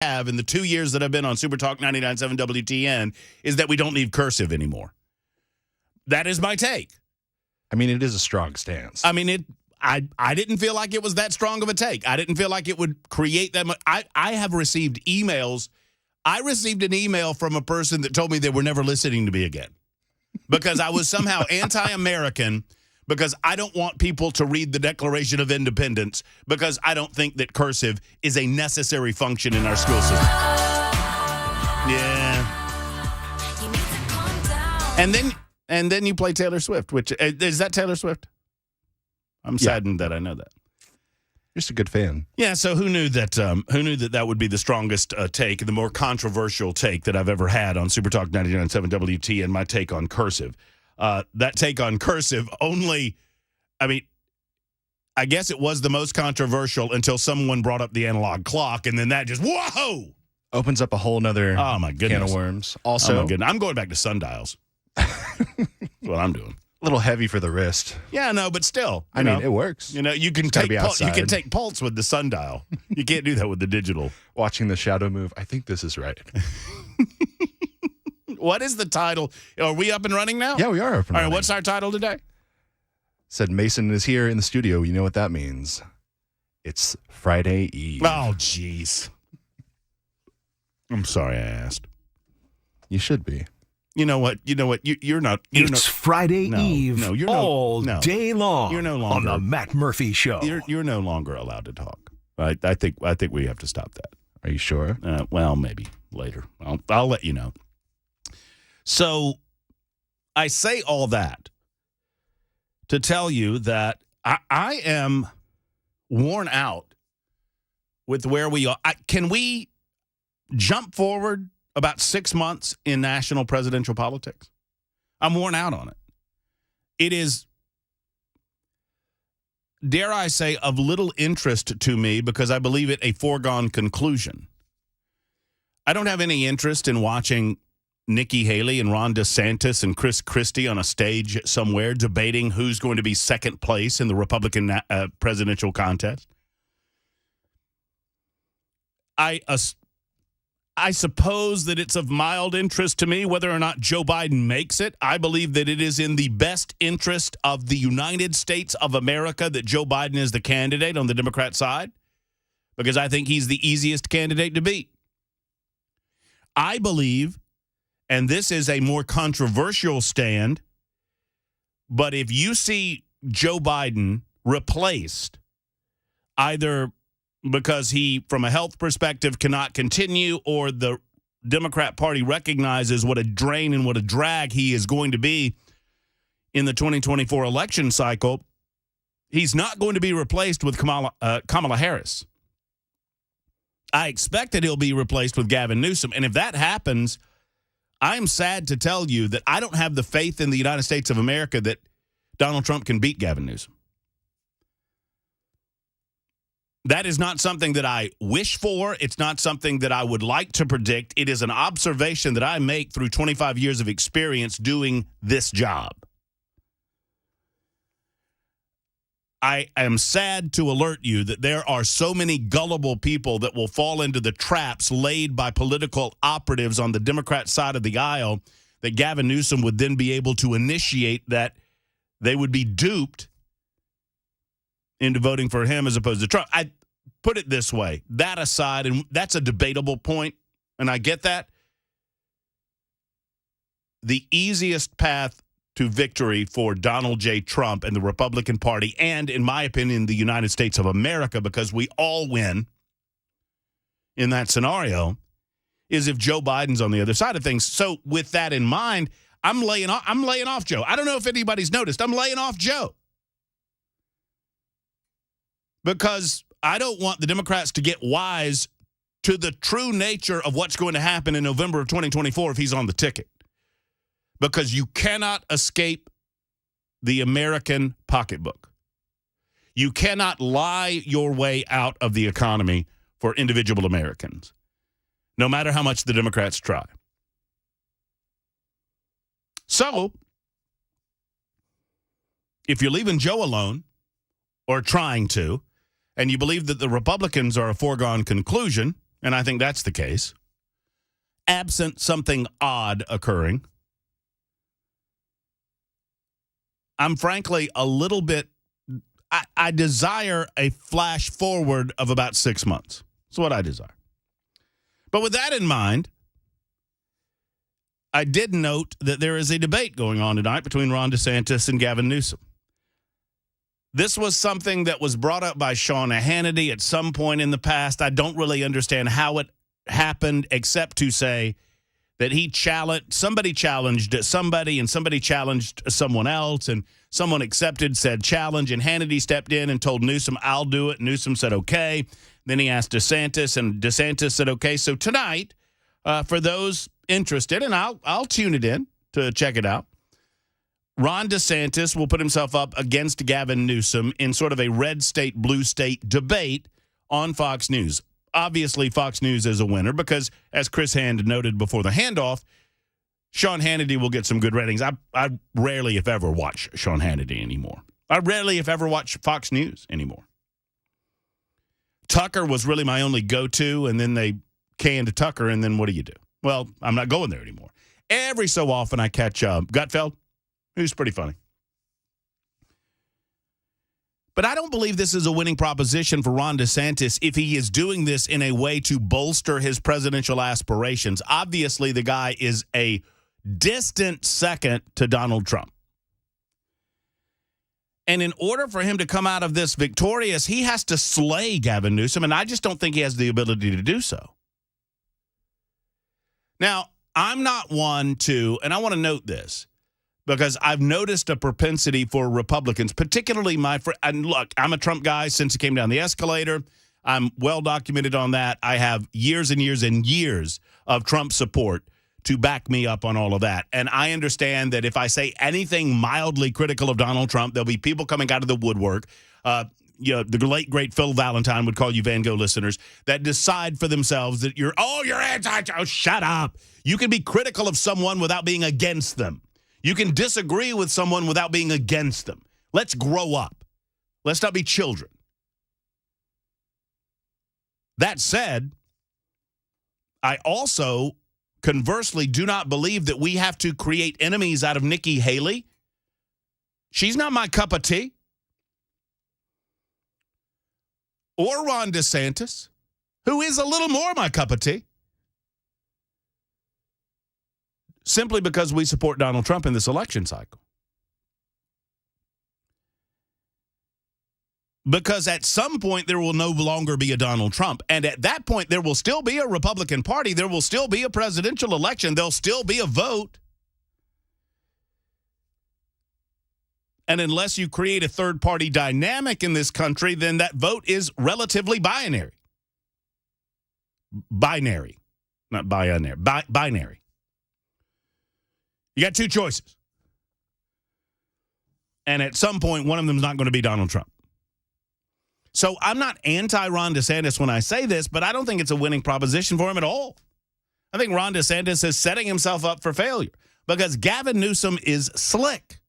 have in the 2 years that I've been on Super Talk 99.7 WTN is that we don't need cursive anymore. That is my take. I mean, it is a strong stance. I mean, I didn't feel like it was that strong of a take. I didn't feel like it would create that much. I have received emails. I received an email from a person that told me they were never listening to me again because I was somehow anti-American, because I don't want people to read the Declaration of Independence, because I don't think that cursive is a necessary function in our school system. Yeah. And then you play Taylor Swift, which is that Taylor Swift? I'm saddened that I know that. You're just a good fan. Yeah, so who knew that would be the strongest take, the more controversial take that I've ever had on Super Talk 99.7 WT, and my take on cursive. That take on cursive only, I mean, I guess it was the most controversial until someone brought up the analog clock, and then that just, whoa! Opens up a whole nother can of worms. Also, I'm going back to sundials. That's what I'm doing. A little heavy for the wrist. Yeah, no, but still. I mean, it works. You know, you can take pulse with the sundial. You can't do that with the digital. Watching the shadow move. I think this is right. What is the title? Are we up and running now? Yeah, we are up and running. All right, what's our title today? Said Mason is here in the studio. You know what that means. It's Friday Eve. Oh, jeez. I'm sorry I asked. You should be. You know what? You're not. It's Friday Eve. No, you're all day long. You're no longer on the Matt Murphy Show. You're no longer allowed to talk. I think we have to stop that. Are you sure? Well, maybe later. I'll let you know. So, I say all that to tell you that I am worn out with where we are. Can we jump forward about 6 months in national presidential politics? I'm worn out on it. It is, dare I say, of little interest to me because I believe it a foregone conclusion. I don't have any interest in watching Nikki Haley and Ron DeSantis and Chris Christie on a stage somewhere debating who's going to be second place in the Republican presidential contest. I suppose that it's of mild interest to me whether or not Joe Biden makes it. I believe that it is in the best interest of the United States of America that Joe Biden is the candidate on the Democrat side, because I think he's the easiest candidate to beat. I believe, and this is a more controversial stand, but if you see Joe Biden replaced either because he, from a health perspective, cannot continue, or the Democrat Party recognizes what a drain and what a drag he is going to be in the 2024 election cycle, he's not going to be replaced with Kamala Harris. I expect that he'll be replaced with Gavin Newsom, and if that happens, I'm sad to tell you that I don't have the faith in the United States of America that Donald Trump can beat Gavin Newsom. That is not something that I wish for. It's not something that I would like to predict. It is an observation that I make through 25 years of experience doing this job. I am sad to alert you that there are so many gullible people that will fall into the traps laid by political operatives on the Democrat side of the aisle that Gavin Newsom would then be able to initiate, that they would be duped into voting for him as opposed to Trump. I put it this way, that aside, and that's a debatable point, and I get that. The easiest path to victory for Donald J. Trump and the Republican Party, and in my opinion, the United States of America, because we all win in that scenario, is if Joe Biden's on the other side of things. So with that in mind, I'm laying off Joe. I don't know if anybody's noticed. I'm laying off Joe, because I don't want the Democrats to get wise to the true nature of what's going to happen in November of 2024 if he's on the ticket. Because you cannot escape the American pocketbook. You cannot lie your way out of the economy for individual Americans, no matter how much the Democrats try. So, if you're leaving Joe alone, or trying to, and you believe that the Republicans are a foregone conclusion, and I think that's the case, absent something odd occurring, I'm frankly a little bit, I desire a flash forward of about 6 months. That's what I desire. But with that in mind, I did note that there is a debate going on tonight between Ron DeSantis and Gavin Newsom. This was something that was brought up by Sean Hannity at some point in the past. I don't really understand how it happened, except to say that somebody challenged somebody, and somebody challenged someone else, and someone accepted said challenge, and Hannity stepped in and told Newsom, I'll do it. Newsom said, okay. Then he asked DeSantis, and DeSantis said, okay. So tonight, for those interested, and I'll tune it in to check it out, Ron DeSantis will put himself up against Gavin Newsom in sort of a red state, blue state debate on Fox News. Obviously, Fox News is a winner because, as Chris Hand noted before the handoff, Sean Hannity will get some good ratings. I rarely, if ever, watch Sean Hannity anymore. I rarely, if ever, watch Fox News anymore. Tucker was really my only go-to, and then they canned Tucker, and then what do? Well, I'm not going there anymore. Every so often I catch Gutfeld, who's pretty funny. But I don't believe this is a winning proposition for Ron DeSantis if he is doing this in a way to bolster his presidential aspirations. Obviously, the guy is a distant second to Donald Trump. And in order for him to come out of this victorious, he has to slay Gavin Newsom, and I just don't think he has the ability to do so. Now, I'm not one to, and I want to note this, because I've noticed a propensity for Republicans, particularly and look, I'm a Trump guy since he came down the escalator. I'm well documented on that. I have years and years and years of Trump support to back me up on all of that. And I understand that if I say anything mildly critical of Donald Trump, there'll be people coming out of the woodwork. The late, great Phil Valentine would call you Van Gogh listeners that decide for themselves that you're anti. Oh, shut up. You can be critical of someone without being against them. You can disagree with someone without being against them. Let's grow up. Let's not be children. That said, I also conversely do not believe that we have to create enemies out of Nikki Haley. She's not my cup of tea. Or Ron DeSantis, who is a little more my cup of tea. Simply because we support Donald Trump in this election cycle. Because at some point, there will no longer be a Donald Trump. And at that point, there will still be a Republican Party. There will still be a presidential election. There'll still be a vote. And unless you create a third-party dynamic in this country, then that vote is relatively binary. Binary. Not binary. Binary. You got two choices. And at some point, one of them is not going to be Donald Trump. So I'm not anti-Ron DeSantis when I say this, but I don't think it's a winning proposition for him at all. I think Ron DeSantis is setting himself up for failure because Gavin Newsom is slick.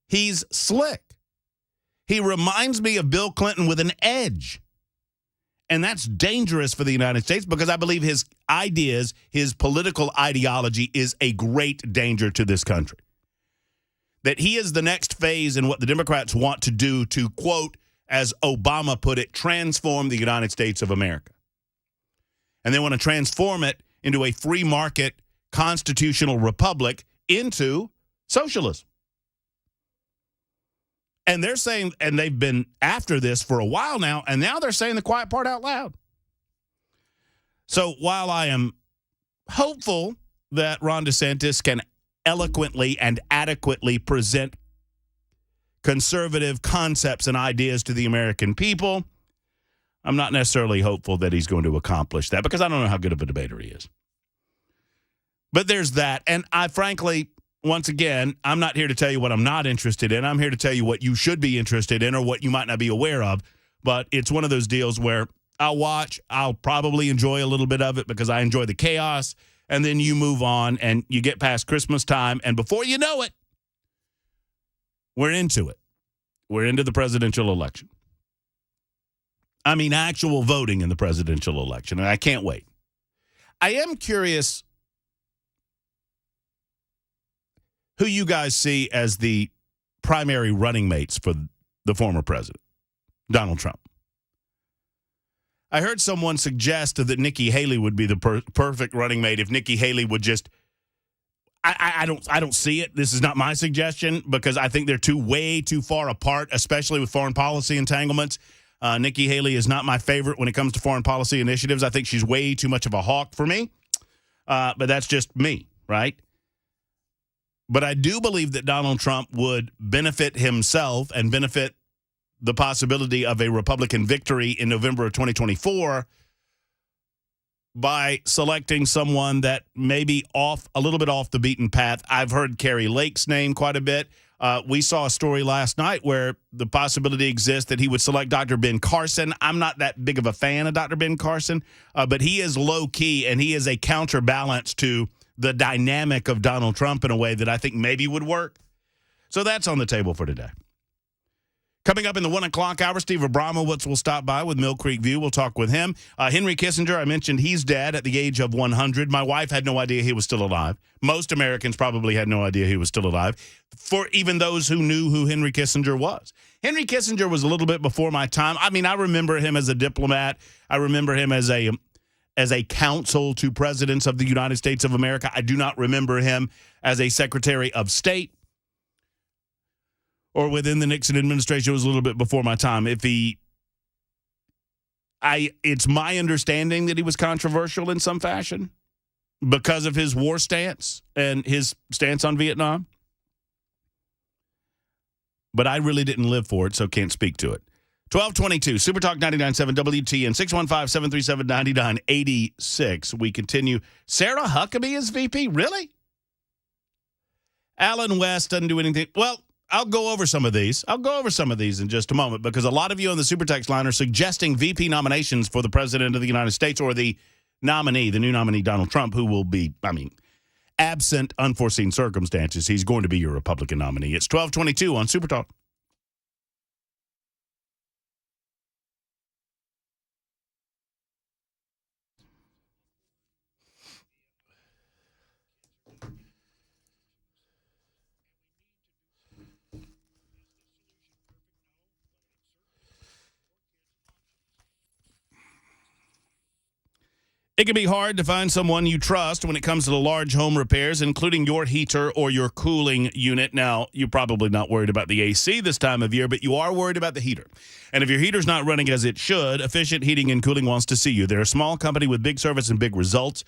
He's slick. He reminds me of Bill Clinton with an edge. And that's dangerous for the United States because I believe his ideas, his political ideology is a great danger to this country. That he is the next phase in what the Democrats want to do to, quote, as Obama put it, transform the United States of America. And they want to transform it into a free market constitutional republic into socialism. And they're saying, and they've been after this for a while now, and now they're saying the quiet part out loud. So while I am hopeful that Ron DeSantis can eloquently and adequately present conservative concepts and ideas to the American people, I'm not necessarily hopeful that he's going to accomplish that because I don't know how good of a debater he is. But there's that. And I frankly, once again, I'm not here to tell you what I'm not interested in. I'm here to tell you what you should be interested in or what you might not be aware of. But it's one of those deals where I'll watch, I'll probably enjoy a little bit of it because I enjoy the chaos, and then you move on and you get past Christmas time, and before you know it, we're into it. We're into the presidential election. I mean, actual voting in the presidential election, and I can't wait. I am curious who you guys see as the primary running mates for the former president, Donald Trump. I heard someone suggest that Nikki Haley would be the perfect running mate if Nikki Haley would just. I don't see it. This is not my suggestion because I think they're way too far apart, especially with foreign policy entanglements. Nikki Haley is not my favorite when it comes to foreign policy initiatives. I think she's way too much of a hawk for me. But that's just me, right? But I do believe that Donald Trump would benefit himself and benefit the possibility of a Republican victory in November of 2024 by selecting someone that may be a little bit off the beaten path. I've heard Carrie Lake's name quite a bit. We saw a story last night where the possibility exists that he would select Dr. Ben Carson. I'm not that big of a fan of Dr. Ben Carson, but he is low-key, and he is a counterbalance to the dynamic of Donald Trump in a way that I think maybe would work. So that's on the table for today. Coming up in the 1 o'clock hour, Steve Abramowitz will stop by with Mill Creek View. We'll talk with him. Henry Kissinger, I mentioned he's dead at the age of 100. My wife had no idea he was still alive. Most Americans probably had no idea he was still alive, for even those who knew who Henry Kissinger was. Henry Kissinger was a little bit before my time. I mean, I remember him as a diplomat. I remember him as a counsel to presidents of the United States of America. I do not remember him as a Secretary of State or within the Nixon administration. It was a little bit before my time. It's my understanding that he was controversial in some fashion because of his war stance and his stance on Vietnam. But I really didn't live for it, so can't speak to it. 1222, Super Talk 99.7 WTN, 615-737-9986. We continue. Sarah Huckabee is VP? Really? Alan West doesn't do anything. Well, I'll go over some of these. In just a moment because a lot of you on the Super Text line are suggesting VP nominations for the President of the United States or the nominee, the new nominee, Donald Trump, who will be, absent unforeseen circumstances, he's going to be your Republican nominee. It's 1222 on Super Talk. It can be hard to find someone you trust when it comes to the large home repairs, including your heater or your cooling unit. Now, you're probably not worried about the AC this time of year, but you are worried about the heater. And if your heater's not running as it should, Efficient Heating and Cooling wants to see you. They're a small company with big service and big results.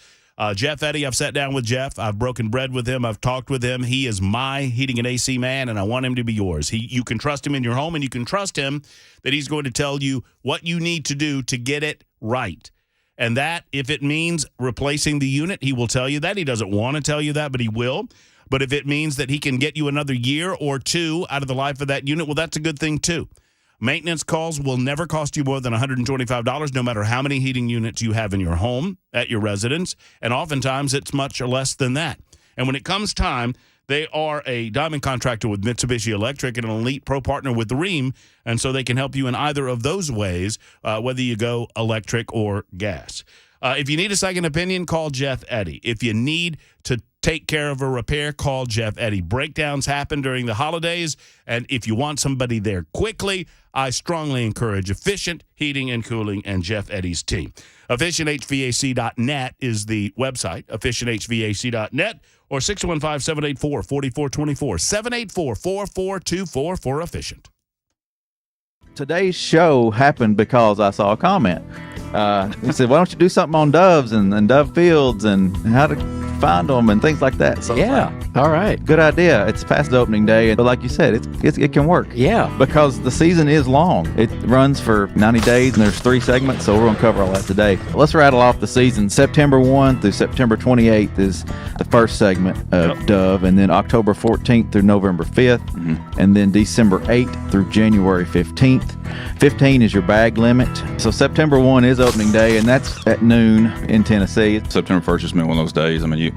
Jeff Eddy, I've sat down with Jeff. I've broken bread with him. I've talked with him. He is my heating and AC man, and I want him to be yours. You can trust him in your home, and you can trust him that he's going to tell you what you need to do to get it right. And that, if it means replacing the unit, he will tell you that. He doesn't want to tell you that, but he will. But if it means that he can get you another year or two out of the life of that unit, well, that's a good thing, too. Maintenance calls will never cost you more than $125, no matter how many heating units you have in your home, at your residence. And oftentimes, it's much less than that. And when it comes time, they are a diamond contractor with Mitsubishi Electric and an elite pro partner with the Rheem, and so they can help you in either of those ways, whether you go electric or gas. If you need a second opinion, call Jeff Eddy. If you need to take care of a repair, call Jeff Eddy. Breakdowns happen during the holidays, and if you want somebody there quickly, I strongly encourage Efficient Heating and Cooling and Jeff Eddy's team. EfficientHVAC.net is the website, EfficientHVAC.net, or 615-784-4424, 784-4424 for Efficient. Today's show happened because I saw a comment. He said, why don't you do something on doves and dove fields and how to find them and things like that. So yeah, all right. Good idea. It's past opening day, but like you said, it can work. Yeah. Because the season is long. It runs for 90 days, and there's 3 segments, so we're going to cover all that today. Let's rattle off the season. September 1 through September 28th is the first segment of Dove, and then October 14th through November 5th, and then December 8th through January 15th. 15 is your bag limit. So September 1 is opening day, and that's at noon in Tennessee. September 1st has been one of those days. I mean,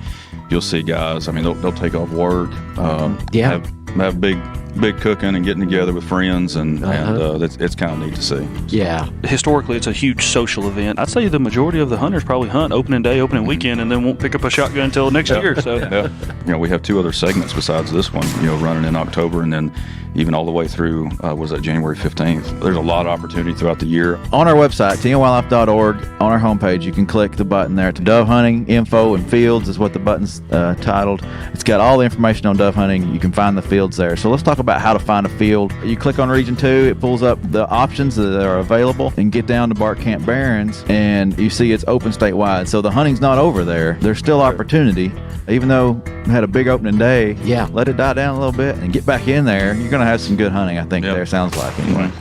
you'll see guys. I mean, they'll take off work. Have big big cooking and getting together with friends, and it's kind of neat to see. Yeah. Historically, it's a huge social event. I'd say the majority of the hunters probably hunt opening day, opening weekend, and then won't pick up a shotgun until next year. So, we have 2 other segments besides this one, running in October, and then even all the way through, was that January 15th. There's a lot of opportunity throughout the year. On our website, tnwildlife.org, on our homepage, you can click the button there to dove hunting info and fields is what the button's titled. It's got all the information on dove hunting. You can find the fields there. So let's talk about how to find a field. You click on Region 2, it pulls up the options that are available, and get down to Bark Camp Barrens, and you see it's open statewide. So the hunting's not over there. There's still opportunity. Even though we had a big opening day, let it die down a little bit and get back in there. You're going to have some good hunting, I think, there, sounds like, anyway.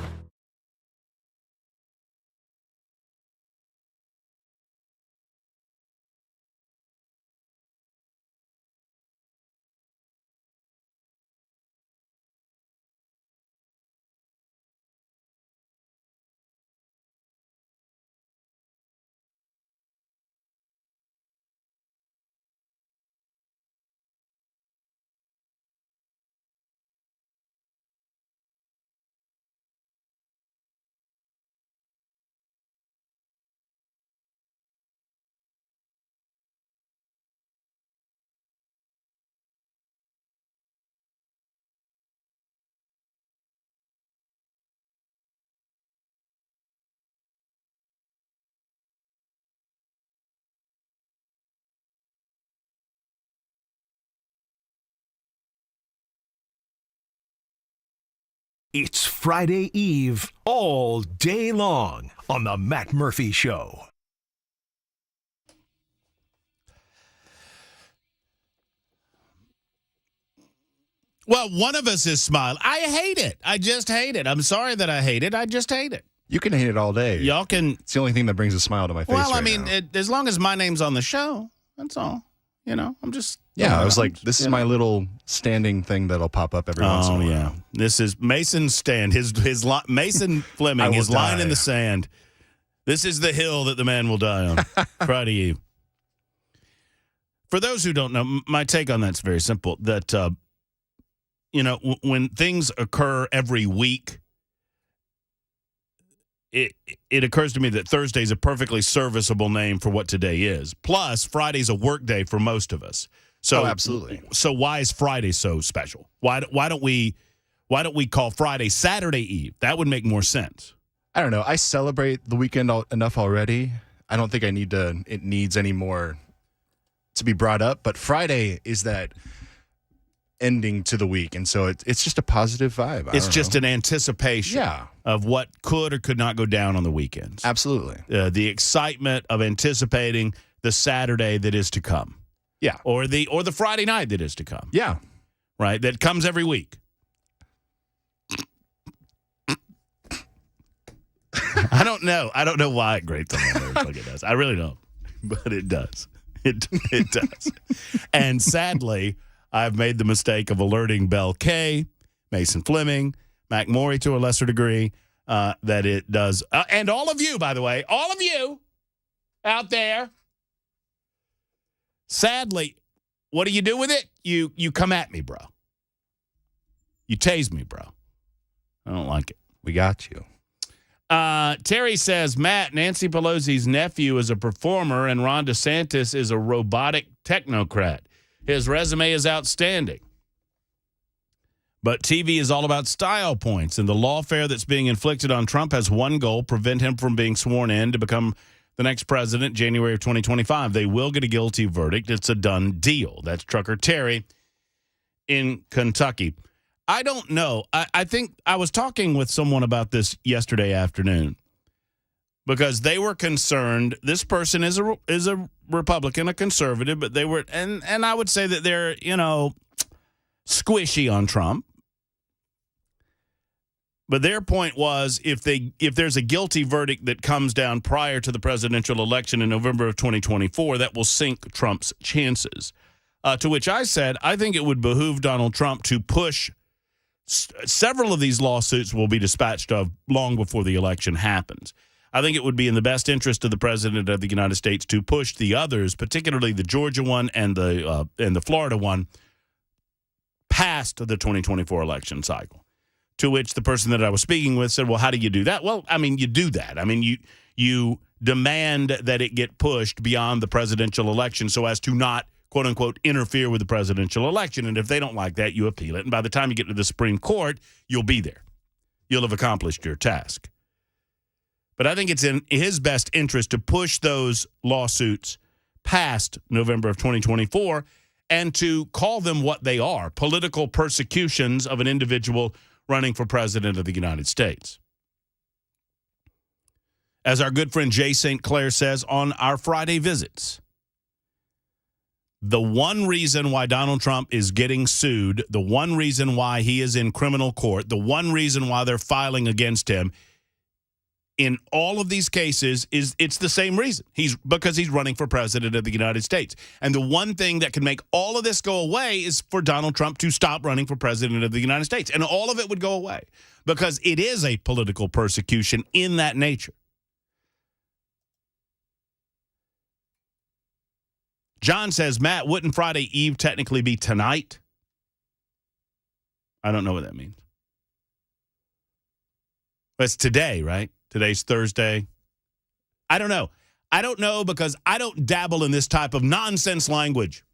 It's Friday Eve all day long on the Matt Murphy Show. Well, one of us is smiling. I hate it. I just hate it. I'm sorry that I hate it. I just hate it. You can hate it all day. Y'all can. It's the only thing that brings a smile to my face. Well, I right mean, now. as long as my name's on the show, that's all. I'm just. Yeah, I was like, this is my little standing thing that'll pop up every once in a while. Oh, yeah. This is Mason's stand. Mason Fleming, his line in the sand. This is the hill that the man will die on. Friday Eve. For those who don't know, my take on that's very simple. That, when things occur every week, it occurs to me that Thursday's a perfectly serviceable name for what today is. Plus, Friday's a work day for most of us. So absolutely. So why is Friday so special? Why don't we call Friday Saturday Eve? That would make more sense. I don't know. I celebrate the weekend enough already. I don't think it needs any more to be brought up. But Friday is that ending to the week, and so it's just a positive vibe. It's just an anticipation of what could or could not go down on the weekends. Absolutely. The excitement of anticipating the Saturday that is to come. Yeah. Or the Friday night that is to come. Yeah. Right? That comes every week. I don't know why it grates on my nerves like it does. I really don't. But it does. It does. And sadly, I've made the mistake of alerting Bell K, Mason Fleming, Mac Morey to a lesser degree, that it does. And all of you, by the way, all of you out there. Sadly, what do you do with it? You come at me, bro. You tase me, bro. I don't like it. We got you. Terry says, Matt, Nancy Pelosi's nephew is a performer and Ron DeSantis is a robotic technocrat. His resume is outstanding. But TV is all about style points, and the lawfare that's being inflicted on Trump has one goal: prevent him from being sworn in to become the next president, January of 2025. They will get a guilty verdict. It's a done deal. That's Trucker Terry in Kentucky. I don't know. I think I was talking with someone about this yesterday afternoon because they were concerned. This person is a Republican, a conservative, but they were, and I would say that they're, squishy on Trump. But their point was if there's a guilty verdict that comes down prior to the presidential election in November of 2024, that will sink Trump's chances. To which I said, I think it would behoove Donald Trump to push. Several of these lawsuits will be dispatched of long before the election happens. I think it would be in the best interest of the president of the United States to push the others, particularly the Georgia one and the Florida one, past the 2024 election cycle. To which the person that I was speaking with said, well, how do you do that? Well, I mean, you do that. I mean, you demand that it get pushed beyond the presidential election so as to not, quote unquote, interfere with the presidential election. And if they don't like that, you appeal it. And by the time you get to the Supreme Court, you'll be there. You'll have accomplished your task. But I think it's in his best interest to push those lawsuits past November of 2024 and to call them what they are, political persecutions of an individual running for president of the United States. As our good friend Jay St. Clair says on our Friday visits, the one reason why Donald Trump is getting sued, the one reason why he is in criminal court, the one reason why they're filing against him in all of these cases is it's the same reason. Because he's running for president of the United States. And the one thing that can make all of this go away is for Donald Trump to stop running for president of the United States. And all of it would go away because it is a political persecution in that nature. John says, Matt, wouldn't Friday Eve technically be tonight? I don't know what that means. But it's today, right? Today's Thursday. I don't know. I don't know because I don't dabble in this type of nonsense language.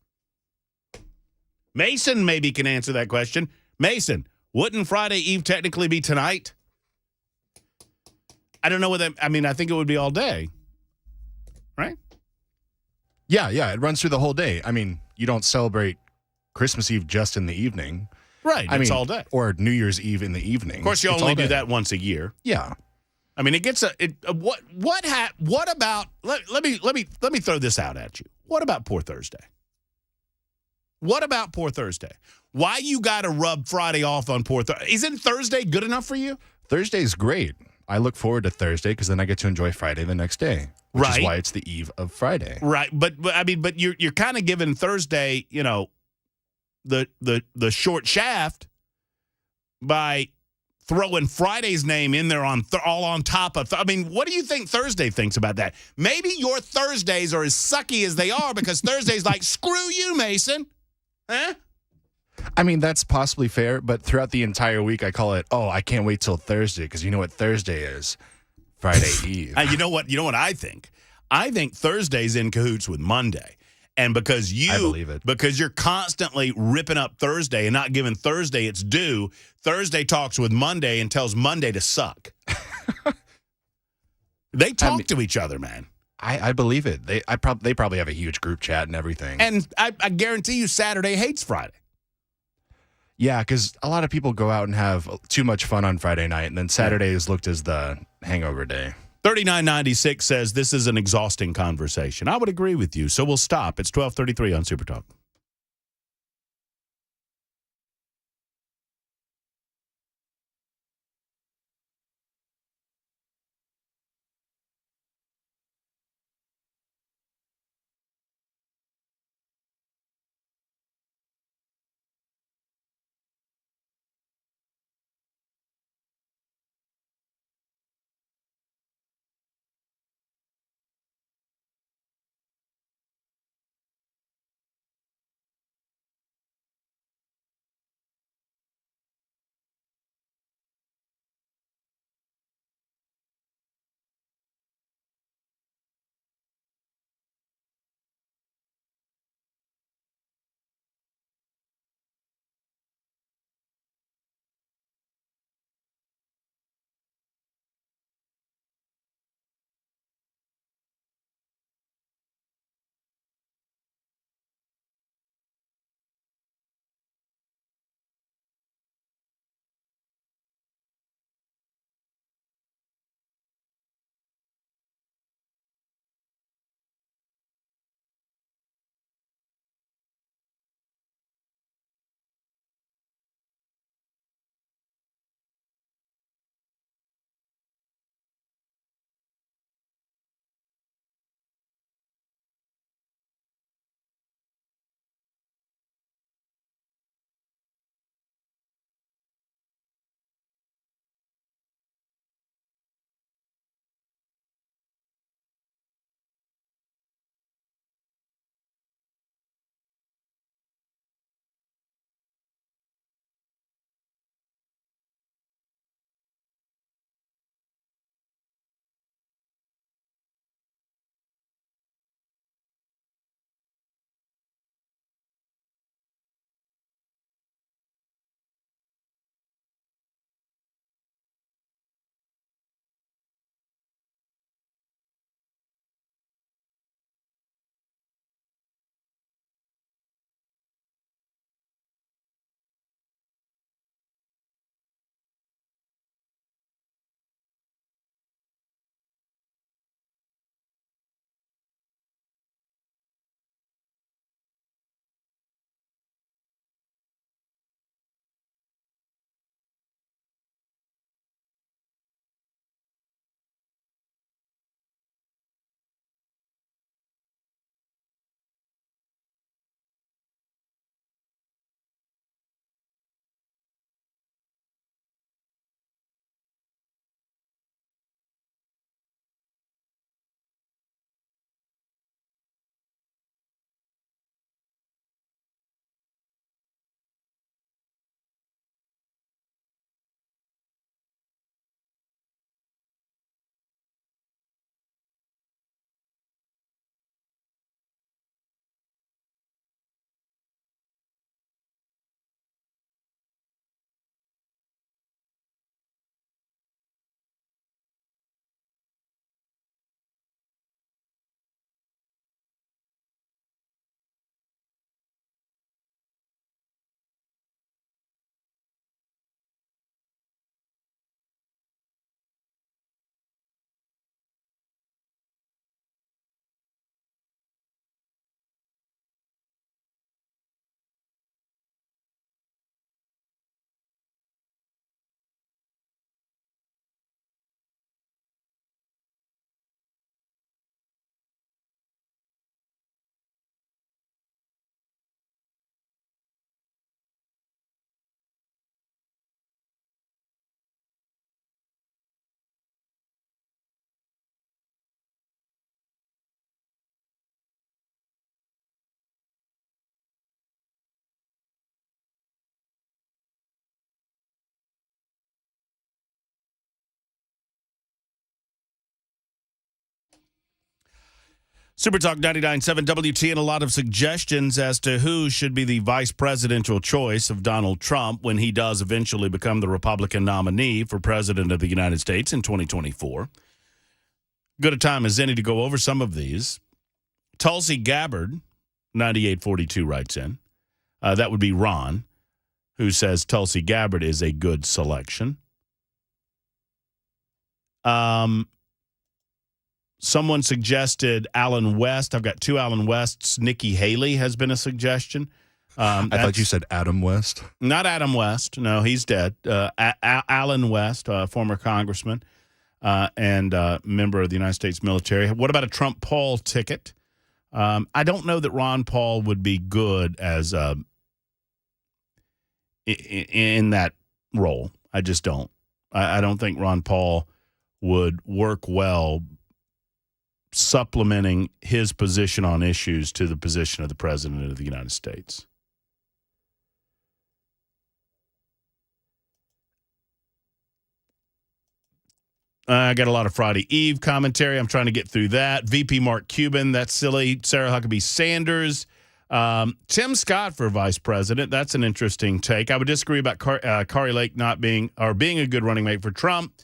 Mason maybe can answer that question. Mason, wouldn't Friday Eve technically be tonight? I don't know what that, I mean, I think it would be all day. Right? Yeah, it runs through the whole day. I mean, you don't celebrate Christmas Eve just in the evening. Right, it's all day. Or New Year's Eve in the evening. Of course, you only do that once a year. Yeah. I mean, it gets what about let me throw this out at you. What about poor Thursday? What about poor Thursday? Why you got to rub Friday off on poor Thursday? Isn't Thursday good enough for you? Thursday's great. I look forward to Thursday because then I get to enjoy Friday the next day, which is why it's the eve of Friday. Right, but I mean, but you're kind of giving Thursday, you know, the short shaft by throwing Friday's name in there all on top of. I mean, what do you think Thursday thinks about that? Maybe your Thursdays are as sucky as they are because Thursday's like, screw you, Mason. Huh? I mean, that's possibly fair, but throughout the entire week, I call it, I can't wait till Thursday because you know what Thursday is? Friday Eve. You know what I think? I think Thursday's in cahoots with Monday. And because I believe it. Because you're constantly ripping up Thursday and not giving Thursday its due, Thursday talks with Monday and tells Monday to suck. They talk to each other, man. I believe it. They probably have a huge group chat and everything. And I guarantee you Saturday hates Friday. Yeah, because a lot of people go out and have too much fun on Friday night, and then Saturday is looked as the hangover day. 3996 says this is an exhausting conversation. I would agree with you, so we'll stop. It's 12:33 on Super Talk. Super Talk 99.7 WT and a lot of suggestions as to who should be the vice presidential choice of Donald Trump when he does eventually become the Republican nominee for president of the United States in 2024. Good a time as any to go over some of these. Tulsi Gabbard, 9842, writes in. That would be Ron, who says Tulsi Gabbard is a good selection. Someone suggested Alan West. I've got two Alan Wests. Nikki Haley has been a suggestion. I thought you said Adam West. Not Adam West. No, he's dead. Alan West, former congressman and member of the United States military. What about a Trump Paul ticket? I don't know that Ron Paul would be good as in that role. I just don't. I don't think Ron Paul would work well supplementing his position on issues to the position of the President of the United States. I got a lot of Friday Eve commentary. I'm trying to get through that. VP Mark Cuban, that's silly. Sarah Huckabee Sanders. Tim Scott for vice president. That's an interesting take. I would disagree about Kari Lake not being a good running mate for Trump.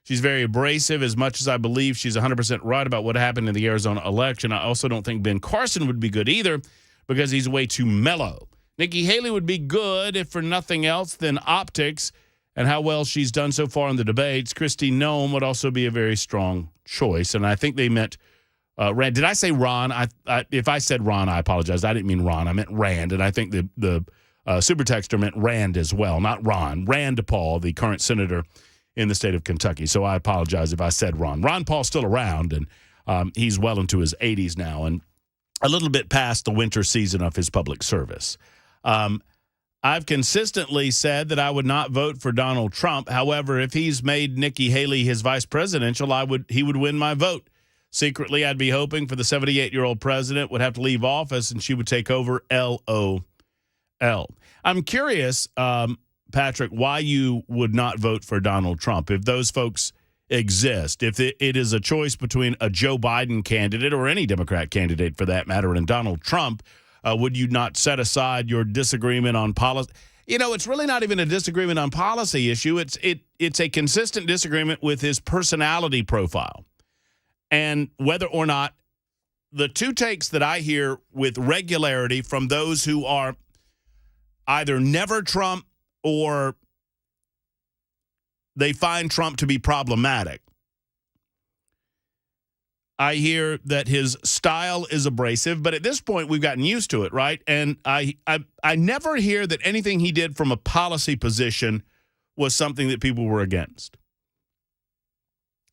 She's very abrasive. As much as I believe she's 100% right about what happened in the Arizona election, I also don't think Ben Carson would be good either because he's way too mellow. Nikki Haley would be good, if for nothing else, than optics and how well she's done so far in the debates. Kristi Noem would also be a very strong choice, and I think they meant Rand. Did I say Ron? If I said Ron, I apologize. I didn't mean Ron. I meant Rand, and I think the super texter meant Rand as well, not Ron. Rand Paul, the current senator in the state of Kentucky. So I apologize if I said Ron. Ron Paul's still around, and he's well into his 80s now and a little bit past the winter season of his public service. I've consistently said that I would not vote for Donald Trump. However, if he's made Nikki Haley his vice presidential, he would win my vote. Secretly, I'd be hoping for the 78-year-old president would have to leave office and she would take over LOL. I'm curious, Patrick, why you would not vote for Donald Trump if those folks exist. If it is a choice between a Joe Biden candidate or any Democrat candidate for that matter and Donald Trump, would you not set aside your disagreement on policy? You know, it's really not even a disagreement on policy issue. It's a consistent disagreement with his personality profile and whether or not the two takes that I hear with regularity from those who are either never Trump or they find Trump to be problematic. I hear that his style is abrasive, but at this point we've gotten used to it, right? And I never hear that anything he did from a policy position was something that people were against.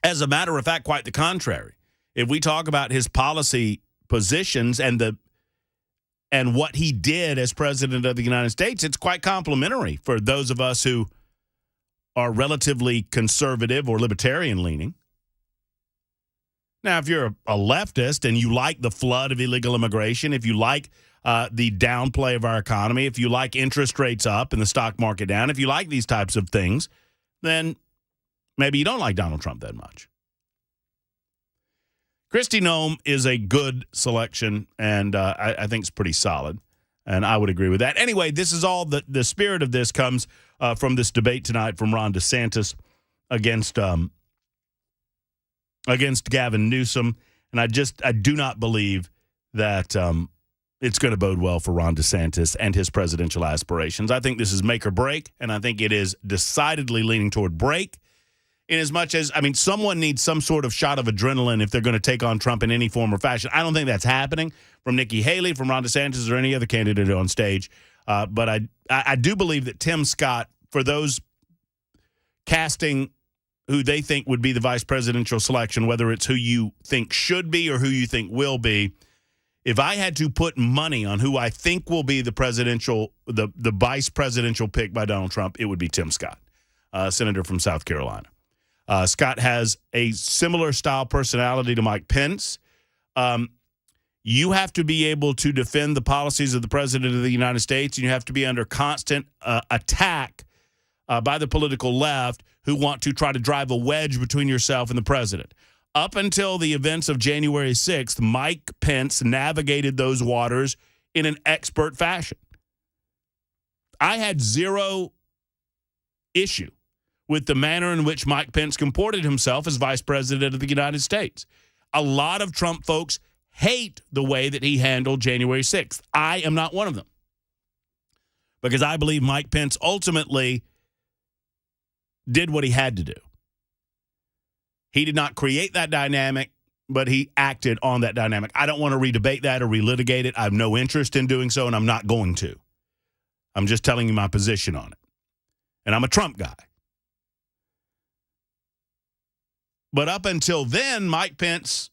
As a matter of fact, quite the contrary. If we talk about his policy positions and what he did as president of the United States, it's quite complimentary for those of us who are relatively conservative or libertarian leaning. Now, if you're a leftist and you like the flood of illegal immigration, if you like the downplay of our economy, if you like interest rates up and the stock market down, if you like these types of things, then maybe you don't like Donald Trump that much. Kristi Noem is a good selection, and I think it's pretty solid, and I would agree with that. Anyway, this is all the spirit of this comes from this debate tonight from Ron DeSantis against Gavin Newsom, and I do not believe that it's going to bode well for Ron DeSantis and his presidential aspirations. I think this is make or break, and I think it is decidedly leaning toward break. In as much as, someone needs some sort of shot of adrenaline if they're going to take on Trump in any form or fashion. I don't think that's happening from Nikki Haley, from Ron DeSantis, or any other candidate on stage. But I do believe that Tim Scott, for those casting who they think would be the vice presidential selection, whether it's who you think should be or who you think will be, if I had to put money on who I think will be the vice presidential pick by Donald Trump, it would be Tim Scott, senator from South Carolina. Scott has a similar style personality to Mike Pence. You have to be able to defend the policies of the president of the United States, and you have to be under constant attack by the political left who want to try to drive a wedge between yourself and the president. up until the events of January 6th, Mike Pence navigated those waters in an expert fashion. I had zero issue with the manner in which Mike Pence comported himself as vice president of the United States. A lot of Trump folks hate the way that he handled January 6th. I am not one of them, because I believe Mike Pence ultimately did what he had to do. He did not create that dynamic, but he acted on that dynamic. I don't want to redebate that or relitigate it. I have no interest in doing so, and I'm not going to. I'm just telling you my position on it. And I'm a Trump guy. But up until then, Mike Pence,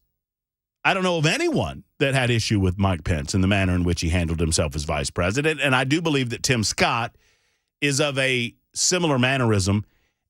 I don't know of anyone that had issue with Mike Pence and the manner in which he handled himself as vice president. And I do believe that Tim Scott is of a similar mannerism,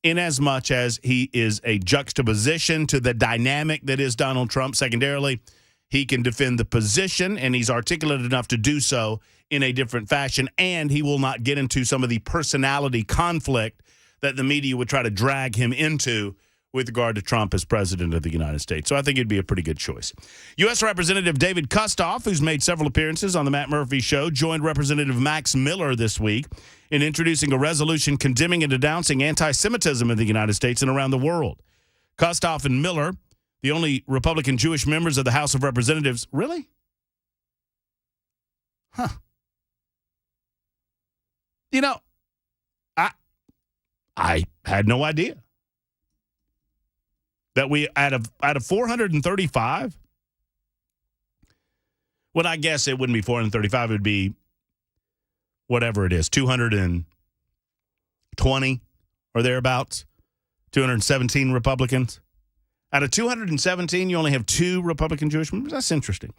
in as much as he is a juxtaposition to the dynamic that is Donald Trump. Secondarily, he can defend the position, and he's articulate enough to do so in a different fashion, and he will not get into some of the personality conflict that the media would try to drag him into with regard to Trump as president of the United States. So I think it'd be a pretty good choice. U.S. Representative David Kustoff, who's made several appearances on the Matt Murphy Show, joined Representative Max Miller this week in introducing a resolution condemning and denouncing anti-Semitism in the United States and around the world. Kustoff and Miller, the only Republican Jewish members of the House of Representatives. Really? Huh. You know, I had no idea that we out of 435. Well, I guess it wouldn't be 435. It would be whatever it is, 220 or thereabouts, 217 Republicans. Out of 217, you only have 2 Republican Jewish members. That's interesting.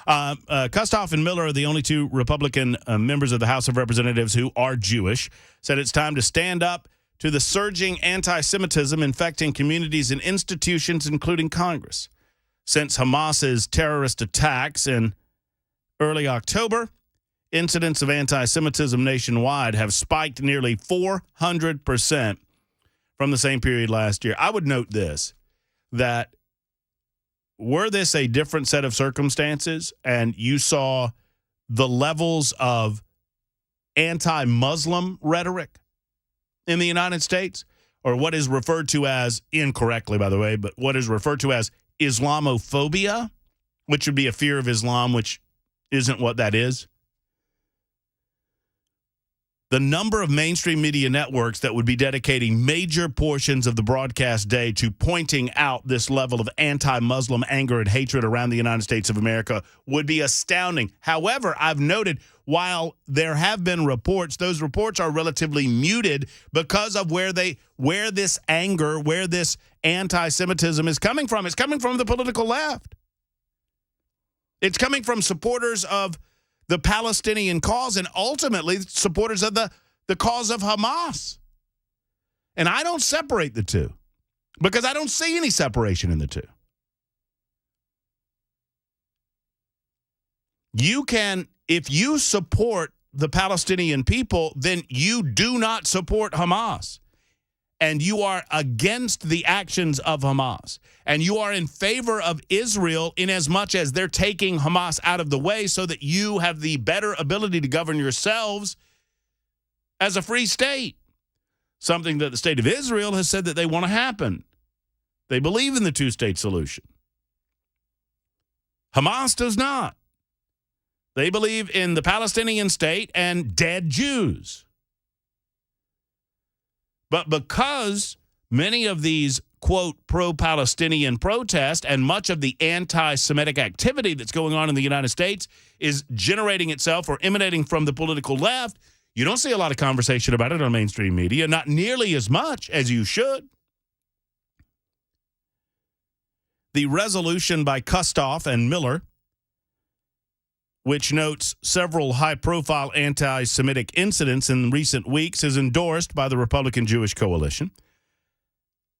Kustoff and Miller are the only 2 Republican members of the House of Representatives who are Jewish. Said it's time to stand up to the surging anti-Semitism infecting communities and institutions, including Congress. Since Hamas's terrorist attacks in early October, incidents of anti-Semitism nationwide have spiked nearly 400% from the same period last year. I would note this, that were this a different set of circumstances and you saw the levels of anti-Muslim rhetoric in the United States, or what is referred to as, incorrectly by the way, but what is referred to as Islamophobia, which would be a fear of Islam, which isn't what that is. The number of mainstream media networks that would be dedicating major portions of the broadcast day to pointing out this level of anti-Muslim anger and hatred around the United States of America would be astounding. However, I've noted, while there have been reports, those reports are relatively muted because of where this anger, where this anti-Semitism is coming from. It's coming from the political left. It's coming from supporters of the Palestinian cause and ultimately supporters of the cause of Hamas. And I don't separate the two because I don't see any separation in the two. You can, if you support the Palestinian people, then you do not support Hamas. And you are against the actions of Hamas. And you are in favor of Israel in as much as they're taking Hamas out of the way so that you have the better ability to govern yourselves as a free state. Something that the state of Israel has said that they want to happen. They believe in the two-state solution. Hamas does not. They believe in the Palestinian state and dead Jews. But because many of these, quote, pro-Palestinian protests and much of the anti-Semitic activity that's going on in the United States is generating itself or emanating from the political left, you don't see a lot of conversation about it on mainstream media, not nearly as much as you should. The resolution by Kustoff and Miller, which notes several high-profile anti-Semitic incidents in recent weeks, is endorsed by the Republican Jewish Coalition.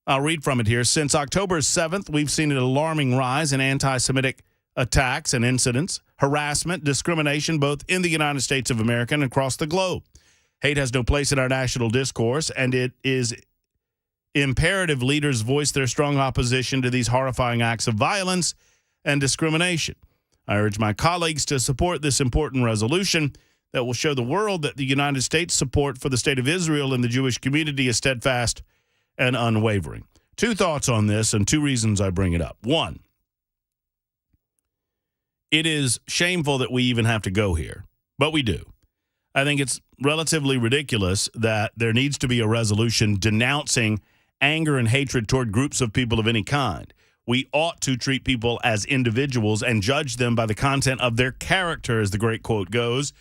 I'll read from it here. Since October 7th, we've seen an alarming rise in anti-Semitic attacks and incidents, harassment, discrimination, both in the United States of America and across the globe. Hate has no place in our national discourse, and it is imperative leaders voice their strong opposition to these horrifying acts of violence and discrimination. I urge my colleagues to support this important resolution that will show the world that the United States' support for the state of Israel and the Jewish community is steadfast and unwavering. 2 thoughts on this and 2 reasons I bring it up. 1, it is shameful that we even have to go here, but we do. I think it's relatively ridiculous that there needs to be a resolution denouncing anger and hatred toward groups of people of any kind. We ought to treat people as individuals and judge them by the content of their character, as the great quote goes,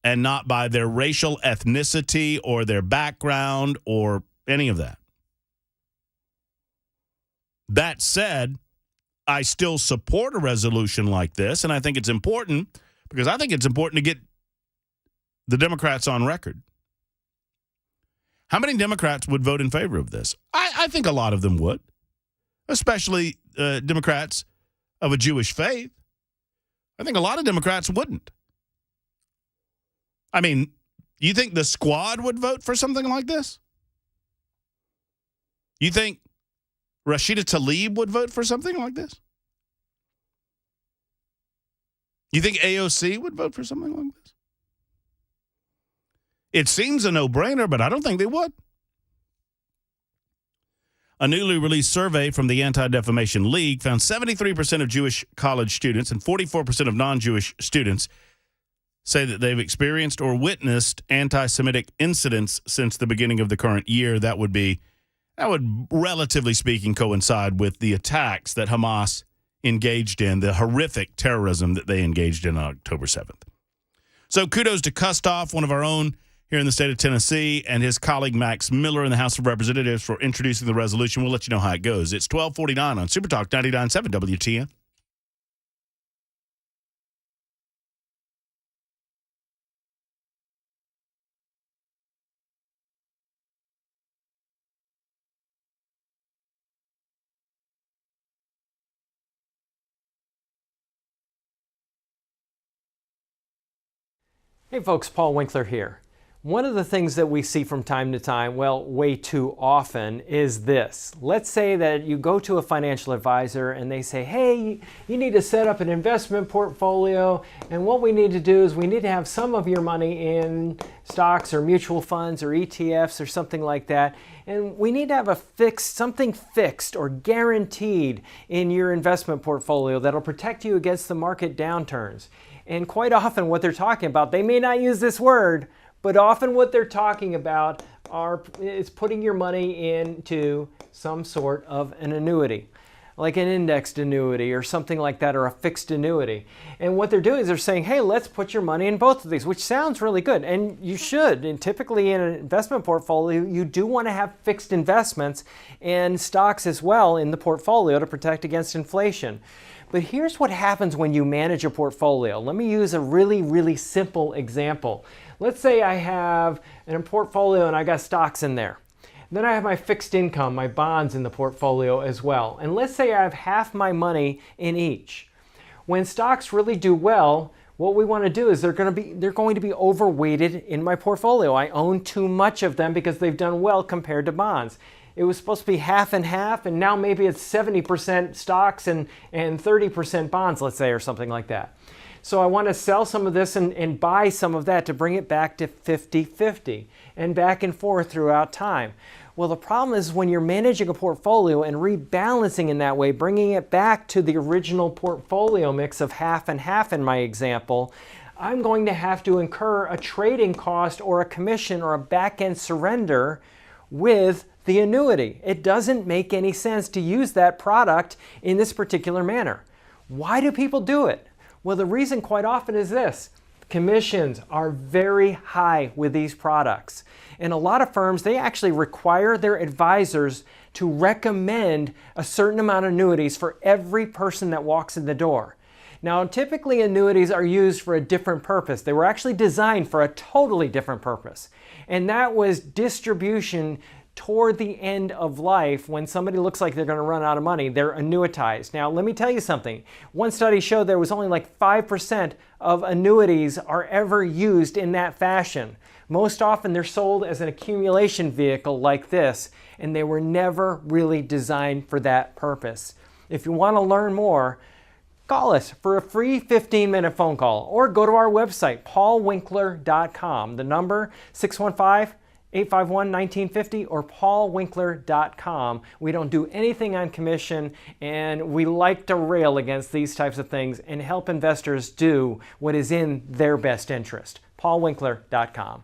and not by their racial ethnicity or their background or any of that. That said, I still support a resolution like this, and I think it's important because I think it's important to get the Democrats on record. How many Democrats would vote in favor of this? I think a lot of them would, especially Democrats of a Jewish faith. I think a lot of Democrats wouldn't. I mean, you think the Squad would vote for something like this? You think Rashida Tlaib would vote for something like this? You think AOC would vote for something like this? It seems a no-brainer, but I don't think they would. A newly released survey from the Anti-Defamation League found 73% of Jewish college students and 44% of non-Jewish students say that they've experienced or witnessed anti-Semitic incidents since the beginning of the current year. That would, relatively speaking, coincide with the attacks that Hamas engaged in, the horrific terrorism that they engaged in on October 7th. So kudos to Kustoff, one of our own here in the state of Tennessee, and his colleague Max Miller in the House of Representatives for introducing the resolution. We'll let you know how it goes. It's 12:49 on Super Talk 99.7 WTN. Hey folks, Paul Winkler here. One of the things that we see from time to time, well, way too often, is this. Let's say that you go to a financial advisor and they say, hey, you need to set up an investment portfolio, and what we need to do is we need to have some of your money in stocks or mutual funds or ETFs or something like that, and we need to have something fixed or guaranteed in your investment portfolio that'll protect you against the market downturns. And quite often what they're talking about, they may not use this word, but often what they're talking about is putting your money into some sort of an annuity, like an indexed annuity or something like that, or a fixed annuity. And what they're doing is they're saying, hey, let's put your money in both of these, which sounds really good. And you should. And typically in an investment portfolio, you do want to have fixed investments and stocks as well in the portfolio to protect against inflation. But here's what happens when you manage a portfolio. Let me use a really, really simple example. Let's say I have a portfolio and I got stocks in there. Then I have my fixed income, my bonds in the portfolio as well. And let's say I have half my money in each. When stocks really do well, what we want to do is they're going to be overweighted in my portfolio. I own too much of them because they've done well compared to bonds. It was supposed to be half and half, and now maybe it's 70% stocks and 30% bonds, let's say, or something like that. So I want to sell some of this and buy some of that to bring it back to 50-50 and back and forth throughout time. Well, the problem is when you're managing a portfolio and rebalancing in that way, bringing it back to the original portfolio mix of half and half in my example, I'm going to have to incur a trading cost or a commission or a back-end surrender with the annuity. It doesn't make any sense to use that product in this particular manner. Why do people do it? Well, the reason quite often is this. Commissions are very high with these products. And a lot of firms, they actually require their advisors to recommend a certain amount of annuities for every person that walks in the door. Now, typically annuities are used for a different purpose. They were actually designed for a totally different purpose. And that was distribution toward the end of life, when somebody looks like they're going to run out of money, they're annuitized. Now, let me tell you something. One study showed there was only like 5% of annuities are ever used in that fashion. Most often they're sold as an accumulation vehicle like this, and they were never really designed for that purpose. If you want to learn more, call us for a free 15-minute phone call or go to our website, paulwinkler.com. The number 615-851-1950 or paulwinkler.com. We don't do anything on commission, and we like to rail against these types of things and help investors do what is in their best interest. paulwinkler.com.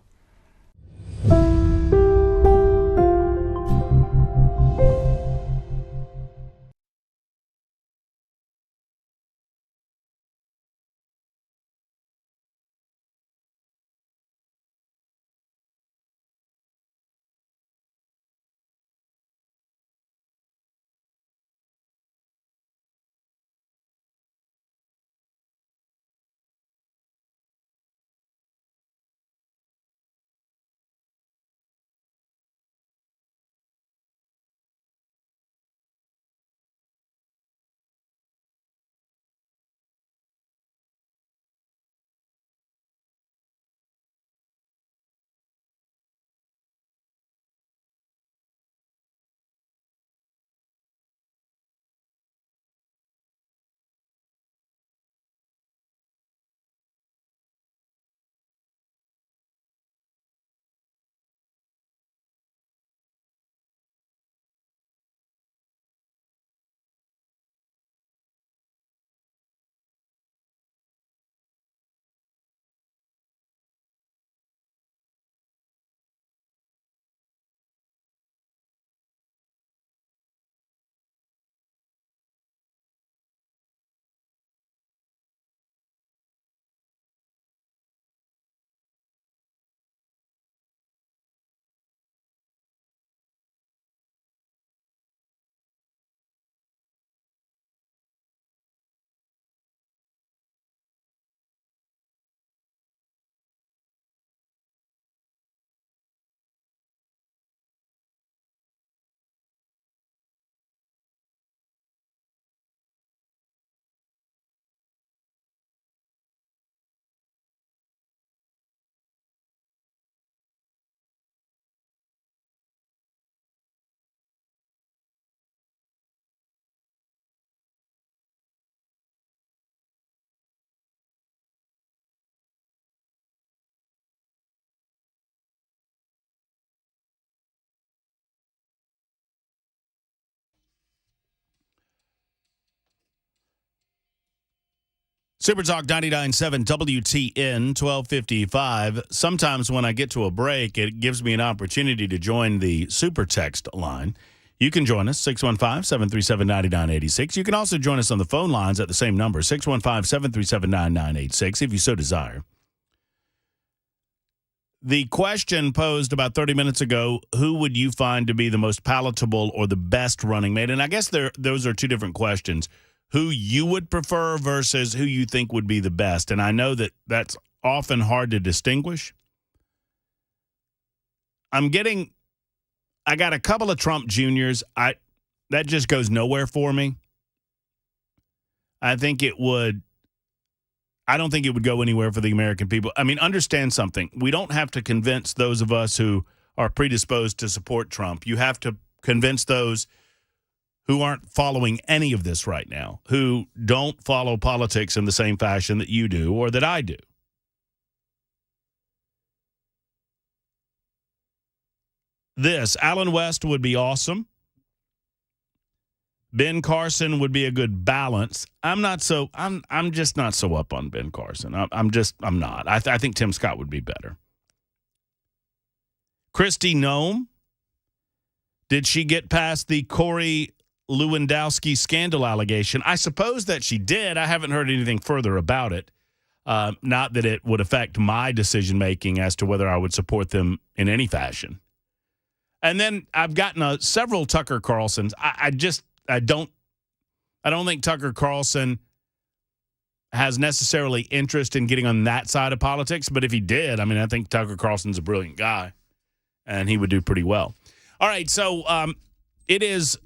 Super Talk 99.7 WTN 1255. Sometimes when I get to a break, it gives me an opportunity to join the super text line. You can join us, 615-737-9986. You can also join us on the phone lines at the same number, 615-737-9986, if you so desire. The question posed about 30 minutes ago, who would you find to be the most palatable or the best running mate? And I guess those are two different questions. Who you would prefer versus who you think would be the best. And I know that that's often hard to distinguish. I got a couple of Trump Juniors. That just goes nowhere for me. I don't think it would go anywhere for the American people. I mean, understand something. We don't have to convince those of us who are predisposed to support Trump. You have to convince those who aren't following any of this right now, who don't follow politics in the same fashion that you do or that I do. Alan West would be awesome. Ben Carson would be a good balance. I'm just not so up on Ben Carson. I'm not. I think Tim Scott would be better. Kristi Noem, did she get past the Corey Lewandowski scandal allegation? I suppose that she did. I haven't heard anything further about it. Not that it would affect my decision-making as to whether I would support them in any fashion. And then I've gotten several Tucker Carlsons. I don't think Tucker Carlson has necessarily interest in getting on that side of politics. But if he did, I think Tucker Carlson's a brilliant guy, and he would do pretty well. All right, so it is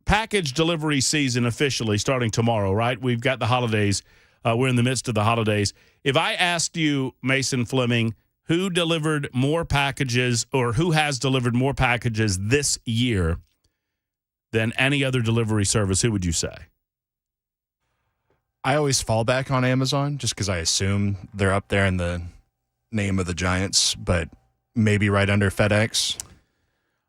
package delivery season officially starting tomorrow, right? We've got the holidays. We're in the midst of the holidays. If I asked you, Mason Fleming, who delivered more packages or who has delivered more packages this year than any other delivery service, who would you say? I always fall back on Amazon just because I assume they're up there in the name of the giants, but maybe right under FedEx.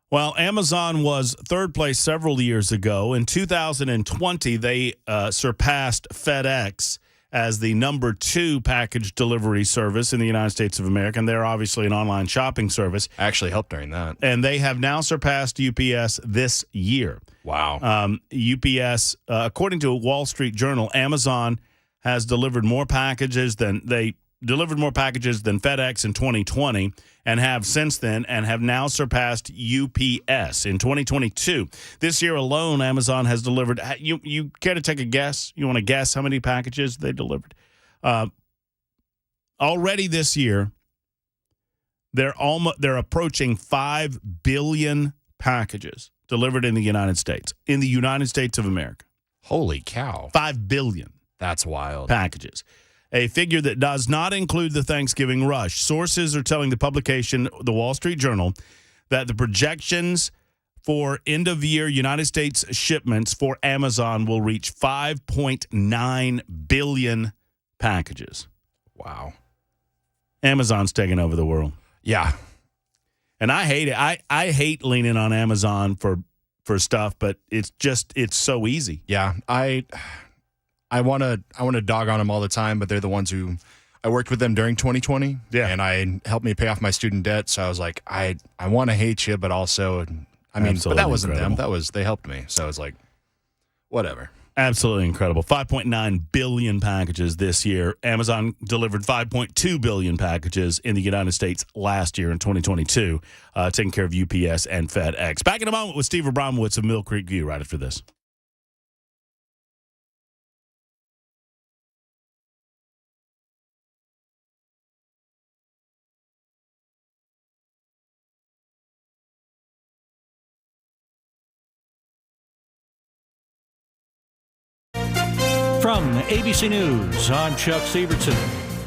Well, Amazon was third place several years ago. In 2020, they surpassed FedEx as the number 2 package delivery service in the United States of America. And they're obviously an online shopping service. I actually helped during that. And they have now surpassed UPS this year. Wow. UPS, according to a Wall Street Journal, Amazon has delivered more packages than FedEx in 2020 and have since then and have now surpassed UPS in 2022. This year alone, Amazon has delivered. You care to take a guess? You want to guess how many packages they delivered? Already this year, they're approaching 5 billion packages delivered in the United States. In the United States of America. Holy cow. 5 billion. That's wild. Packages. A figure that does not include the Thanksgiving rush. Sources are telling the publication, the Wall Street Journal, that the projections for end-of-year United States shipments for Amazon will reach 5.9 billion packages. Wow. Amazon's taking over the world. Yeah. And I hate it. I hate leaning on Amazon for stuff, but it's so easy. Yeah. I want to dog on them all the time, but they're the ones who I worked with them during 2020. Yeah. And I helped me pay off my student debt. So I was like, I want to hate you, but also, Absolutely but that wasn't incredible. them. They helped me. So I was like, whatever. Absolutely incredible. 5.9 billion packages this year. Amazon delivered 5.2 billion packages in the United States last year in 2022, taking care of UPS and FedEx. Back in a moment with Steve Abramowitz of Mill Creek View right after this. From ABC News, I'm Chuck Sievertson.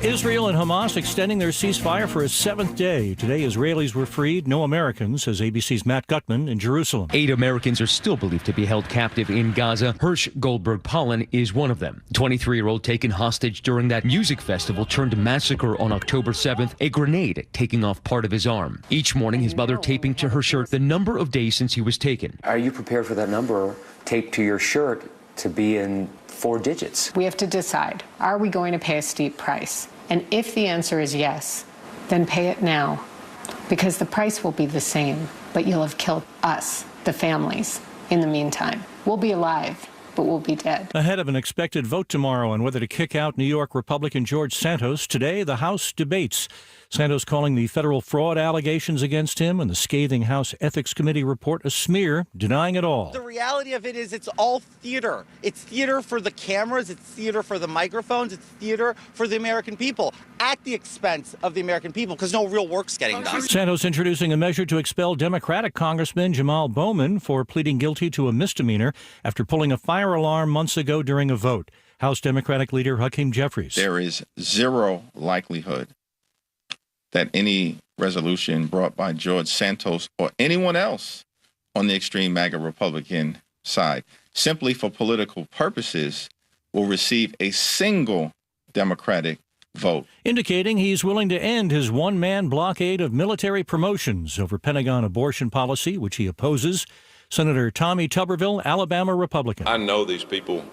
Israel and Hamas extending their ceasefire for a 7th day. Today, Israelis were freed, no Americans, says ABC's Matt Gutman in Jerusalem. 8 Americans are still believed to be held captive in Gaza. Hirsch Goldberg-Pollen is one of them. 23-year-old taken hostage during that music festival turned massacre on October 7th, a grenade taking off part of his arm. Each morning, his mother taping to her shirt the number of days since he was taken. Are you prepared for that number taped to your shirt to be in 4 digits? We have to decide, are we going to pay a steep price? And if the answer is yes, then pay it now, because the price will be the same, but you'll have killed us, the families, in the meantime. We'll be alive, but we'll be dead. Ahead of an expected vote tomorrow on whether to kick out New York Republican George Santos, today the House debates. Santos calling the federal fraud allegations against him and the scathing House Ethics Committee report a smear, denying it all. The reality of it is it's all theater. It's theater for the cameras. It's theater for the microphones. It's theater for the American people at the expense of the American people because no real work's getting done. Santos introducing a measure to expel Democratic Congressman Jamal Bowman for pleading guilty to a misdemeanor after pulling a fire alarm months ago during a vote. House Democratic leader Hakeem Jeffries. There is zero likelihood that any resolution brought by George Santos or anyone else on the extreme MAGA Republican side, simply for political purposes, will receive a single Democratic vote. Indicating he's willing to end his one-man blockade of military promotions over Pentagon abortion policy, which he opposes. Senator Tommy Tuberville, Alabama Republican. I know these people,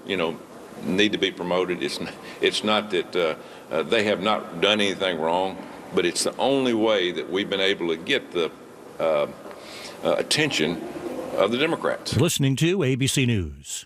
need to be promoted. It's not that they have not done anything wrong, but it's the only way that we've been able to get the attention of the Democrats. Listening to ABC News.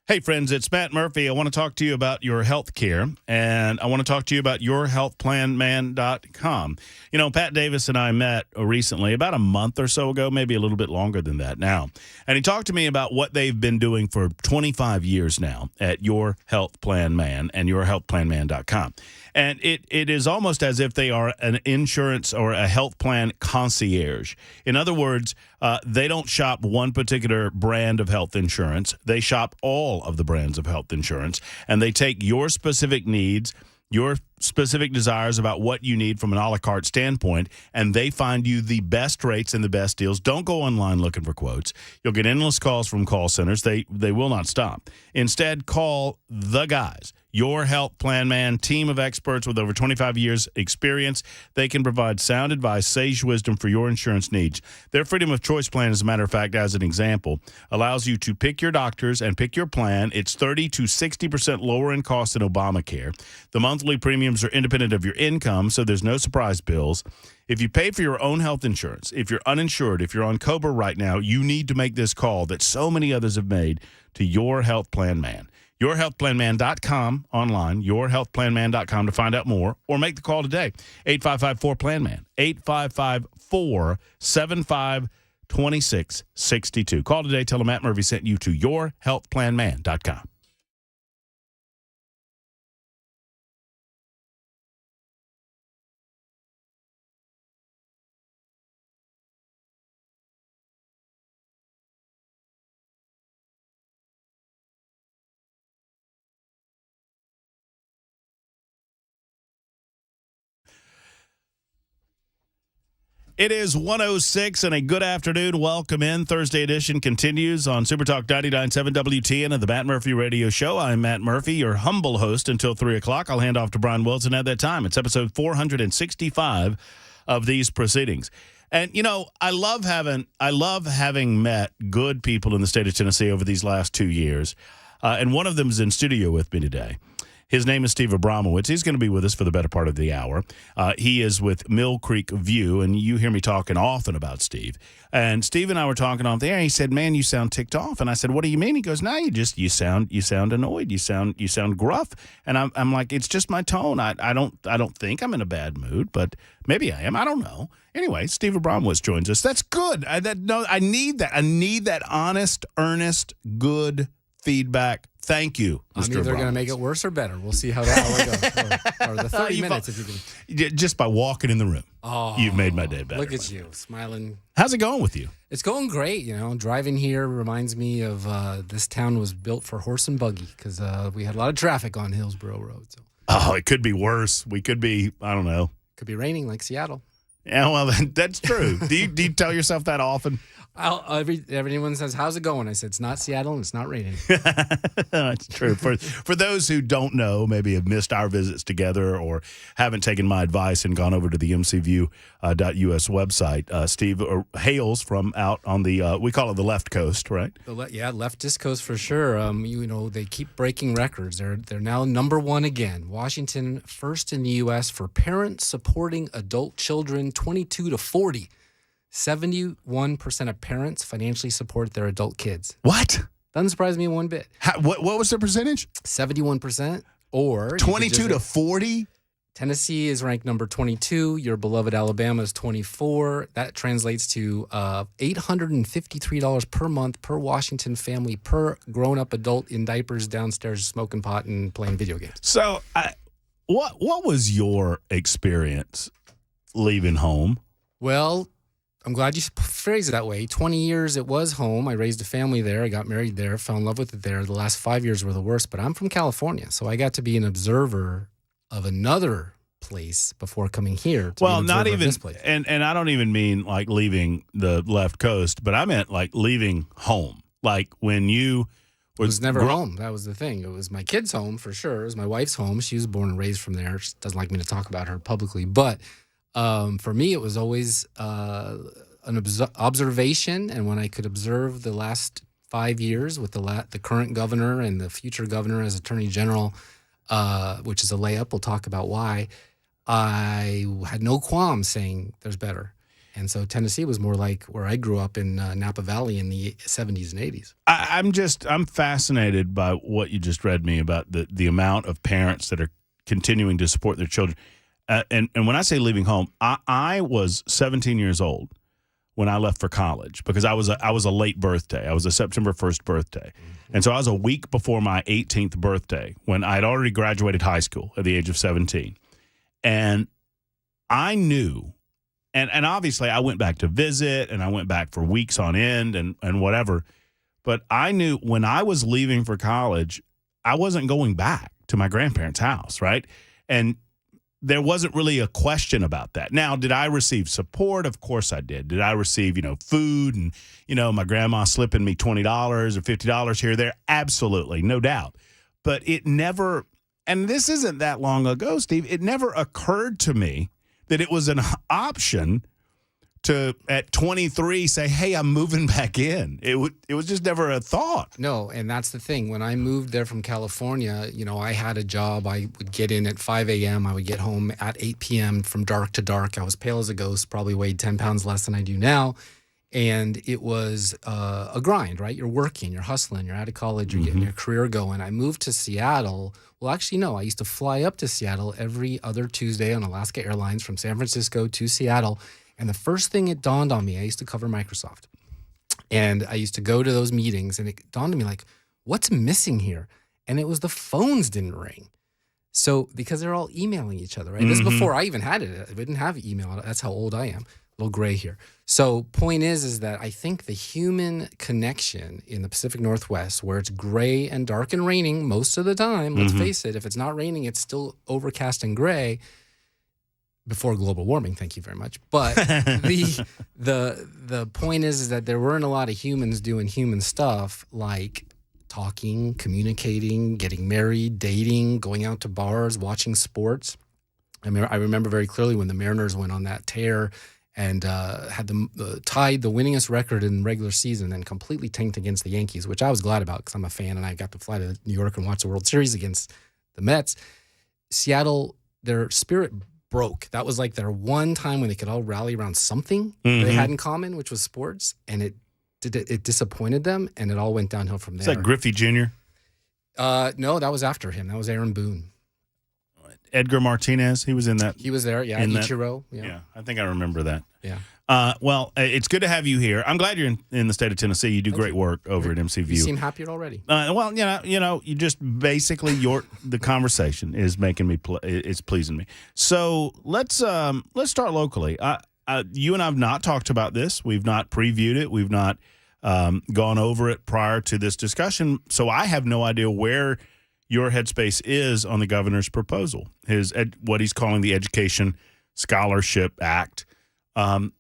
Hey, friends, it's Matt Murphy. I want to talk to you about your health care, and I want to talk to you about yourhealthplanman.com. You know, Pat Davis and I met recently, about a month or so ago, maybe a little bit longer than that now. And he talked to me about what they've been doing for 25 years now at Your Health Plan Man and yourhealthplanman.com. And it is almost as if they are an insurance or a health plan concierge. In other words, they don't shop one particular brand of health insurance. They shop all of the brands of health insurance, and they take your specific needs, your specific desires about what you need from an a la carte standpoint, and they find you the best rates and the best deals. Don't go online looking for quotes. You'll get endless calls from call centers. They will not stop. Instead, call the guys. Your Health Plan Man, team of experts with over 25 years experience. They can provide sound advice, sage wisdom for your insurance needs. Their Freedom of Choice plan, as a matter of fact, as an example, allows you to pick your doctors and pick your plan. It's 30 to 60% lower in cost than Obamacare. The monthly premiums are independent of your income, so there's no surprise bills. If you pay for your own health insurance, if you're uninsured, if you're on COBRA right now, you need to make this call that so many others have made to Your Health Plan Man. yourhealthplanman.com online, yourhealthplanman.com to find out more, or make the call today. 855-4PLAN-MAN, 855-475-2662. Call today. Tell them Matt Murphy sent you to yourhealthplanman.com. It is 1:06 and a good afternoon. Welcome in. Thursday edition continues on Supertalk 99.7 WTN and the Matt Murphy Radio Show. I'm Matt Murphy, your humble host until 3 o'clock. I'll hand off to Brian Wilson at that time. It's episode 465 of these proceedings. And, you know, I love having met good people in the state of Tennessee over these last 2 years. And one of them is in studio with me today. His name is Steve Abramowitz. He's going to be with us for the better part of the hour. He is with Mill Creek View, and you hear me talking often about Steve. And Steve and I were talking off the air. He said, "Man, you sound ticked off." And I said, "What do you mean?" He goes, "No, you sound annoyed. You sound gruff." And I'm like, "It's just my tone. I don't think I'm in a bad mood, but maybe I am. I don't know." Anyway, Steve Abramowitz joins us. That's good. I need that. I need that honest, earnest, good feedback. Thank you, Mr. I'm either going to make it worse or better. We'll see how the hour goes. Or the 30 minutes, if you can. Just by walking in the room, you've made my day better. Look at you, smiling. How's it going with you? It's going great. You know, driving here reminds me of this town was built for horse and buggy because we had a lot of traffic on Hillsborough Road. So. Oh, it could be worse. We could be, I don't know. Could be raining like Seattle. Yeah, well, that's true. Do you tell yourself that often? Everyone says, "How's it going?" I said, "It's not Seattle and it's not raining." That's true. For those who don't know, maybe have missed our visits together or haven't taken my advice and gone over to the mcview.us website, Steve hails from out on the, we call it the left coast, right? Leftist coast for sure. You know, they keep breaking records. They're now number one again. Washington first in the U.S. for parents supporting adult children 22 to 40. 71% of parents financially support their adult kids. What? Doesn't surprise me one bit. What was the percentage? 71%. Or 22 to 40? Tennessee is ranked number 22. Your beloved Alabama is 24. That translates to $853 per month per Washington family per grown-up adult in diapers downstairs smoking pot and playing video games. So what was your experience leaving home? Well, I'm glad you phrased it that way. 20 years it was home. I raised a family there. I got married there, fell in love with it there. The last 5 years were the worst, but I'm from California, so I got to be an observer of another place before coming here. Well, not even this place. And I don't even mean like leaving the left coast, but I meant like leaving home. Like when you was never home. That was the thing. It was my kid's home for sure. It was my wife's home. She was born and raised from there. She doesn't like me to talk about her publicly, but for me, it was always an observation, and when I could observe the last 5 years with the current governor and the future governor as Attorney General, which is a layup, we'll talk about why, I had no qualms saying there's better. And so Tennessee was more like where I grew up in Napa Valley in the 70s and 80s. I'm fascinated by what you just read me about the amount of parents that are continuing to support their children. And when I say leaving home, I was 17 years old when I left for college because I was a late birthday. I was a September 1st birthday. And so I was a week before my 18th birthday when I had already graduated high school at the age of 17. And I knew, and obviously I went back to visit and I went back for weeks on end and whatever. But I knew when I was leaving for college, I wasn't going back to my grandparents' house, right? And there wasn't really a question about that. Now, did I receive support? Of course I did. Did I receive, food and, my grandma slipping me $20 or $50 here or there? Absolutely, no doubt. But it never, and this isn't that long ago, Steve, it never occurred to me that it was an option to, at 23, say, hey, I'm moving back in. It was just never a thought. No, and that's the thing. When I moved there from California, I had a job. I would get in at 5 a.m. I would get home at 8 p.m. from dark to dark. I was pale as a ghost, probably weighed 10 pounds less than I do now. And it was a grind, right? You're working, you're hustling, you're out of college, you're getting your career going. I moved to Seattle. Well, actually, no. I used to fly up to Seattle every other Tuesday on Alaska Airlines from San Francisco to Seattle. And the first thing it dawned on me, I used to cover Microsoft. And I used to go to those meetings, and it dawned on me like, what's missing here? And it was the phones didn't ring. So, because they're all emailing each other, right? This is before I even had it. I didn't have email. That's how old I am. A little gray here. So, point is that I think the human connection in the Pacific Northwest, where it's gray and dark and raining most of the time, let's face it, if it's not raining, it's still overcast and gray. Before global warming, thank you very much. But the point is that there weren't a lot of humans doing human stuff like talking, communicating, getting married, dating, going out to bars, watching sports. I remember very clearly when the Mariners went on that tear and had tied the winningest record in regular season and completely tanked against the Yankees, which I was glad about because I'm a fan and I got to fly to New York and watch the World Series against the Mets. Seattle, their spirit broke. That was like their one time when they could all rally around something they had in common, which was sports, and it disappointed them, and it all went downhill from there. Is that Griffey Jr.? No, that was after him. That was Aaron Boone. Edgar Martinez, he was in that. He was there, yeah. Ichiro. Yeah, I think I remember that. Yeah. Well, it's good to have you here. I'm glad you're in the state of Tennessee. You do great work over at MCView. You seem happier already. Well, you just basically the conversation is making me it's pleasing me. So let's start locally. You and I have not talked about this. We've not previewed it. We've not gone over it prior to this discussion. So I have no idea where your headspace is on the governor's proposal, what he's calling the Education Scholarship Act. I'm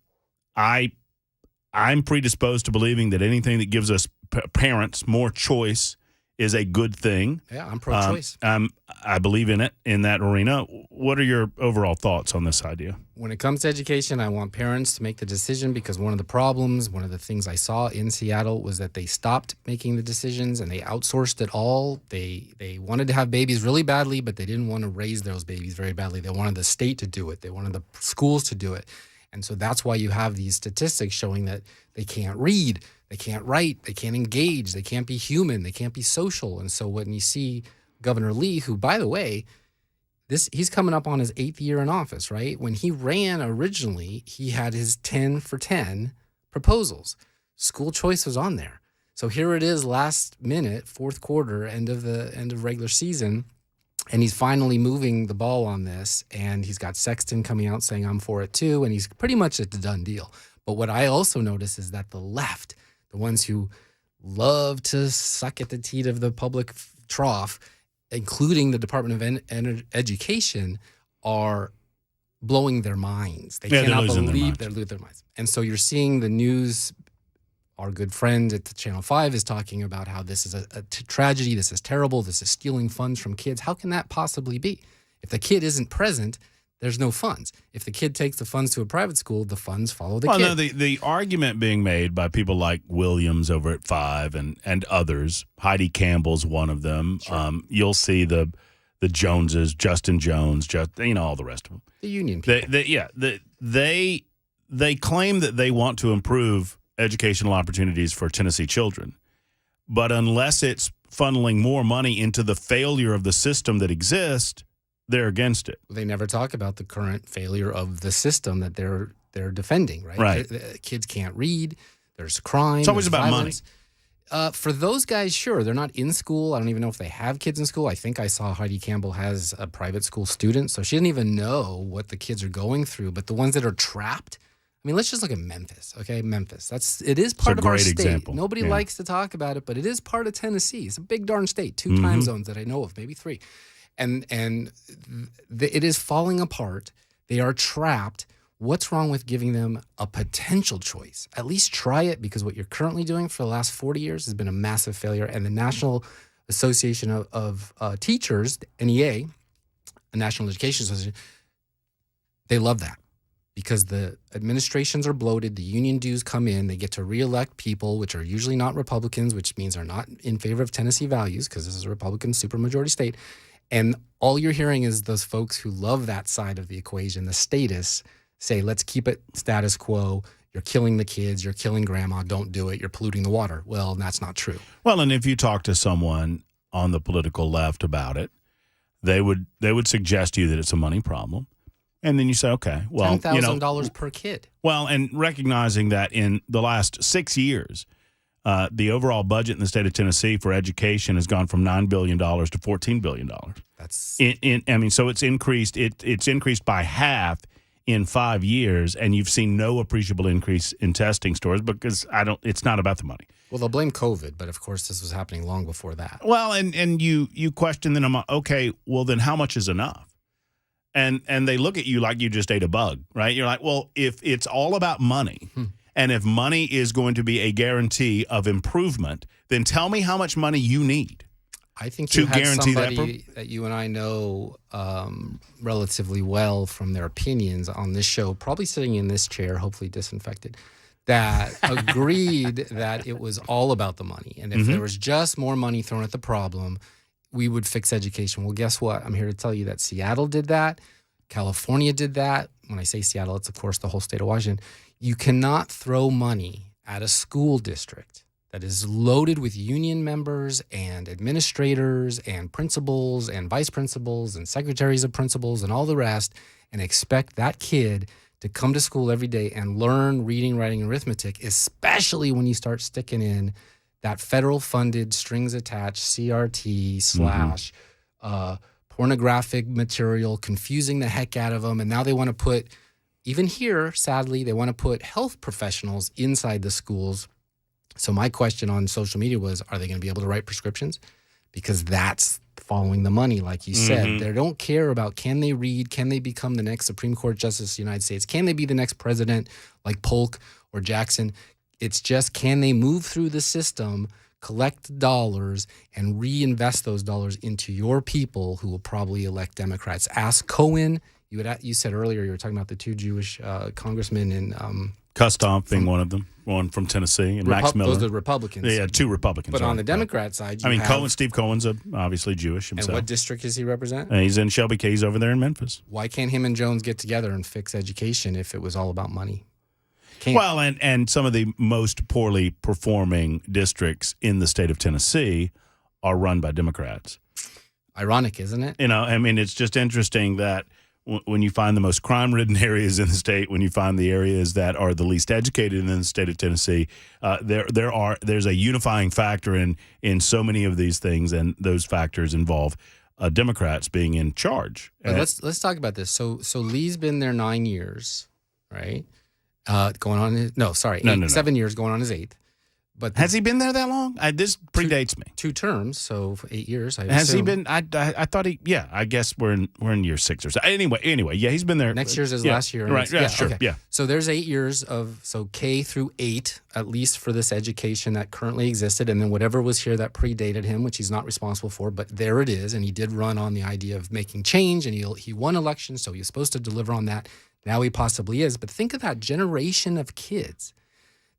predisposed to believing that anything that gives us parents more choice is a good thing. Yeah, I'm pro-choice. I believe in it in that arena. What are your overall thoughts on this idea? When it comes to education, I want parents to make the decision because one of the things I saw in Seattle was that they stopped making the decisions and they outsourced it all. They wanted to have babies really badly, but they didn't want to raise those babies very badly. They wanted the state to do it. They wanted the schools to do it. And so that's why you have these statistics showing that they can't read, they can't write, they can't engage, they can't be human, they can't be social. And so when you see Governor Lee, who, by the way, he's coming up on his 8th year in office, right? When he ran originally, he had his 10 for 10 proposals. School choice was on there. So here it is last minute, fourth quarter, end of regular season. And he's finally moving the ball on this, and he's got Sexton coming out saying, I'm for it too, and he's pretty much at the done deal. But what I also notice is that the left, the ones who love to suck at the teat of the public trough, including the Department of Education, are blowing their minds. They cannot believe they're losing their minds. And so you're seeing the news. Our good friend at the Channel 5 is talking about how this is a tragedy, this is terrible, this is stealing funds from kids. How can that possibly be? If the kid isn't present, there's no funds. If the kid takes the funds to a private school, the funds follow the kid. No, the argument being made by people like Williams over at 5 and others, Heidi Campbell's one of them. Sure. You'll see the Joneses, Justin Jones, all the rest of them. The union people. They they claim that they want to improve educational opportunities for Tennessee children. But unless it's funneling more money into the failure of the system that exists, they're against it. They never talk about the current failure of the system that they're defending, right? Right. Kids can't read. There's crime. It's always about violence. For those guys, sure, they're not in school. I don't even know if they have kids in school. I think I saw Heidi Campbell has a private school student, so she doesn't even know what the kids are going through. But the ones that are trapped, I mean, let's just look at Memphis, okay? Memphis. It is part of our state. Example. Nobody likes to talk about it, but it is part of Tennessee. It's a big darn state, 2 time zones that I know of, maybe 3. And it is falling apart. They are trapped. What's wrong with giving them a potential choice? At least try it, because what you're currently doing for the last 40 years has been a massive failure. And the National Association of Teachers, NEA, the National Education Association, they love that because the administrations are bloated. The union dues come in. They get to reelect people, which are usually not Republicans, which means they're not in favor of Tennessee values because this is a Republican supermajority state. And all you're hearing is those folks who love that side of the equation, the statists, say, let's keep it status quo. You're killing the kids. You're killing grandma. Don't do it. You're polluting the water. Well, that's not true. Well, and if you talk to someone on the political left about it, they would suggest to you that it's a money problem. And then you say, okay, well, $10,000 per kid. Well, and recognizing that in the last 6 years, the overall budget in the state of Tennessee for education has gone from $9 billion to $14 billion. That's so it's increased. It's increased by half in 5 years, and you've seen no appreciable increase in testing stores because it's not about the money. Well, they'll blame COVID, but of course this was happening long before that. Well, and you question them, okay, well then how much is enough? And they look at you like you just ate a bug, right? You're like, well, if it's all about money, and if money is going to be a guarantee of improvement, then tell me how much money you need. I think to you had guarantee somebody that you and I know relatively well from their opinions on this show, probably sitting in this chair, hopefully disinfected, that agreed that it was all about the money. And if there was just more money thrown at the problem, we would fix education. Well, guess what? I'm here to tell you that Seattle did that. California did that. When I say Seattle, it's, of course, the whole state of Washington. You cannot throw money at a school district that is loaded with union members and administrators and principals and vice principals and secretaries of principals and all the rest and expect that kid to come to school every day and learn reading, writing, and arithmetic, especially when you start sticking in that federal-funded, strings-attached CRT / pornographic material, confusing the heck out of them. And now they want to put, even here, sadly, they want to put health professionals inside the schools. So my question on social media was, are they going to be able to write prescriptions? Because that's following the money, like you said. They don't care about, can they read? Can they become the next Supreme Court Justice of the United States? Can they be the next president like Polk or Jackson? It's just, can they move through the system, collect dollars, and reinvest those dollars into your people who will probably elect Democrats? Ask Cohen. You said earlier, you were talking about the 2 Jewish congressmen in Kustoff being one of them, one from Tennessee, and Max Miller. Those are Republicans. Yeah, 2 Republicans. But on the Democrat side, Steve Cohen's obviously Jewish himself. And what district does he represent? He's in Shelby Cay. He's over there in Memphis. Why can't him and Jones get together and fix education if it was all about money? Can't. Well, and some of the most poorly performing districts in the state of Tennessee are run by Democrats. Ironic, isn't it? It's just interesting that when you find the most crime-ridden areas in the state, when you find the areas that are the least educated in the state of Tennessee, there's a unifying factor in so many of these things, and those factors involve Democrats being in charge. Let's talk about this. So Lee's been there 9 years, right? 7 years, going on his 8th. But has he been there that long? This predates me. 2 terms, so for 8 years. Has he been? I thought he. Yeah, I guess we're in year 6 or so. Anyway, yeah, he's been there. Next year's his last year. Right. Yeah, sure. Okay. Yeah. So there's 8 years of K through 8, at least for this education that currently existed, and then whatever was here that predated him, which he's not responsible for, but there it is, and he did run on the idea of making change, and he won elections, so he was supposed to deliver on that. Now he possibly is, but think of that generation of kids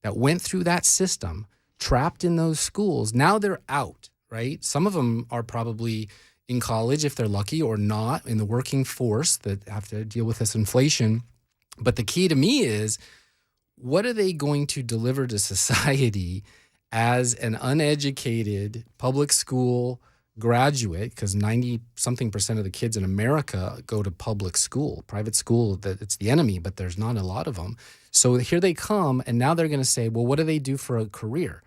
that went through that system, trapped in those schools. Now they're out, right? Some of them are probably in college if they're lucky, or not in the working force that have to deal with this inflation. But the key to me is what are they going to deliver to society as an uneducated public school graduate? Because 90-something% of the kids in America go to public school. Private school, that it's the enemy, but there's not a lot of them. So here they come, and now they're going to say, well, what do they do for a career?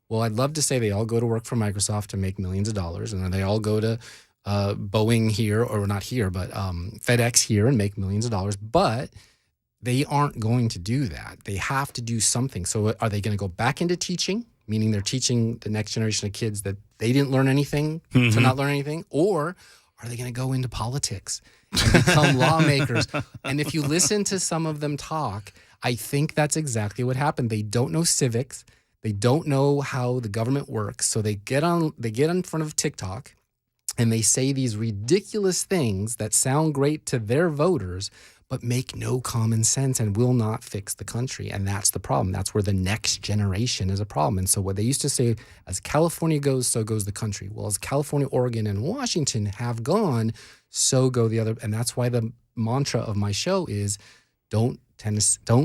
Well, I'd love to say they all go to work for Microsoft to make millions of dollars, and then they all go to Boeing here, or not here, but FedEx here and make millions of dollars. But they aren't going to do that. They have to do something. So are they going to go back into teaching, meaning they're teaching the next generation of kids that they didn't learn anything to not learn anything? Or are they going to go into politics and become lawmakers? And if you listen to some of them talk, I think that's exactly what happened. They don't know civics. They don't know how the government works. So they get in front of TikTok and they say these ridiculous things that sound great to their voters, but make no common sense and will not fix the country. And that's the problem. That's where the next generation is a problem. And so what they used to say, as California goes, so goes the country. Well, as California, Oregon, and Washington have gone, so go the other. And that's why the mantra of my show is don't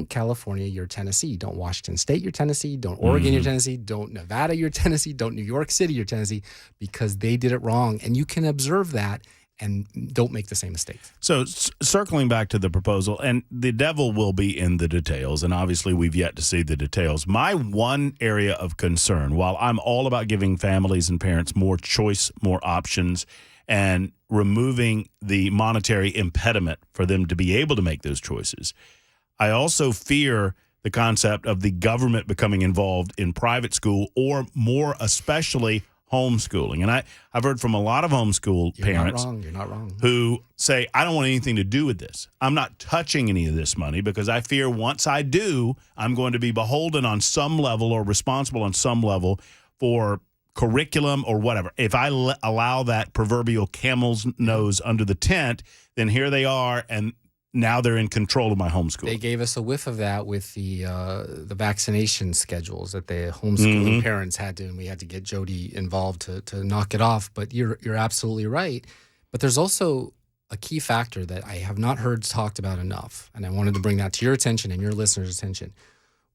California, you're Tennessee. Don't Washington State, you're Tennessee. Don't Oregon, you're Tennessee. Don't Nevada, you're Tennessee. Don't New York City, you're Tennessee, because they did it wrong. And you can observe that and don't make the same mistakes. So circling back to the proposal, and the devil will be in the details, and obviously we've yet to see the details. My one area of concern, while I'm all about giving families and parents more choice, more options, and removing the monetary impediment for them to be able to make those choices, I also fear the concept of the government becoming involved in private school, or more especially homeschooling. And I've heard from a lot of homeschool parents You're not wrong. who say, I don't want anything to do with this. I'm not touching any of this money because I fear once I do, I'm going to be beholden on some level or responsible on some level for curriculum or whatever. If I allow that proverbial camel's nose under the tent, then here they are, and now they're in control of my homeschool. They gave us a whiff of that with the vaccination schedules that the homeschooling parents had to, and we had to get Jody involved to knock it off. But you're absolutely right. But there's also a key factor that I have not heard talked about enough, and I wanted to bring that to your attention and your listeners' attention.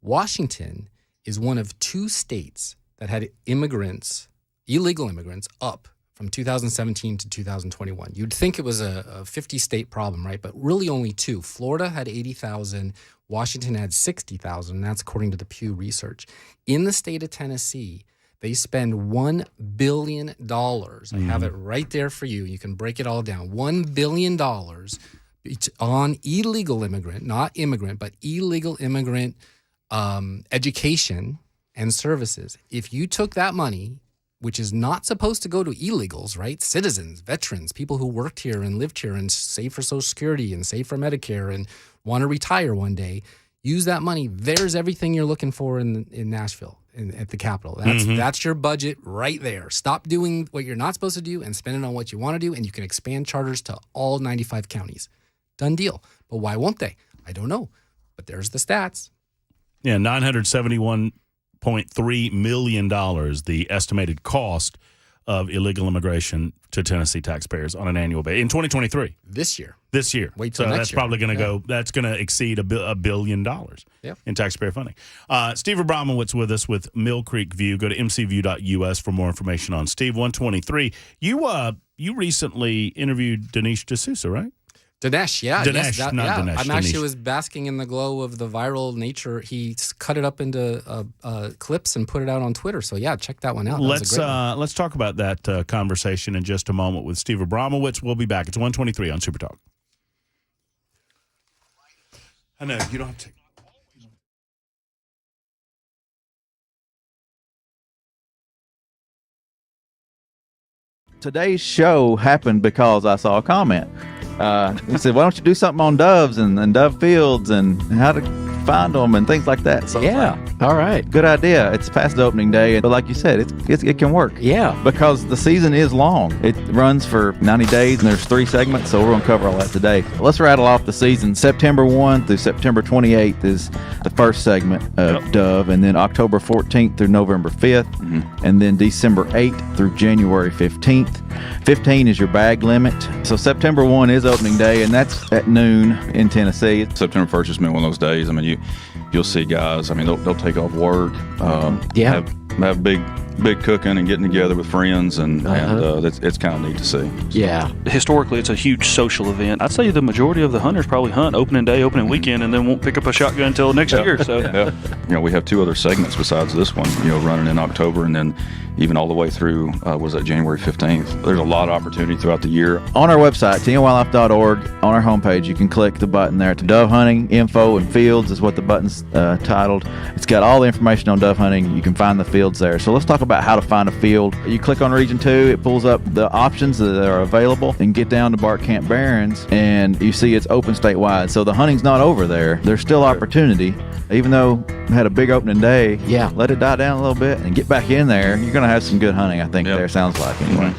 Washington is one of 2 states that had illegal immigrants, up from 2017 to 2021. You'd think it was a 50-state problem, right? But really only 2. Florida had 80,000. Washington had 60,000. And that's according to the Pew Research. In the state of Tennessee, they spend $1 billion. I have it right there for you. You can break it all down. $1 billion on illegal immigrant, not immigrant, but illegal immigrant education and services. If you took that money, which is not supposed to go to illegals, right? Citizens, veterans, people who worked here and lived here and save for Social Security and save for Medicare and want to retire one day, use that money. There's everything you're looking for in Nashville, at the Capitol. That's your budget right there. Stop doing what you're not supposed to do and spend it on what you want to do, and you can expand charters to all 95 counties. Done deal. But why won't they? I don't know. But there's the stats. Yeah, $971.3 million, the estimated cost of illegal immigration to Tennessee taxpayers on an annual basis in 2023. This year. Wait till next year. That's probably going to go. That's going to exceed $1 billion in taxpayer funding. Steve Abramowitz with us with Mill Creek View. Go to mcview.us for more information on Steve. 123. You recently interviewed Dinesh D'Souza, right? Dinesh, yeah. Dinesh, yes, not yeah. Dinesh. I Dinesh. actually was basking in the glow of the viral nature. He cut it up into clips and put it out on Twitter. So, yeah, check that one out. Let's talk about that conversation in just a moment with Steve Abramowitz. We'll be back. It's 123 on Super Talk. I know, you don't have to take... Today's show happened because I saw a comment. He said, why don't you do something on doves and dove fields and how to find them and things like that. So yeah, all right. Good idea. It's past opening day, but like you said, it can work. Yeah. Because the season is long. It runs for 90 days, and there's 3 segments, so we're going to cover all that today. Let's rattle off the season. September 1 through September 28th is the first segment of Dove, and then October 14th through November 5th, and then December 8th through January 15th. 15 is your bag limit. So September 1 is opening day, and that's at noon in Tennessee. September 1st has been one of those days. I mean, you'll see guys. I mean, they'll take off work, have big cooking and getting together with friends, and it's kind of neat to see. Yeah. Historically, it's a huge social event. I'd say the majority of the hunters probably hunt opening day, opening weekend, and then won't pick up a shotgun until next year. So, we have 2 other segments besides this one. Running in October, and then even all the way through was that January 15th. There's a lot of opportunity throughout the year. On our website, tnwildlife.org, on our homepage, you can click the button there to dove hunting info and fields is what the button's titled. It's got all the information on dove hunting. You can find the fields there. So let's talk about how to find a field. You click on Region 2, it pulls up the options that are available, and get down to Bark Camp Barrens, and you see it's open statewide. So the hunting's not over there. There's still opportunity. Even though we had a big opening day, let it die down a little bit and get back in there. You're going to have some good hunting, I think, there, sounds like, anyway.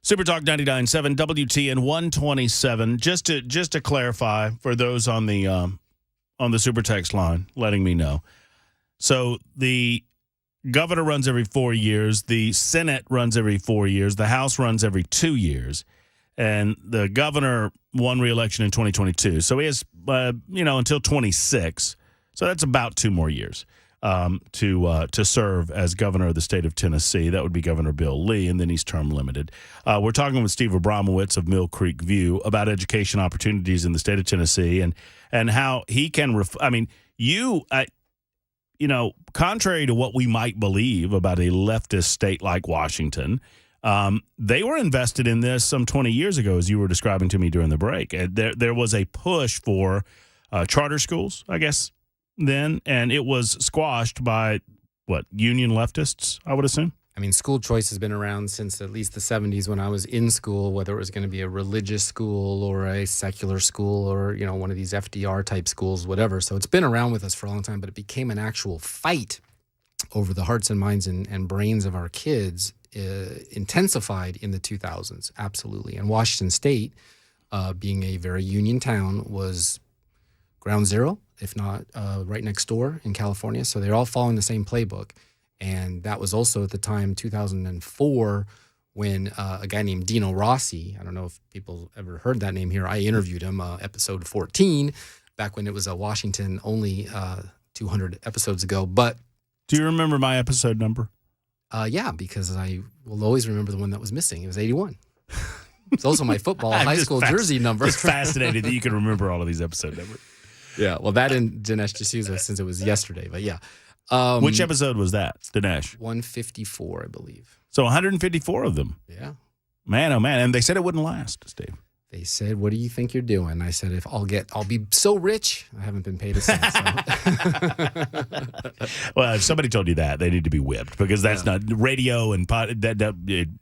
Super Talk 99.7 WTN 127. Just to clarify for those on the super text line, letting me know. So the governor runs every 4 years. The Senate runs every 4 years. The House runs every 2 years. And the governor won re-election in 2022. So he has, until 26. So that's about 2 more years to serve as governor of the state of Tennessee. That would be Governor Bill Lee, and then he's term limited. We're talking with Steve Abramowitz of Mill Creek View about education opportunities in the state of Tennessee and how he can contrary to what we might believe about a leftist state like Washington, they were invested in this some 20 years ago, as you were describing to me during the break. There was a push for charter schools, I guess, then, and it was squashed by, union leftists, I would assume? I mean, school choice has been around since at least the 70s when I was in school, whether it was going to be a religious school or a secular school or, one of these FDR-type schools, whatever. So it's been around with us for a long time, but it became an actual fight over the hearts and minds and brains of our kids, intensified in the 2000s, absolutely. And Washington State, being a very union town, was ground zero, if not right next door in California. So they're all following the same playbook. And that was also at the time, 2004, when a guy named Dino Rossi, I don't know if people ever heard that name here. I interviewed him, episode 14, back when it was a Washington only 200 episodes ago. But do you remember my episode number? Yeah, because I will always remember the one that was missing. It was 81. It's also my football I'm high just school jersey number. It's fascinating that you can remember all of these episode numbers. Yeah, well, that and Dinesh D'Souza since it was yesterday, but yeah. Which episode was that, Dinesh? 154, I believe. So 154 of them. Yeah. Man, oh man. And they said it wouldn't last, Steve. They said, "What do you think you're doing?" I said, "If I'll be so rich." I haven't been paid a cent. So. Well, if somebody told you that, they need to be whipped because that's not radio and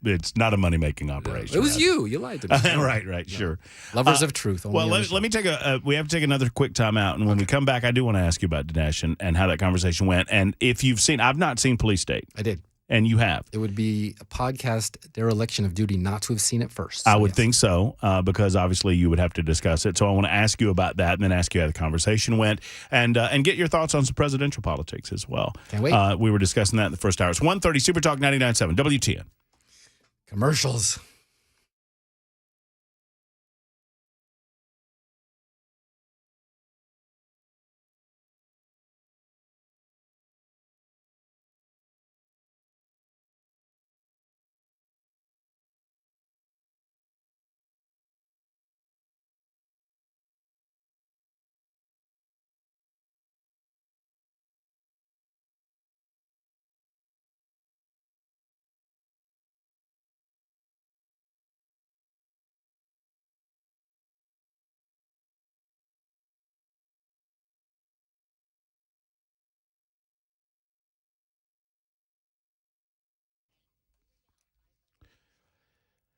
it's not a money making operation. It was you. You lied to me. Right, sure. Lovers of truth. Well, let me take we have to take another quick time out, and when we come back, I do want to ask you about Dinesh and how that conversation went. And if you've seen, I've not seen Police State. I did. And you have. It would be a podcast dereliction of duty not to have seen it first. So I would think so, because obviously you would have to discuss it. So I want to ask you about that and then ask you how the conversation went and get your thoughts on some presidential politics as well. Can't wait. We were discussing that in the first hour. It's 1:30 Super Talk 99.7 WTN. Commercials.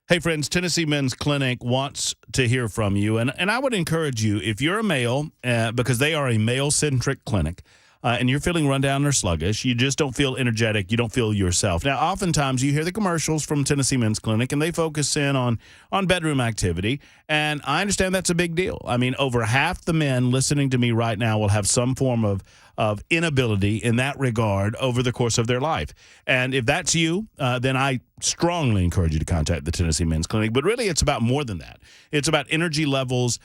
Hey, friends, Tennessee Men's Clinic wants to hear from you. And I would encourage you, if you're a male, because they are a male-centric clinic, and you're feeling run down or sluggish, you just don't feel energetic, you don't feel yourself. Now, oftentimes you hear the commercials from Tennessee Men's Clinic, and they focus in on bedroom activity, and I understand that's a big deal. I mean, over half the men listening to me right now will have some form of inability in that regard over the course of their life. And if that's you, then I strongly encourage you to contact the Tennessee Men's Clinic. But really, it's about more than that. It's about energy levels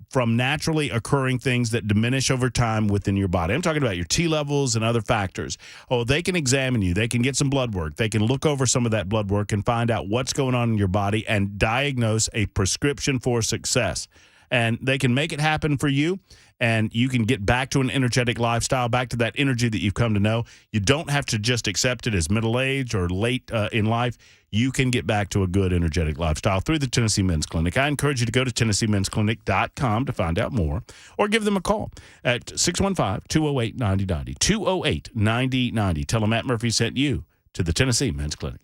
from naturally occurring things that diminish over time within your body. I'm talking about your T levels and other factors. Oh, they can examine you. They can get some blood work. They can look over some of that blood work and find out what's going on in your body and diagnose a prescription for success. And they can make it happen for you, and you can get back to an energetic lifestyle, back to that energy that you've come to know. You don't have to just accept it as middle age or late in life. You can get back to a good, energetic lifestyle through the Tennessee Men's Clinic. I encourage you to go to TennesseeMen'sClinic.com to find out more, or give them a call at 615-208-9090, 208-9090. Tell them Matt Murphy sent you to the Tennessee Men's Clinic.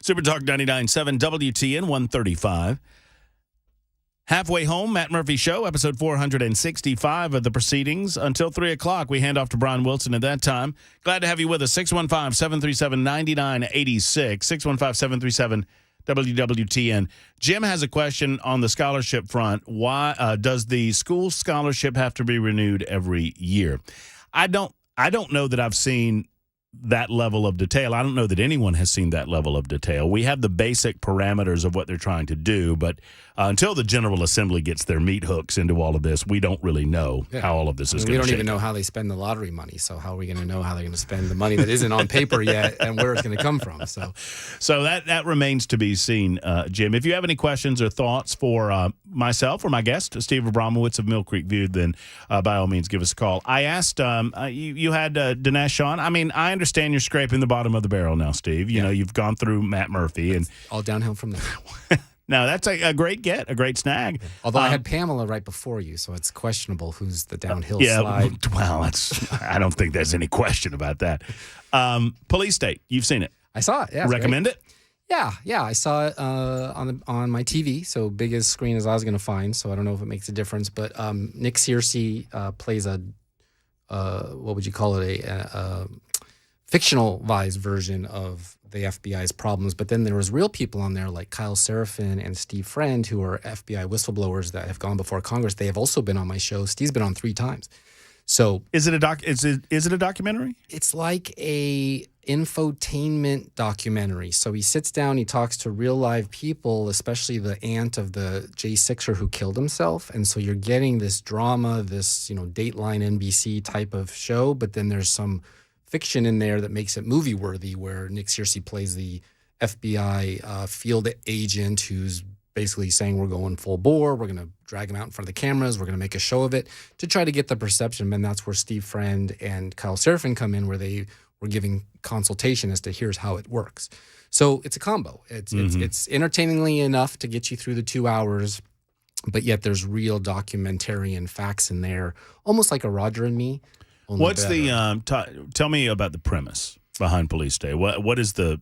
Super Talk 99.7 WTN 135. Halfway home, Matt Murphy Show, episode 465 of the proceedings. Until 3 o'clock, we hand off to Brian Wilson at that time. Glad to have you with us. 615-737-9986. 615-737-WWTN. Jim has a question on the scholarship front. Why does the school scholarship have to be renewed every year? I don't know that I've seen that level of detail. I don't know that anyone has seen that level of detail. We have the basic parameters of what they're trying to do, but until the General Assembly gets their meat hooks into all of this, we don't really know how all of this is going to We don't even know how they spend the lottery money, so how are we going to know how they're going to spend the money that isn't on paper yet and where it's going to come from? So that remains to be seen, Jim. If you have any questions or thoughts for myself or my guest, Steve Abramowitz of Mill Creek View, then by all means give us a call. I asked, you had Dinesh on. I mean, I understand you're scraping the bottom of the barrel now, Steve. You know, you've gone through Matt Murphy. And all downhill from there. No, that's a great get, a great snag. Although I had Pamela right before you, so it's questionable who's the downhill slide. Well, I don't think there's any question about that. Police State, you've seen it. I saw it. Yeah, recommend it? Yeah, I saw it on my TV, so big as screen as I was going to find. So I don't know if it makes a difference, but Nick Searcy plays a what would you call it, a fictionalized version of the FBI's problems. But then there was real people on there like Kyle Seraphin and Steve Friend, who are FBI whistleblowers that have gone before Congress. They have also been on my show. Steve's been on 3 times. So is it a documentary? It's like a infotainment documentary. So he sits down, he talks to real live people, especially the aunt of the J6er who killed himself. And so you're getting this drama, this, Dateline NBC type of show, but then there's some fiction in there that makes it movie worthy, where Nick Searcy plays the FBI field agent who's basically saying we're going full bore, we're going to drag him out in front of the cameras, we're going to make a show of it to try to get the perception. And that's where Steve Friend and Kyle Seraphin come in, where they were giving consultation as to here's how it works. So it's a combo. It's entertainingly enough to get you through the 2 hours, but yet there's real documentarian facts in there, almost like a Roger and Me. What's the tell me about the premise behind Police State? What's the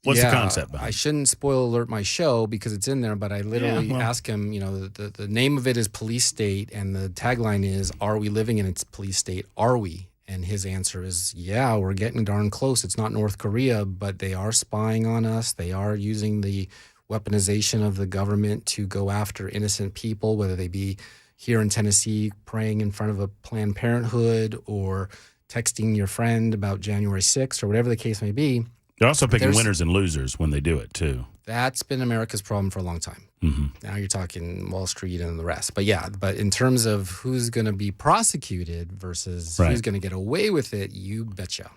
concept behind it? I shouldn't spoil alert my show because it's in there, but I literally ask him, the name of it is Police State, and the tagline is, are we living in its police state? Are we? And his answer is, yeah, we're getting darn close. It's not North Korea, but they are spying on us. They are using the weaponization of the government to go after innocent people, whether they be here in Tennessee praying in front of a Planned Parenthood or texting your friend about January 6th or whatever the case may be. They're also picking winners and losers when they do it, too. That's been America's problem for a long time. Mm-hmm. Now you're talking Wall Street and the rest. But in terms of who's going to be prosecuted versus who's going to get away with it, you betcha.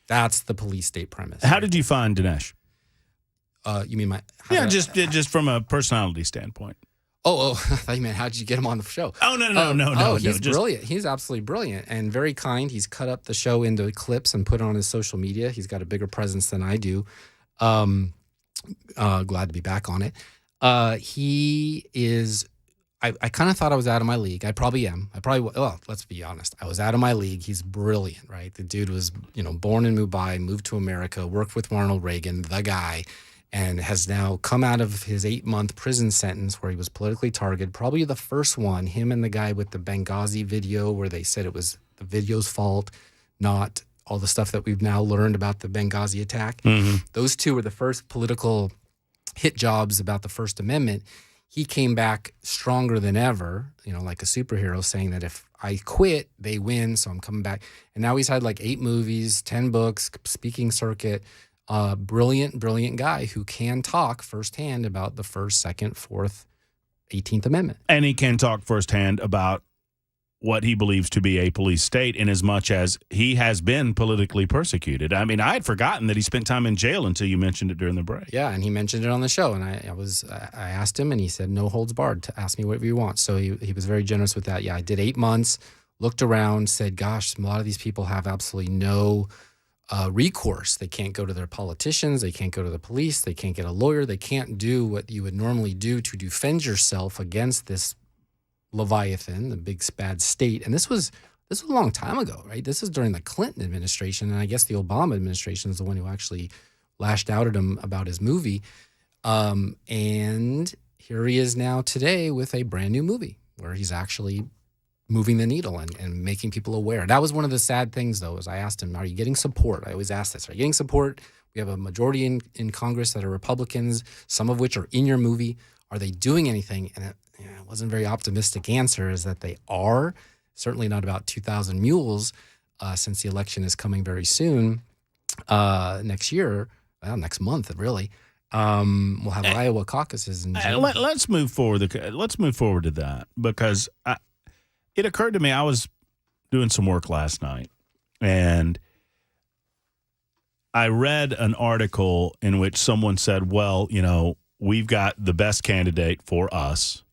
That's the police state premise. How did you find Dinesh? You mean just from a personality standpoint. Oh, I thought you meant how did you get him on the show? Oh, no. He's brilliant. He's absolutely brilliant and very kind. He's cut up the show into clips and put it on his social media. He's got a bigger presence than I do. Glad to be back on it. He is, I kind of thought I was out of my league. I probably am. Let's be honest. I was out of my league. He's brilliant, right? The dude was, born in Mumbai, moved to America, worked with Ronald Reagan, the guy, and has now come out of his 8-month prison sentence where he was politically targeted. Probably the first one, him and the guy with the Benghazi video where they said it was the video's fault, not all the stuff that we've now learned about the Benghazi attack. Mm-hmm. Those two were the first political hit jobs about the First Amendment. He came back stronger than ever, like a superhero, saying that if I quit, they win, so I'm coming back. And now he's had like 8 movies, 10 books, speaking circuit. Brilliant guy who can talk firsthand about the First, Second, Fourth, 18th Amendment. And he can talk firsthand about what he believes to be a police state in as much as he has been politically persecuted. I mean, I had forgotten that he spent time in jail until you mentioned it during the break. Yeah, and he mentioned it on the show, and I asked him, and he said, no holds barred, to ask me whatever you want. So he was very generous with that. Yeah, I did 8 months, looked around, said, gosh, a lot of these people have absolutely no recourse. They can't go to their politicians. They can't go to the police. They can't get a lawyer. They can't do what you would normally do to defend yourself against this Leviathan, the big bad state. And this was a long time ago, right? This is during the Clinton administration, and I guess the Obama administration is the one who actually lashed out at him about his movie. And here he is now today with a brand new movie where he's actually moving the needle and making people aware. That was one of the sad things, though, is I asked him, are you getting support? I always ask this. Are you getting support? We have a majority in Congress that are Republicans, some of which are in your movie. Are they doing anything? And it wasn't a very optimistic answer, is that they are. Certainly not about 2,000 mules, since the election is coming very soon next year. Well, next month, really. We'll have Iowa caucuses in June. Let's move forward. Let's move forward to that, because it occurred to me, I was doing some work last night, and I read an article in which someone said, well, we've got the best candidate for us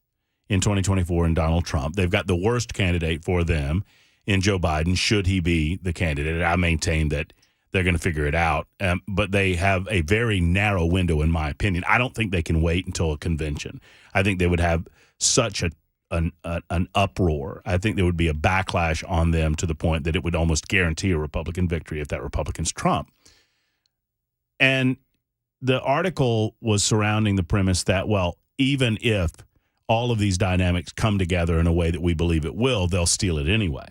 in 2024 in Donald Trump. They've got the worst candidate for them in Joe Biden, should he be the candidate. I maintain that they're going to figure it out, but they have a very narrow window, in my opinion. I don't think they can wait until a convention. I think they would have such an uproar. I think there would be a backlash on them to the point that it would almost guarantee a Republican victory if that Republican's Trump. And the article was surrounding the premise that, well, even if all of these dynamics come together in a way that we believe it will, they'll steal it anyway.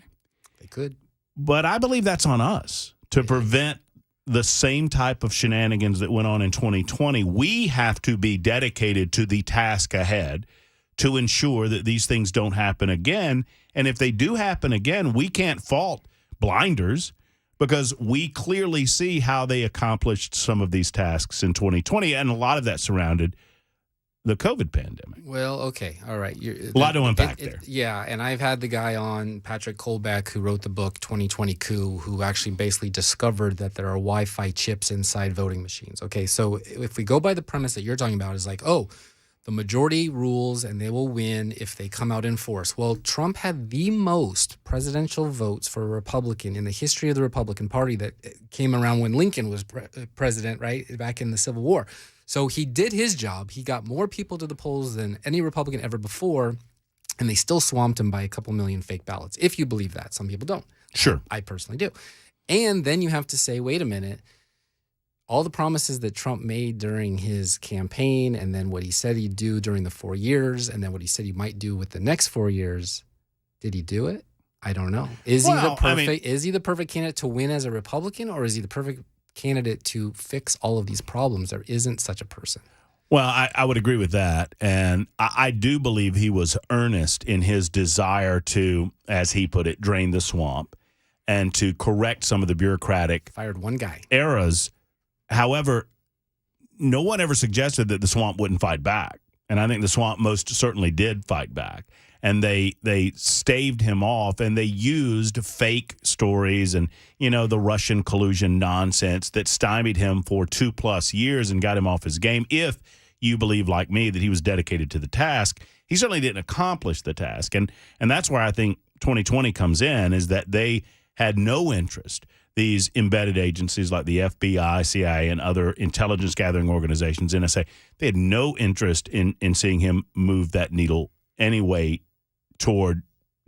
They could. But I believe that's on us to prevent the same type of shenanigans that went on in 2020. We have to be dedicated to the task ahead to ensure that these things don't happen again. And if they do happen again, we can't fault blinders, because we clearly see how they accomplished some of these tasks in 2020, and a lot of that surrounded the COVID pandemic. Well, okay, all right. A lot to unpack there. Yeah, and I've had the guy on, Patrick Kolbeck, who wrote the book 2020 Coup, who actually basically discovered that there are Wi-Fi chips inside voting machines. Okay, so if we go by the premise that you're talking about, is like, oh, the majority rules and they will win if they come out in force. Well, Trump had the most presidential votes for a Republican in the history of the Republican Party that came around when Lincoln was president, right, back in the Civil War. So he did his job. He got more people to the polls than any Republican ever before, and they still swamped him by a couple million fake ballots, if you believe that. Some people don't. Sure. I personally do. And then you have to say, wait a minute, all the promises that Trump made during his campaign, and then what he said he'd do during the 4 years, and then what he said he might do with the next 4 years, did he do it? I don't know. Is he the perfect candidate to win as a Republican, or is he the perfect candidate to fix all of these problems? There isn't such a person. Well, I would agree with that. And I do believe he was earnest in his desire to, as he put it, drain the swamp and to correct some of the bureaucratic fired one guy errors. However, no one ever suggested that the swamp wouldn't fight back. And I think the swamp most certainly did fight back. And they staved him off, and they used fake stories and, the Russian collusion nonsense that stymied him for 2+ years and got him off his game. If you believe, like me, that he was dedicated to the task, he certainly didn't accomplish the task. And that's where I think 2020 comes in, is that they had no interest. These embedded agencies like the FBI, CIA, and other intelligence gathering organizations, NSA, they had no interest in seeing him move that needle anyway toward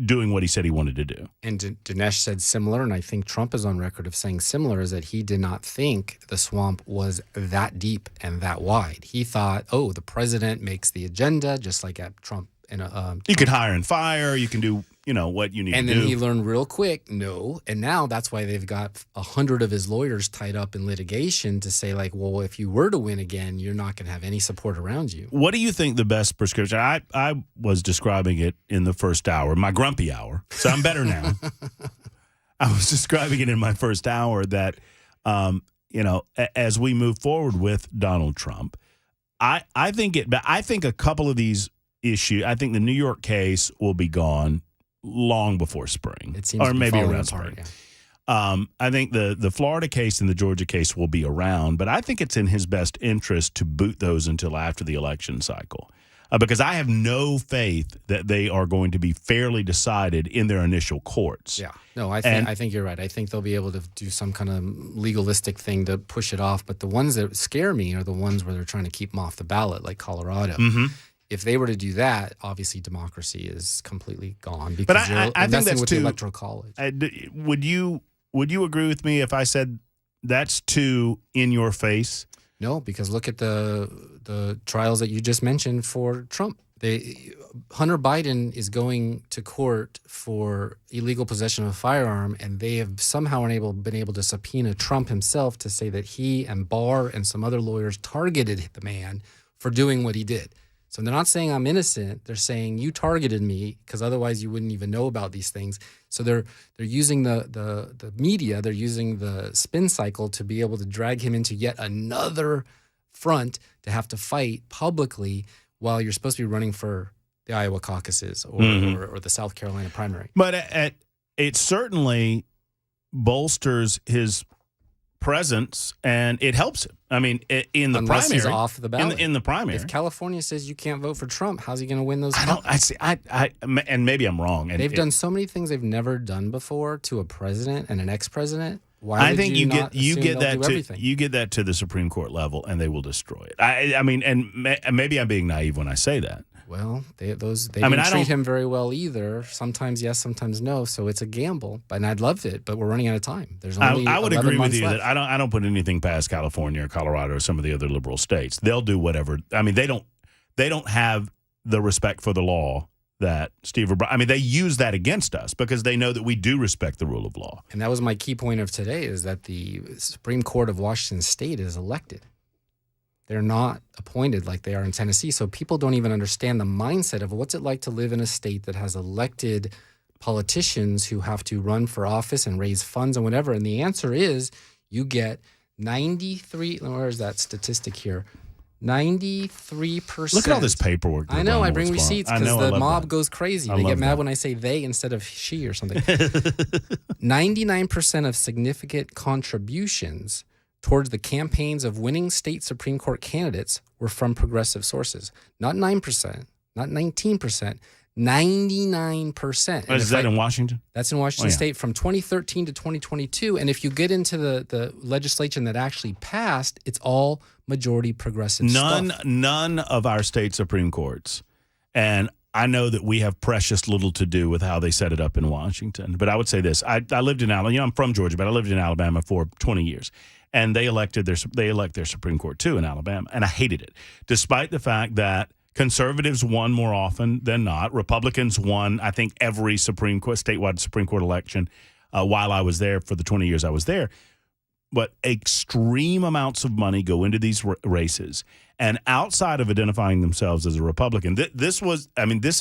doing what he said he wanted to do. And Dinesh said similar, and I think Trump is on record of saying similar, is that he did not think the swamp was that deep and that wide. He thought, oh, the president makes the agenda, just like at Trump. You could hire and fire. You can do, what you need to do. And then he learned real quick, no. And now that's why they've got 100 of his lawyers tied up in litigation to say, like, well, if you were to win again, you're not going to have any support around you. What do you think the best prescription? I was describing it in the first hour, my grumpy hour. So I'm better now. I was describing it in my first hour that, as we move forward with Donald Trump, I think a couple of these issues, I think the New York case will be gone long before spring, it seems, or maybe around spring. I think the Florida case and the Georgia case will be around, but I think it's in his best interest to boot those until after the election cycle, because I have no faith that they are going to be fairly decided in their initial courts. Yeah, no, I think you're right. I think they'll be able to do some kind of legalistic thing to push it off, but the ones that scare me are the ones where they're trying to keep them off the ballot, like Colorado. Mm-hmm. If they were to do that, obviously democracy is completely gone, because you're I think that's with too, the Electoral College. Would you agree with me if I said that's too in your face? No, because look at the trials that you just mentioned for Trump. Hunter Biden is going to court for illegal possession of a firearm, and they have somehow been able to subpoena Trump himself to say that he and Barr and some other lawyers targeted the man for doing what he did. So they're not saying I'm innocent. They're saying you targeted me because otherwise you wouldn't even know about these things. So they're using the media, they're using the spin cycle to be able to drag him into yet another front to have to fight publicly while you're supposed to be running for the Iowa caucuses or the South Carolina primary. But it certainly bolsters his presence, and it helps him. I mean, in the Unless primary, he's off the ballot. in the primary. If California says you can't vote for Trump, how's he going to win those? And maybe I'm wrong. And they've done so many things they've never done before to a president and an ex-president. Why I would think you get that to the Supreme Court level, and they will destroy it. I mean, and maybe I'm being naive when I say that. Well, they didn't treat him very well either. Sometimes yes, sometimes no. So it's a gamble. And I'd love it, but we're running out of time. There's only I would agree with you left. that I don't put anything past California or Colorado or some of the other liberal states. They'll do whatever. I mean, they don't have the respect for the law that Steve O'Brien. I mean, they use that against us because they know that we do respect the rule of law. And that was my key point of today: is that the Supreme Court of Washington State is elected. They're not appointed like they are in Tennessee. So people don't even understand the mindset of what's it like to live in a state that has elected politicians who have to run for office and raise funds and whatever. And the answer is you get 93, where's that statistic here? 93%. Look at all this paperwork. I know, I bring receipts because the mob goes crazy. They get mad when I say they instead of she or something. 99% of significant contributions towards the campaigns of winning state Supreme Court candidates were from progressive sources. Not 9%, not 19%, 99%. Is that in Washington? That's in Washington State from 2013 to 2022. And if you get into the legislation that actually passed, it's all majority progressive stuff. None of our state Supreme Courts. And I know that we have precious little to do with how they set it up in Washington. But I would say this. I lived in Alabama. I'm from Georgia, but I lived in Alabama for 20 years. And they elect their Supreme Court too in Alabama, and I hated it, despite the fact that conservatives won more often than not. Republicans won, I think, every statewide Supreme Court election while I was there for the 20 years I was there. But extreme amounts of money go into these races, and outside of identifying themselves as a Republican, this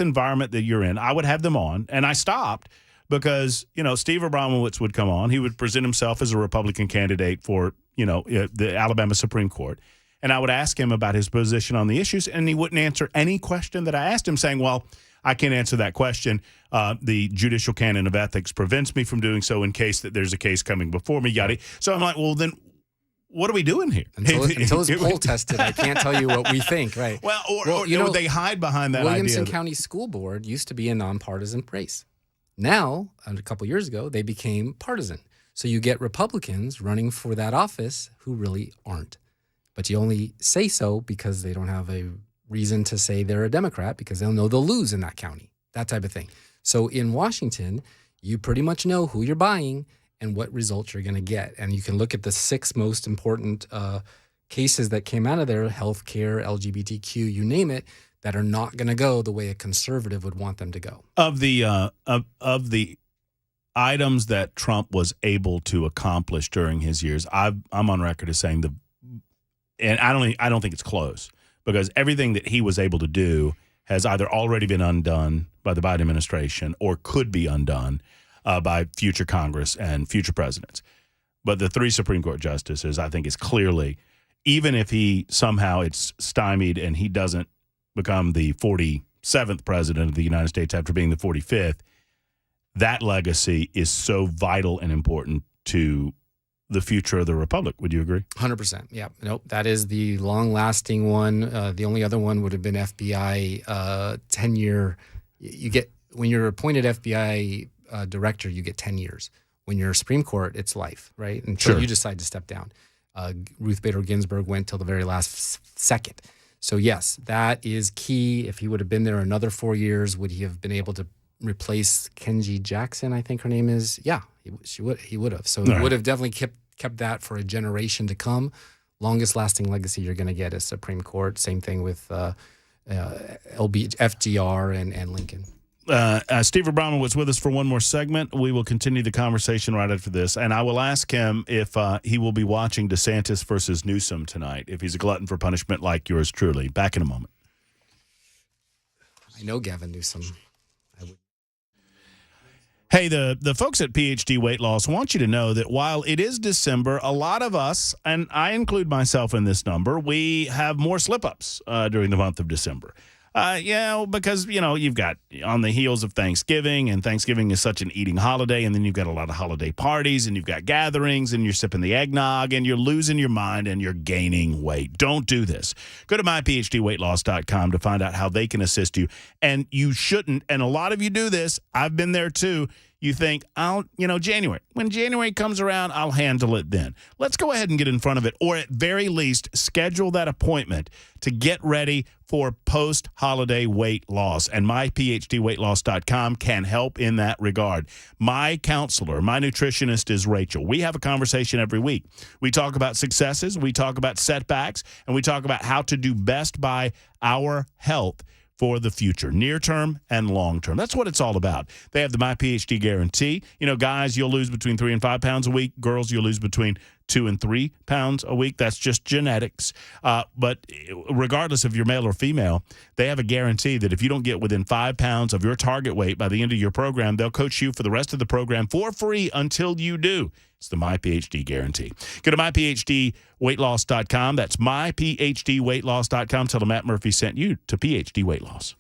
environment that you're in, I would have them on, and I stopped. Because, Steve Abramowitz would come on. He would present himself as a Republican candidate for, the Alabama Supreme Court. And I would ask him about his position on the issues, and he wouldn't answer any question that I asked him, saying, well, I can't answer that question. The judicial canon of ethics prevents me from doing so in case that there's a case coming before me, yada. So I'm like, well, then what are we doing here? Until it's poll tested, I can't tell you what we think, right? Well, they hide behind that Williamson idea. County School Board used to be a nonpartisan race. Now, a couple years ago, they became partisan. So you get Republicans running for that office who really aren't. But you only say so because they don't have a reason to say they're a Democrat because they'll know they'll lose in that county, that type of thing. So in Washington, you pretty much know who you're buying and what results you're going to get. And you can look at the 6 most important cases that came out of there, healthcare, LGBTQ, you name it, that are not going to go the way a conservative would want them to go. Of the items that Trump was able to accomplish during his years, I'm on record as saying and I don't think it's close, because everything that he was able to do has either already been undone by the Biden administration or could be undone by future Congress and future presidents. But the 3 Supreme Court justices, I think, is clearly, even if he somehow it's stymied and he doesn't become the 47th president of the United States after being the 45th, that legacy is so vital and important to the future of the republic. Would you agree? 100%. Yeah. Nope. That is the long-lasting one. The only other one would have been FBI 10-year. You get, when you're appointed FBI director, you get 10 years. When you're Supreme Court, it's life, right? Until you decide to step down. Ruth Bader Ginsburg went till the very last second. So yes, that is key. If he would have been there another 4 years, would he have been able to replace Kenji Jackson, I think her name is? Yeah, he would have. So he would have definitely kept that for a generation to come. longest lasting legacy you're going to get is Supreme Court. Same thing with FDR and Lincoln. Steve Abramovich was with us for one more segment. We will continue the conversation right after this, and I will ask him if he will be watching DeSantis versus Newsom tonight, if he's a glutton for punishment like yours truly. Back in a moment. I know Gavin Newsom. Hey, the folks at PhD Weight Loss want you to know that while it is December, a lot of us, and I include myself in this number, we have more slip-ups during the month of December. Because, you've got on the heels of Thanksgiving, and Thanksgiving is such an eating holiday, and then you've got a lot of holiday parties, and you've got gatherings, and you're sipping the eggnog, and you're losing your mind, and you're gaining weight. Don't do this. Go to myphdweightloss.com to find out how they can assist you, and you shouldn't, and a lot of you do this. I've been there too. You think, January. When January comes around, I'll handle it then. Let's go ahead and get in front of it, or at very least, schedule that appointment to get ready for post-holiday weight loss. And myphdweightloss.com can help in that regard. My counselor, my nutritionist is Rachel. We have a conversation every week. We talk about successes, we talk about setbacks, and we talk about how to do best by our health for the future, near term and long term. That's what it's all about. They have the My PhD guarantee. Guys, you'll lose between 3 and 5 pounds a week. Girls, you'll lose between 2 and 3 pounds a week. That's just genetics. But regardless of you're male or female, they have a guarantee that if you don't get within 5 pounds of your target weight by the end of your program, they'll coach you for the rest of the program for free until you do. It's the My PhD guarantee. Go to myphdweightloss.com. That's myphdweightloss.com. Tell them Matt Murphy sent you to PhD Weight Loss.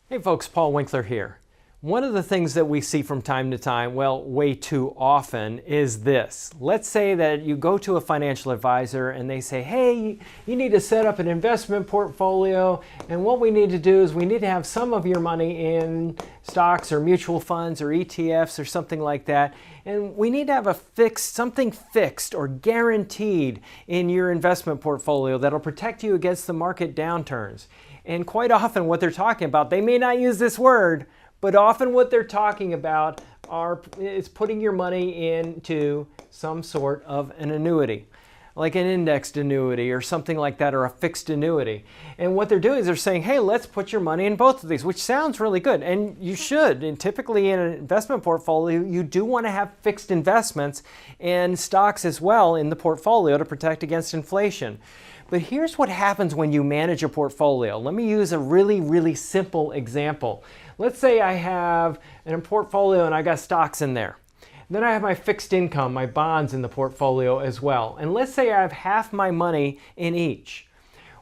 Hey folks, Paul Winkler here. One of the things that we see from time to time, way too often, is this. Let's say that you go to a financial advisor and they say, hey, you need to set up an investment portfolio, and what we need to do is we need to have some of your money in stocks or mutual funds or ETFs or something like that, and we need to have something fixed or guaranteed in your investment portfolio that'll protect you against the market downturns. And quite often what they're talking about, they may not use this word, but often what they're talking about is putting your money into some sort of an annuity, like an indexed annuity or something like that, or a fixed annuity. And what they're doing is they're saying, hey, let's put your money in both of these, which sounds really good. And you should. And typically in an investment portfolio, you do want to have fixed investments and stocks as well in the portfolio to protect against inflation. But here's what happens when you manage a portfolio. Let me use a really, really simple example. Let's say I have a portfolio and I got stocks in there. Then I have my fixed income, my bonds in the portfolio as well. And let's say I have half my money in each.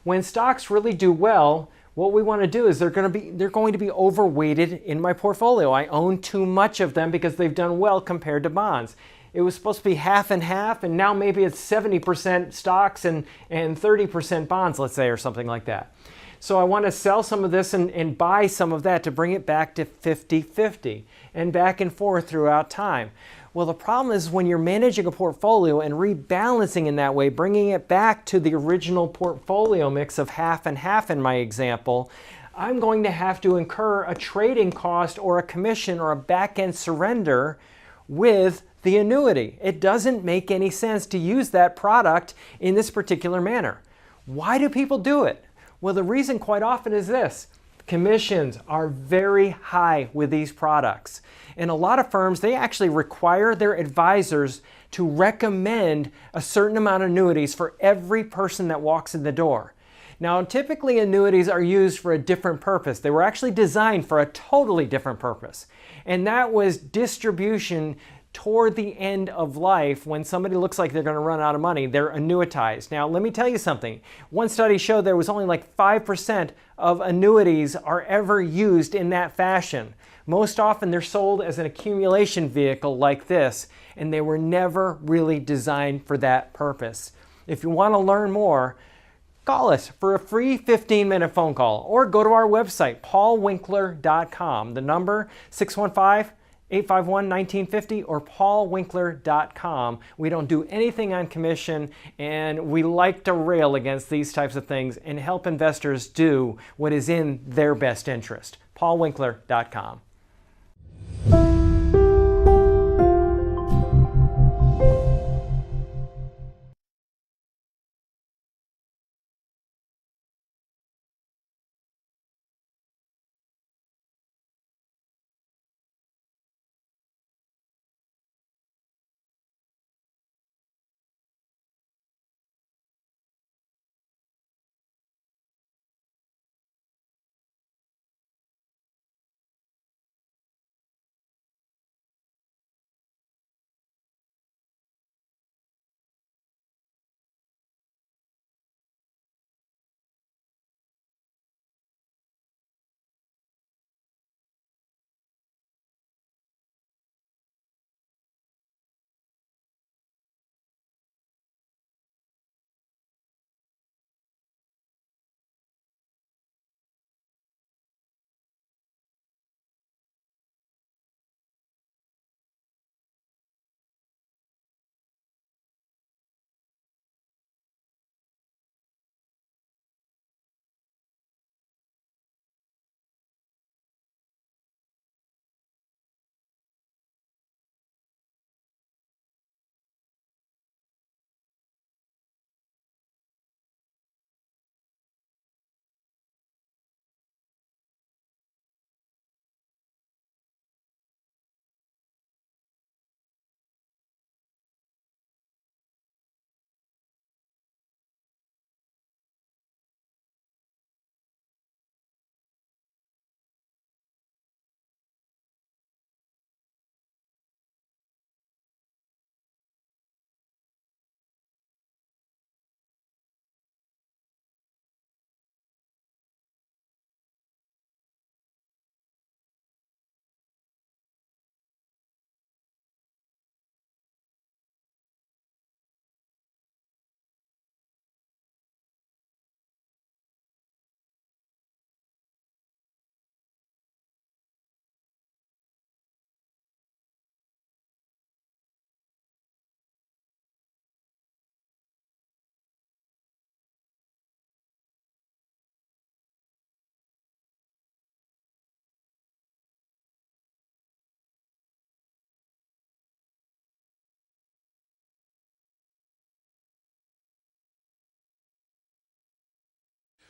When stocks really do well, what we want to do is they're going to be overweighted in my portfolio. I own too much of them because they've done well compared to bonds. It was supposed to be half and half, and now maybe it's 70% stocks and 30% bonds, let's say, or something like that. So I want to sell some of this and buy some of that to bring it back to 50-50 and back and forth throughout time. Well, the problem is when you're managing a portfolio and rebalancing in that way, bringing it back to the original portfolio mix of half and half in my example, I'm going to have to incur a trading cost or a commission or a back-end surrender with the annuity. It doesn't make any sense to use that product in this particular manner. Why do people do it? Well, the reason quite often is this. Commissions are very high with these products. And a lot of firms, they actually require their advisors to recommend a certain amount of annuities for every person that walks in the door. Now, typically annuities are used for a different purpose. They were actually designed for a totally different purpose. And that was distribution toward the end of life. When somebody looks like they're going to run out of money, they're annuitized. Now, let me tell you something. One study showed there was only like 5% of annuities are ever used in that fashion. Most often they're sold as an accumulation vehicle like this, and they were never really designed for that purpose. If you want to learn more, call us for a free 15-minute phone call, or go to our website, paulwinkler.com. The number 615-851-1950 or paulwinkler.com. We don't do anything on commission, and we like to rail against these types of things and help investors do what is in their best interest. paulwinkler.com.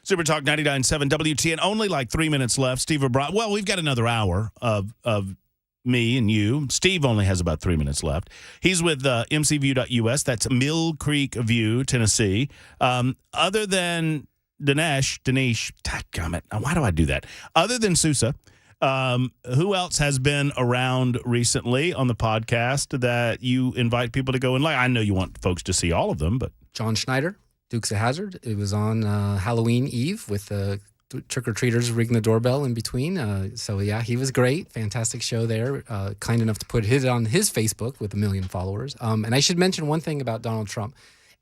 Super Talk 99.7 WTN. Only like 3 minutes left. Steve O'Brien. Well, we've got another hour of me and you. Steve only has about 3 minutes left. He's with mcview.us. That's Mill Creek View, Tennessee. Other than Dinesh, dadgummit, why do I do that? Other than Sousa, who else has been around recently on the podcast that you invite people to go and like? I know you want folks to see all of them, but John Schneider, Dukes of Hazzard. It was on Halloween Eve with the trick-or-treaters ringing the doorbell in between. So, yeah, he was great. Fantastic show there. Kind enough to put it on his Facebook with 1 million followers. And I should mention one thing about Donald Trump.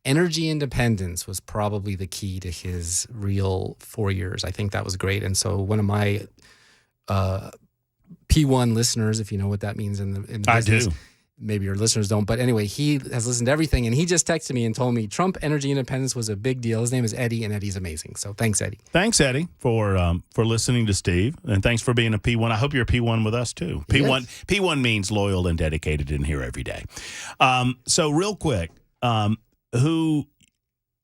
Energy independence was probably the key to his real 4 years. I think that was great. And so one of my P1 listeners, if you know what that means in the business. I do. Maybe your listeners don't. But anyway, he has listened to everything, and he just texted me and told me Trump energy independence was a big deal. His name is Eddie, and Eddie's amazing. So thanks, Eddie. Thanks, Eddie, for listening to Steve, and thanks for being a P1. I hope you're a P1 with us too. P1 Yes. P1 means loyal and dedicated in here every day. So real quick,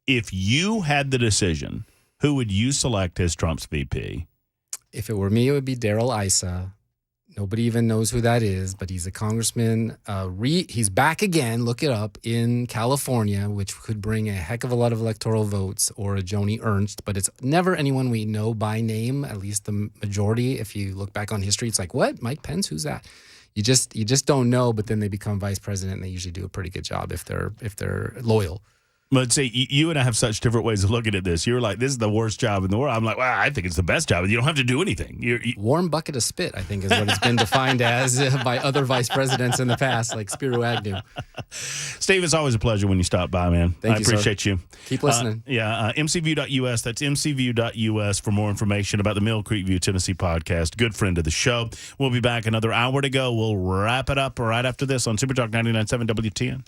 if you had the decision, who would you select as Trump's VP? If it were me, it would be Darrell Issa. Nobody even knows who that is, but he's a congressman. He's back again, look it up, in California, which could bring a heck of a lot of electoral votes, or a Joni Ernst, but it's never anyone we know by name, at least the majority. If you look back on history, it's like, what? Mike Pence? Who's that? You just don't know, but then they become vice president, and they usually do a pretty good job if they're loyal. But see, you and I have such different ways of looking at this. You're like, this is the worst job in the world. I'm like, well, I think it's the best job. You don't have to do anything. Warm bucket of spit, I think, is what it's been defined as by other vice presidents in the past, like Spiro Agnew. Steve, it's always a pleasure when you stop by, man. Thank I you, appreciate sir. you. Keep listening. mcview.us. That's mcview.us for more information about the Mill Creek View Tennessee podcast. Good friend of the show. We'll be back another hour to go. We'll wrap it up right after this on Super Talk 99.7 WTN.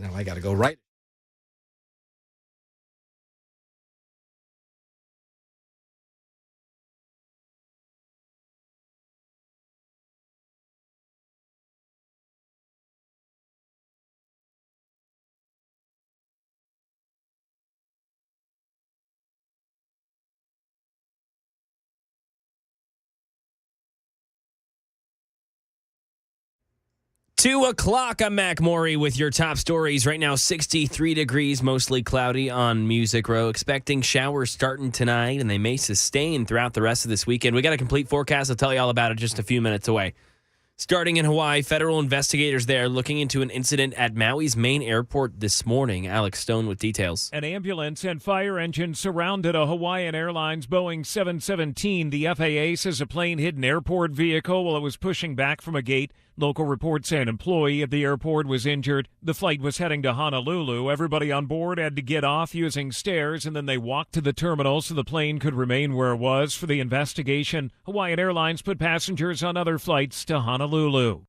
Now I got to go right. Two o'clock, I'm Mac Maury with your top stories. Right now, 63 degrees, mostly cloudy on Music Row. Expecting showers starting tonight, and they may sustain throughout the rest of this weekend. We got a complete forecast. I'll tell you all about it just a few minutes away. Starting in Hawaii, federal investigators there looking into an incident at Maui's main airport this morning. Alex Stone with details. An ambulance and fire engine surrounded a Hawaiian Airlines Boeing 717. The FAA says a plane hit an airport vehicle while it was pushing back from a gate. Local reports say an employee at the airport was injured. The flight was heading to Honolulu. Everybody on board had to get off using stairs, and then they walked to the terminal so the plane could remain where it was for the investigation. Hawaiian Airlines put passengers on other flights to Honolulu.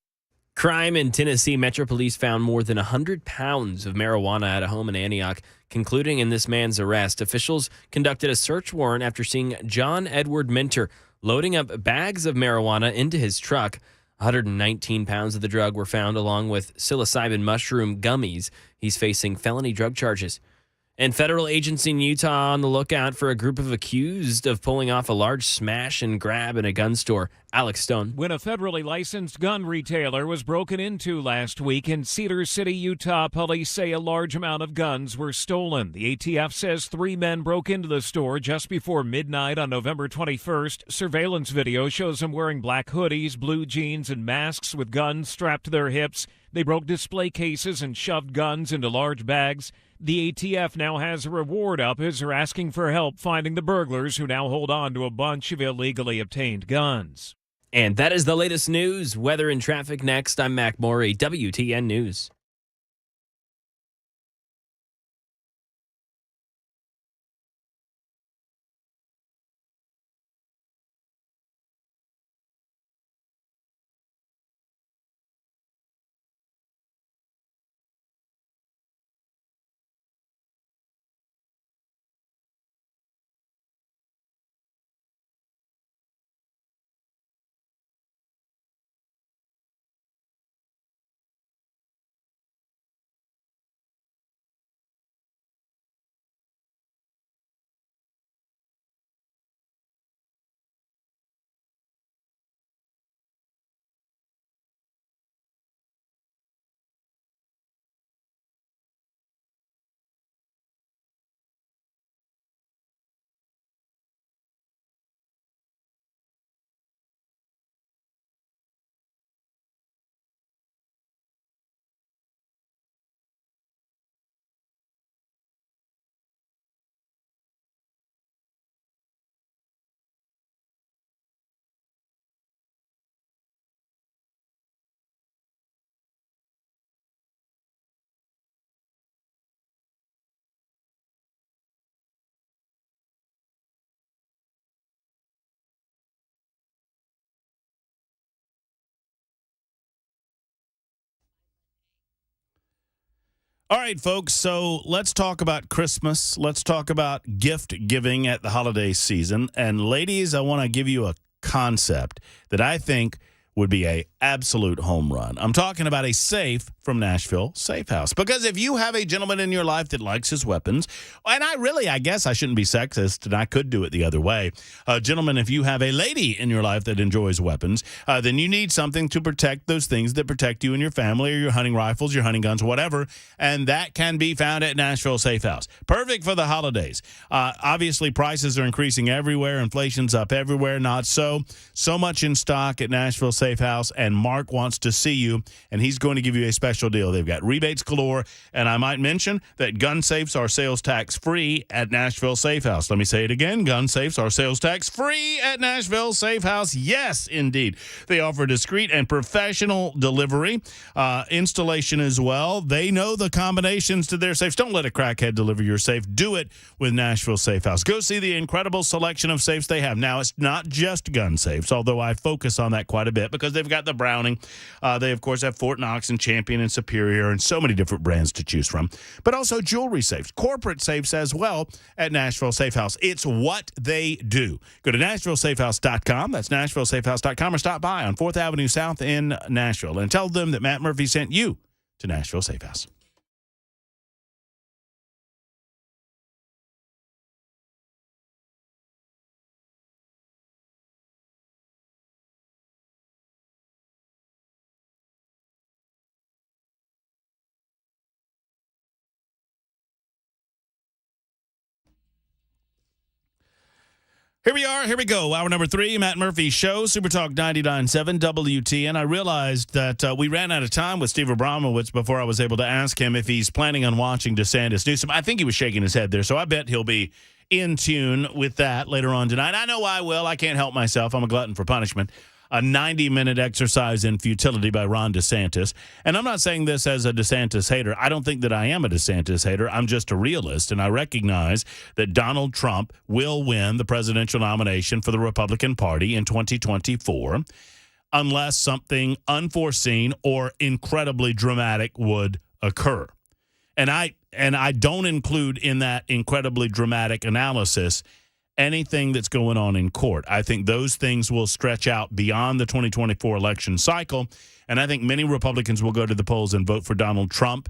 Crime in Tennessee. Metro Police found more than 100 pounds of marijuana at a home in Antioch. Concluding in this man's arrest, officials conducted a search warrant after seeing John Edward Minter loading up bags of marijuana into his truck. 119 pounds of the drug were found along with psilocybin mushroom gummies. He's facing felony drug charges. And federal agency in Utah on the lookout for a group of accused of pulling off a large smash and grab in a gun store. Alex Stone. When a federally licensed gun retailer was broken into last week in Cedar City, Utah, police say a large amount of guns were stolen. The ATF says 3 men broke into the store just before midnight on November 21st. Surveillance video shows them wearing black hoodies, blue jeans, and masks with guns strapped to their hips. They broke display cases and shoved guns into large bags. The ATF now has a reward up as they're asking for help finding the burglars who now hold on to a bunch of illegally obtained guns. And that is the latest news. Weather and traffic next. I'm Mac Maury, WTN News. All right, folks, so let's talk about Christmas. Let's talk about gift giving at the holiday season. And ladies, I want to give you a concept that I think would be a absolute home run. I'm talking about a safe from Nashville Safe House. Because if you have a gentleman in your life that likes his weapons, and I guess I shouldn't be sexist, and I could do it the other way. Gentlemen, if you have a lady in your life that enjoys weapons, then you need something to protect those things that protect you and your family, or your hunting rifles, your hunting guns, whatever, and that can be found at Nashville Safe House. Perfect for the holidays. Obviously, prices are increasing everywhere. Inflation's up everywhere. Not so. So much in stock at Nashville Safe House, and Mark wants to see you, and he's going to give you a special deal. They've got rebates galore, and I might mention that gun safes are sales tax free at Nashville Safe House. Let me say it again. Gun safes are sales tax free at Nashville Safe House. Yes, indeed. They offer discreet and professional delivery, installation as well. They know the combinations to their safes. Don't let a crackhead deliver your safe. Do it with Nashville Safe House. Go see the incredible selection of safes they have. Now, it's not just gun safes, although I focus on that quite a bit because they've got the Browning. They, of course, have Fort Knox and Champion and Superior and so many different brands to choose from, but also jewelry safes, corporate safes as well at Nashville Safe House. It's what they do. Go to NashvilleSafeHouse.com. That's NashvilleSafeHouse.com, or stop by on 4th Avenue South in Nashville and tell them that Matt Murphy sent you to Nashville Safe House. Here we are. Here we go. Hour number 3, Matt Murphy Show, Super Talk 99.7 WTN. I realized that we ran out of time with Steve Abramowitz before I was able to ask him if he's planning on watching DeSantis Newsom. I think he was shaking his head there, so I bet he'll be in tune with that later on tonight. I know I will. I can't help myself. I'm a glutton for punishment. A 90-minute exercise in futility by Ron DeSantis. And I'm not saying this as a DeSantis hater. I don't think that I am a DeSantis hater. I'm just a realist, and I recognize that Donald Trump will win the presidential nomination for the Republican Party in 2024 unless something unforeseen or incredibly dramatic would occur. And I don't include in that incredibly dramatic analysis anything that's going on in court. I think those things will stretch out beyond the 2024 election cycle, and I think many Republicans will go to the polls and vote for Donald Trump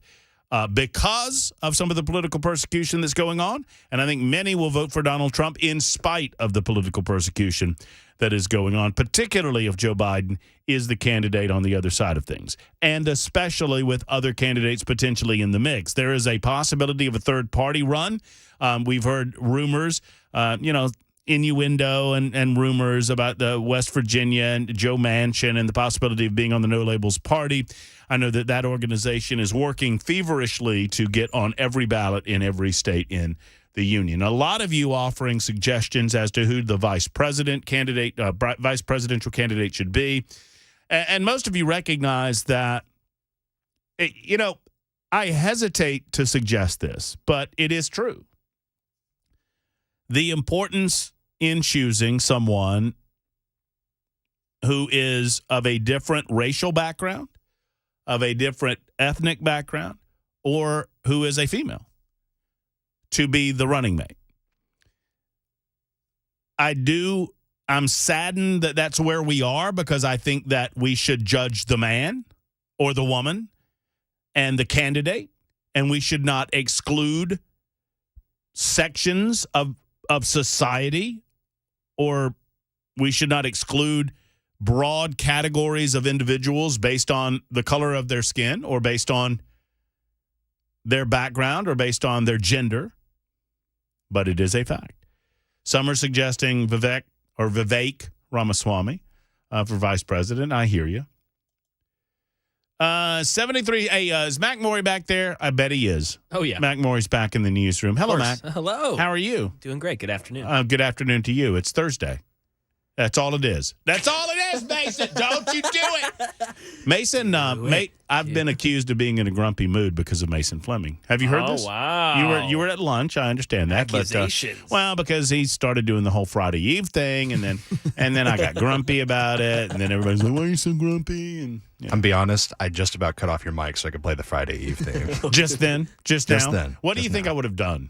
because of some of the political persecution that's going on, and I think many will vote for Donald Trump in spite of the political persecution that is going on, particularly if Joe Biden is the candidate on the other side of things, and especially with other candidates potentially in the mix. There is a possibility of a third-party run. We've heard rumors, innuendo and rumors about the West Virginia and Joe Manchin and the possibility of being on the No Labels Party. I know that organization is working feverishly to get on every ballot in every state in the union. A lot of you offering suggestions as to who the vice presidential candidate should be. And most of you recognize that, I hesitate to suggest this, but it is true. The importance in choosing someone who is of a different racial background, of a different ethnic background, or who is a female to be the running mate. I'm saddened that that's where we are, because I think that we should judge the man or the woman and the candidate, and we should not exclude sections of society, or we should not exclude broad categories of individuals based on the color of their skin or based on their background or based on their gender. But it is a fact. Some are suggesting Vivek Ramaswamy for vice president. I hear you. 73. Hey, is Mac Morey back there? I bet he is. Oh, yeah. Mac Morey's back in the newsroom. Hello, Mac. Hello. How are you? Doing great. Good afternoon. Good afternoon to you. It's Thursday. That's all it is. That's all it is, Mason. Don't you do it. Mason, I've been accused of being in a grumpy mood because of Mason Fleming. Have you heard this? Oh, wow. You were at lunch. I understand that. Accusations. But, because he started doing the whole Friday Eve thing, and then I got grumpy about it, and then everybody's like, why are you so grumpy? And I'm be honest, I just about cut off your mic so I could play the Friday Eve thing. Just then? Just now? Then. What do you think I would have done?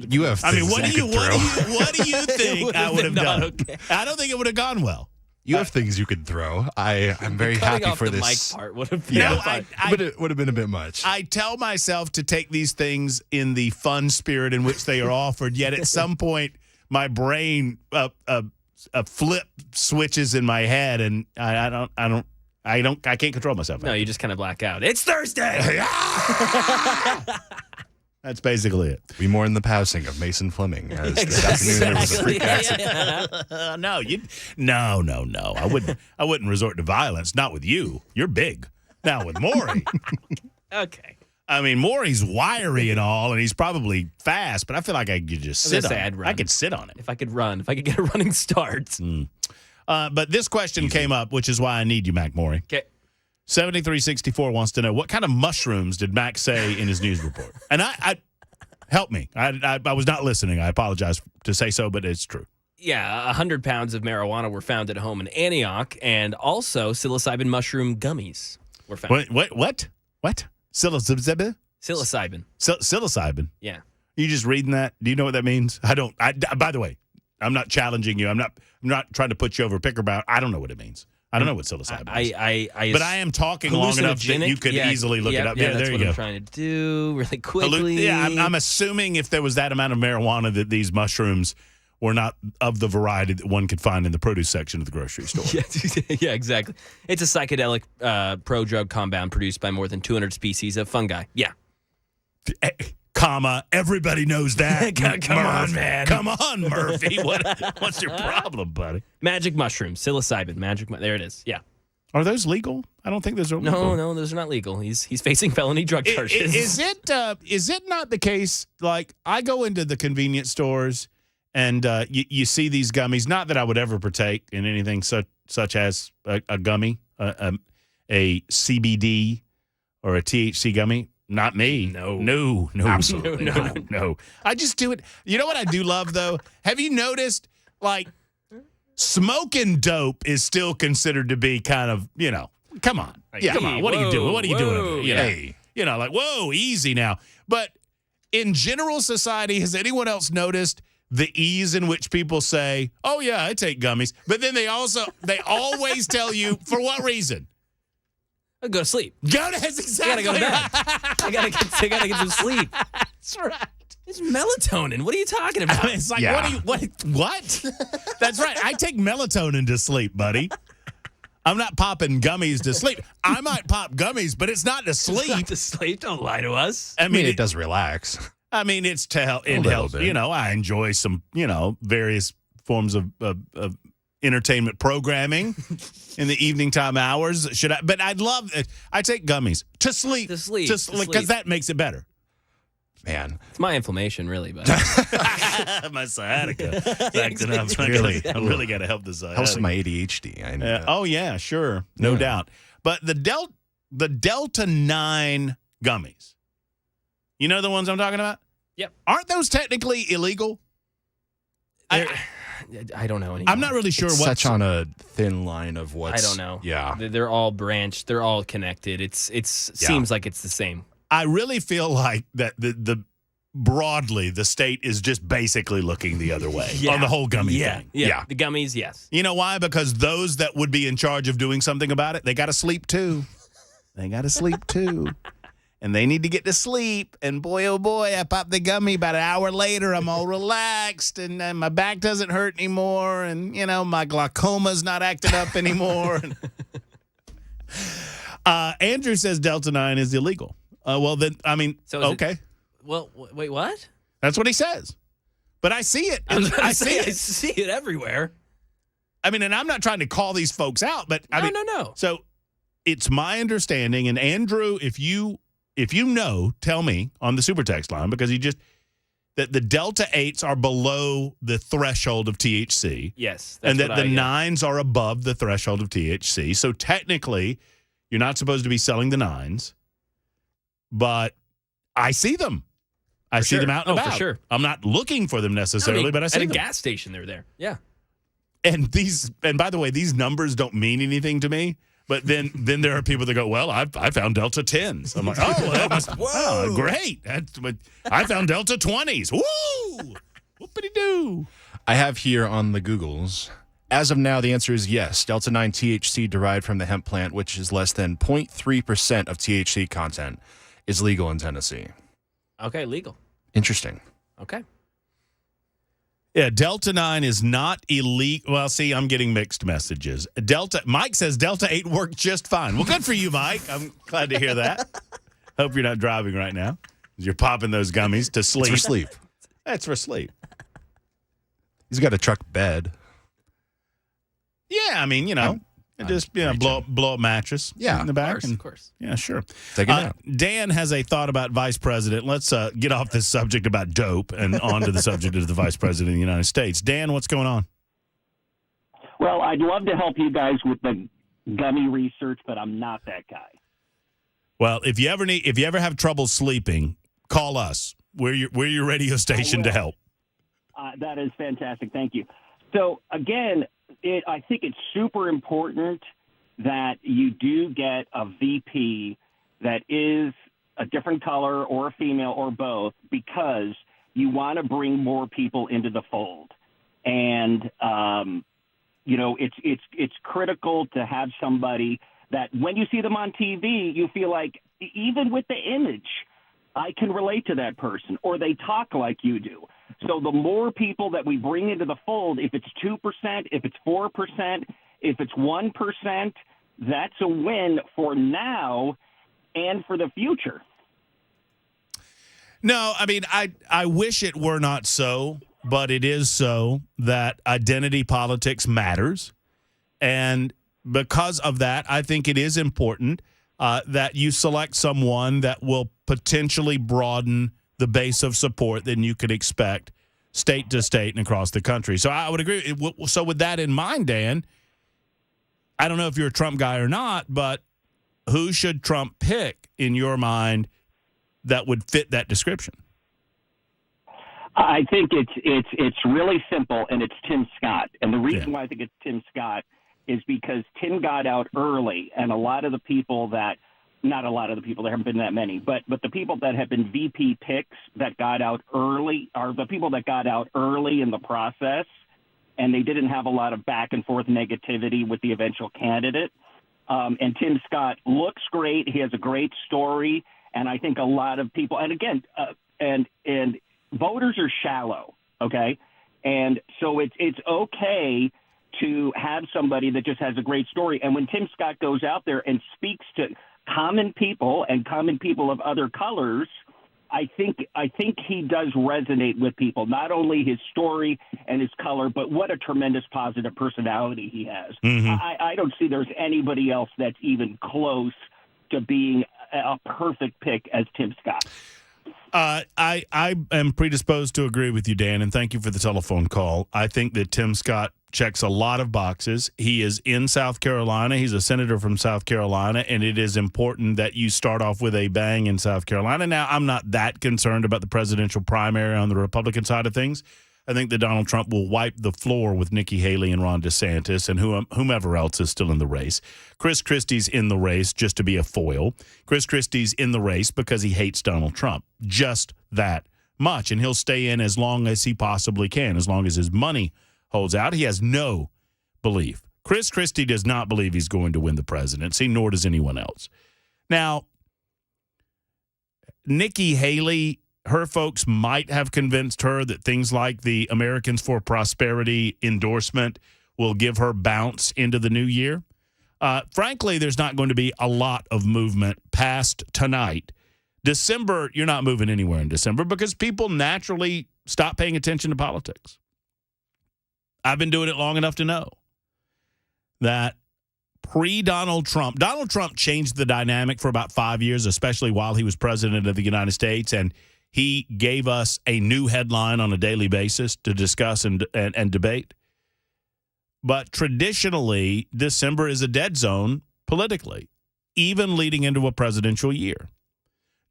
You have I mean, things what do you think I would have done? Okay. I don't think it would have gone well. You have things you could throw. I'm very happy for the this. mic part would have been but it would have been a bit much. I tell myself to take these things in the fun spirit in which they are offered. Yet at some point, my brain a flip switches in my head, and I can't control myself. No, you just kind of black out. It's Thursday. That's basically it. We mourn the passing of Mason Fleming. As this afternoon there was a freak accident. No. I wouldn't resort to violence. Not with you. You're big. Now with Maury. Okay. I mean, Maury's wiry and all, and he's probably fast, but I feel like I could just sit on it. I could sit on it. If I could run. If I could get a running start. But this question came up, which is why I need you, Mac Maury. Okay. 7364 wants to know, what kind of mushrooms did Mac say in his news report? And I help me. I was not listening. I apologize to say so, but it's true. Yeah, 100 pounds of marijuana were found at a home in Antioch, and also psilocybin mushroom gummies were found. What? Psilocybin? Psilocybin. Yeah. You just reading that? Do you know what that means? I don't. By the way, I'm not challenging you. I'm not trying to put you over picker bout. I don't know what it means. I don't know what psilocybin is. But I am talking long enough that you could easily look it up. Yeah, there you what go. I'm trying to do really quickly. I'm assuming if there was that amount of marijuana that these mushrooms were not of the variety that one could find in the produce section of the grocery store. Yeah, exactly. It's a psychedelic pro-drug compound produced by more than 200 species of fungi. Yeah. Everybody knows that. Come on, man. Come on, Murphy. What's your problem, buddy? Magic mushrooms, psilocybin, there it is. Yeah. Are those legal? I don't think those are legal. No, those are not legal. He's facing felony drug charges. Is it not the case, like, I go into the convenience stores and you see these gummies, not that I would ever partake in anything such as a gummy, a CBD or a THC gummy. Not me. No. Absolutely no. I just do it. You know what I do love, though? Have you noticed, like, smoking dope is still considered to be kind of, come on. Yeah, come on. What are you doing? What are you doing? Hey. Like, whoa, easy now. But in general society, has anyone else noticed the ease in which people say, oh, yeah, I take gummies. But then they always tell you, for what reason? I'll go to sleep. That's exactly. I gotta go to bed. I gotta get some sleep. That's right. It's melatonin. What are you talking about? I mean, it's like, what? That's right. I take melatonin to sleep, buddy. I'm not popping gummies to sleep. I might pop gummies, but it's not to sleep. It's not to sleep. Don't lie to us. I mean, it does relax. I mean, it's to help. It helps. I enjoy some, various forms of entertainment programming in the evening time hours. But I'd love it. I take gummies to sleep. Because that makes it better. Man. It's my inflammation, really, but my sciatica. I really got to help the sciatica. Helps with my ADHD. Oh yeah, sure, no doubt. But the Delta 9 gummies, you know the ones I'm talking about? Yep. Aren't those technically illegal? I don't know anymore. I'm not really sure it's such on a thin line of what's... I don't know. Yeah. They're all branched. They're all connected. Seems like it's the same. I really feel like that the broadly the state is just basically looking the other way on the whole gummy thing. Yeah. The gummies, yes. You know why? Because those that would be in charge of doing something about it, they got to sleep too. And they need to get to sleep. And boy, oh boy, I pop the gummy. About an hour later, I'm all relaxed. And my back doesn't hurt anymore. And, my glaucoma's not acting up anymore. Andrew says Delta 9 is illegal. Well, then, I mean, okay. Well, wait, what? That's what he says. But I see it. I see it everywhere. I mean, and I'm not trying to call these folks out, but No. So it's my understanding, and Andrew, if you know, tell me on the super text line, because that the Delta 8s are below the threshold of THC. Yes. And that the 9s are above the threshold of THC. So technically, you're not supposed to be selling the 9s, but I see them. I see them out and about. For sure. I'm not looking for them necessarily, but I see at them. a gas station, they're there. Yeah. And by the way, these numbers don't mean anything to me. But then there are people that go, well, I found Delta 10s. I'm like, oh, that must, wow, great. I found Delta 20s. Woo! Whoopity-doo. I have here on the Googles, as of now, the answer is yes. Delta 9 THC derived from the hemp plant, which is less than 0.3% of THC content, is legal in Tennessee. Okay, legal. Interesting. Okay. Yeah, Delta 9 is not illegal. Well, see, I'm getting mixed messages. Mike says Delta 8 worked just fine. Well, good for you, Mike. I'm glad to hear that. Hope you're not driving right now. You're popping those gummies to sleep. It's for sleep. That's for sleep. He's got a truck bed. Yeah, I mean, just blow up mattress in the back. Of course. Yeah, sure. Take it out. Dan has a thought about vice president. Let's get off this subject about dope and on to the subject of the vice president of the United States. Dan, what's going on? Well, I'd love to help you guys with the gummy research, but I'm not that guy. Well, if you ever have trouble sleeping, call us. We're your radio station to help. That is fantastic. Thank you. So again, I think it's super important that you do get a VP that is a different color or a female or both, because you want to bring more people into the fold. And, it's critical to have somebody that when you see them on TV, you feel like even with the image, I can relate to that person, or they talk like you do. So the more people that we bring into the fold, if it's 2%, if it's 4%, if it's 1%, that's a win for now and for the future. No, I mean, I wish it were not so, but it is so that identity politics matters. And because of that, I think it is important that you select someone that will potentially broaden the base of support than you could expect state to state and across the country. So I would agree. So with that in mind, Dan, I don't know if you're a Trump guy or not, but who should Trump pick in your mind that would fit that description? I think it's really simple, and it's Tim Scott. And the reason why I think it's Tim Scott is because Tim got out early, and a lot of the people that not a lot of the people, there haven't been that many, but the people that have been VP picks that got out early are the people that got out early in the process, and they didn't have a lot of back and forth negativity with the eventual candidate. And Tim Scott looks great. He has a great story. And I think a lot of people, and again, and voters are shallow. Okay. And so it's okay to have somebody that just has a great story. And when Tim Scott goes out there and speaks to common people and common people of other colors, I think he does resonate with people, not only his story and his color, but what a tremendous positive personality he has. Mm-hmm. I don't see there's anybody else that's even close to being a perfect pick as Tim Scott. I am predisposed to agree with you, Dan, and thank you for the telephone call. I think that Tim Scott checks a lot of boxes. He is in South Carolina. He's a senator from South Carolina, and it is important that you start off with a bang in South Carolina. Now, I'm not that concerned about the presidential primary on the Republican side of things. I think that Donald Trump will wipe the floor with Nikki Haley and Ron DeSantis and whomever else is still in the race. Chris Christie's in the race just to be a foil. Chris Christie's in the race because he hates Donald Trump. Just that much. And he'll stay in as long as he possibly can, as long as his money holds out. He has no belief. Chris Christie does not believe he's going to win the presidency, nor does anyone else. Now, Nikki Haley, her folks might have convinced her that things like the Americans for Prosperity endorsement will give her bounce into the new year. Frankly, there's not going to be a lot of movement past tonight. December, you're not moving anywhere in December because people naturally stop paying attention to politics. I've been doing it long enough to know that pre-Donald Trump, Donald Trump changed the dynamic for about 5 years, especially while he was president of the United States, and he gave us a new headline on a daily basis to discuss and debate. But traditionally, December is a dead zone politically, even leading into a presidential year.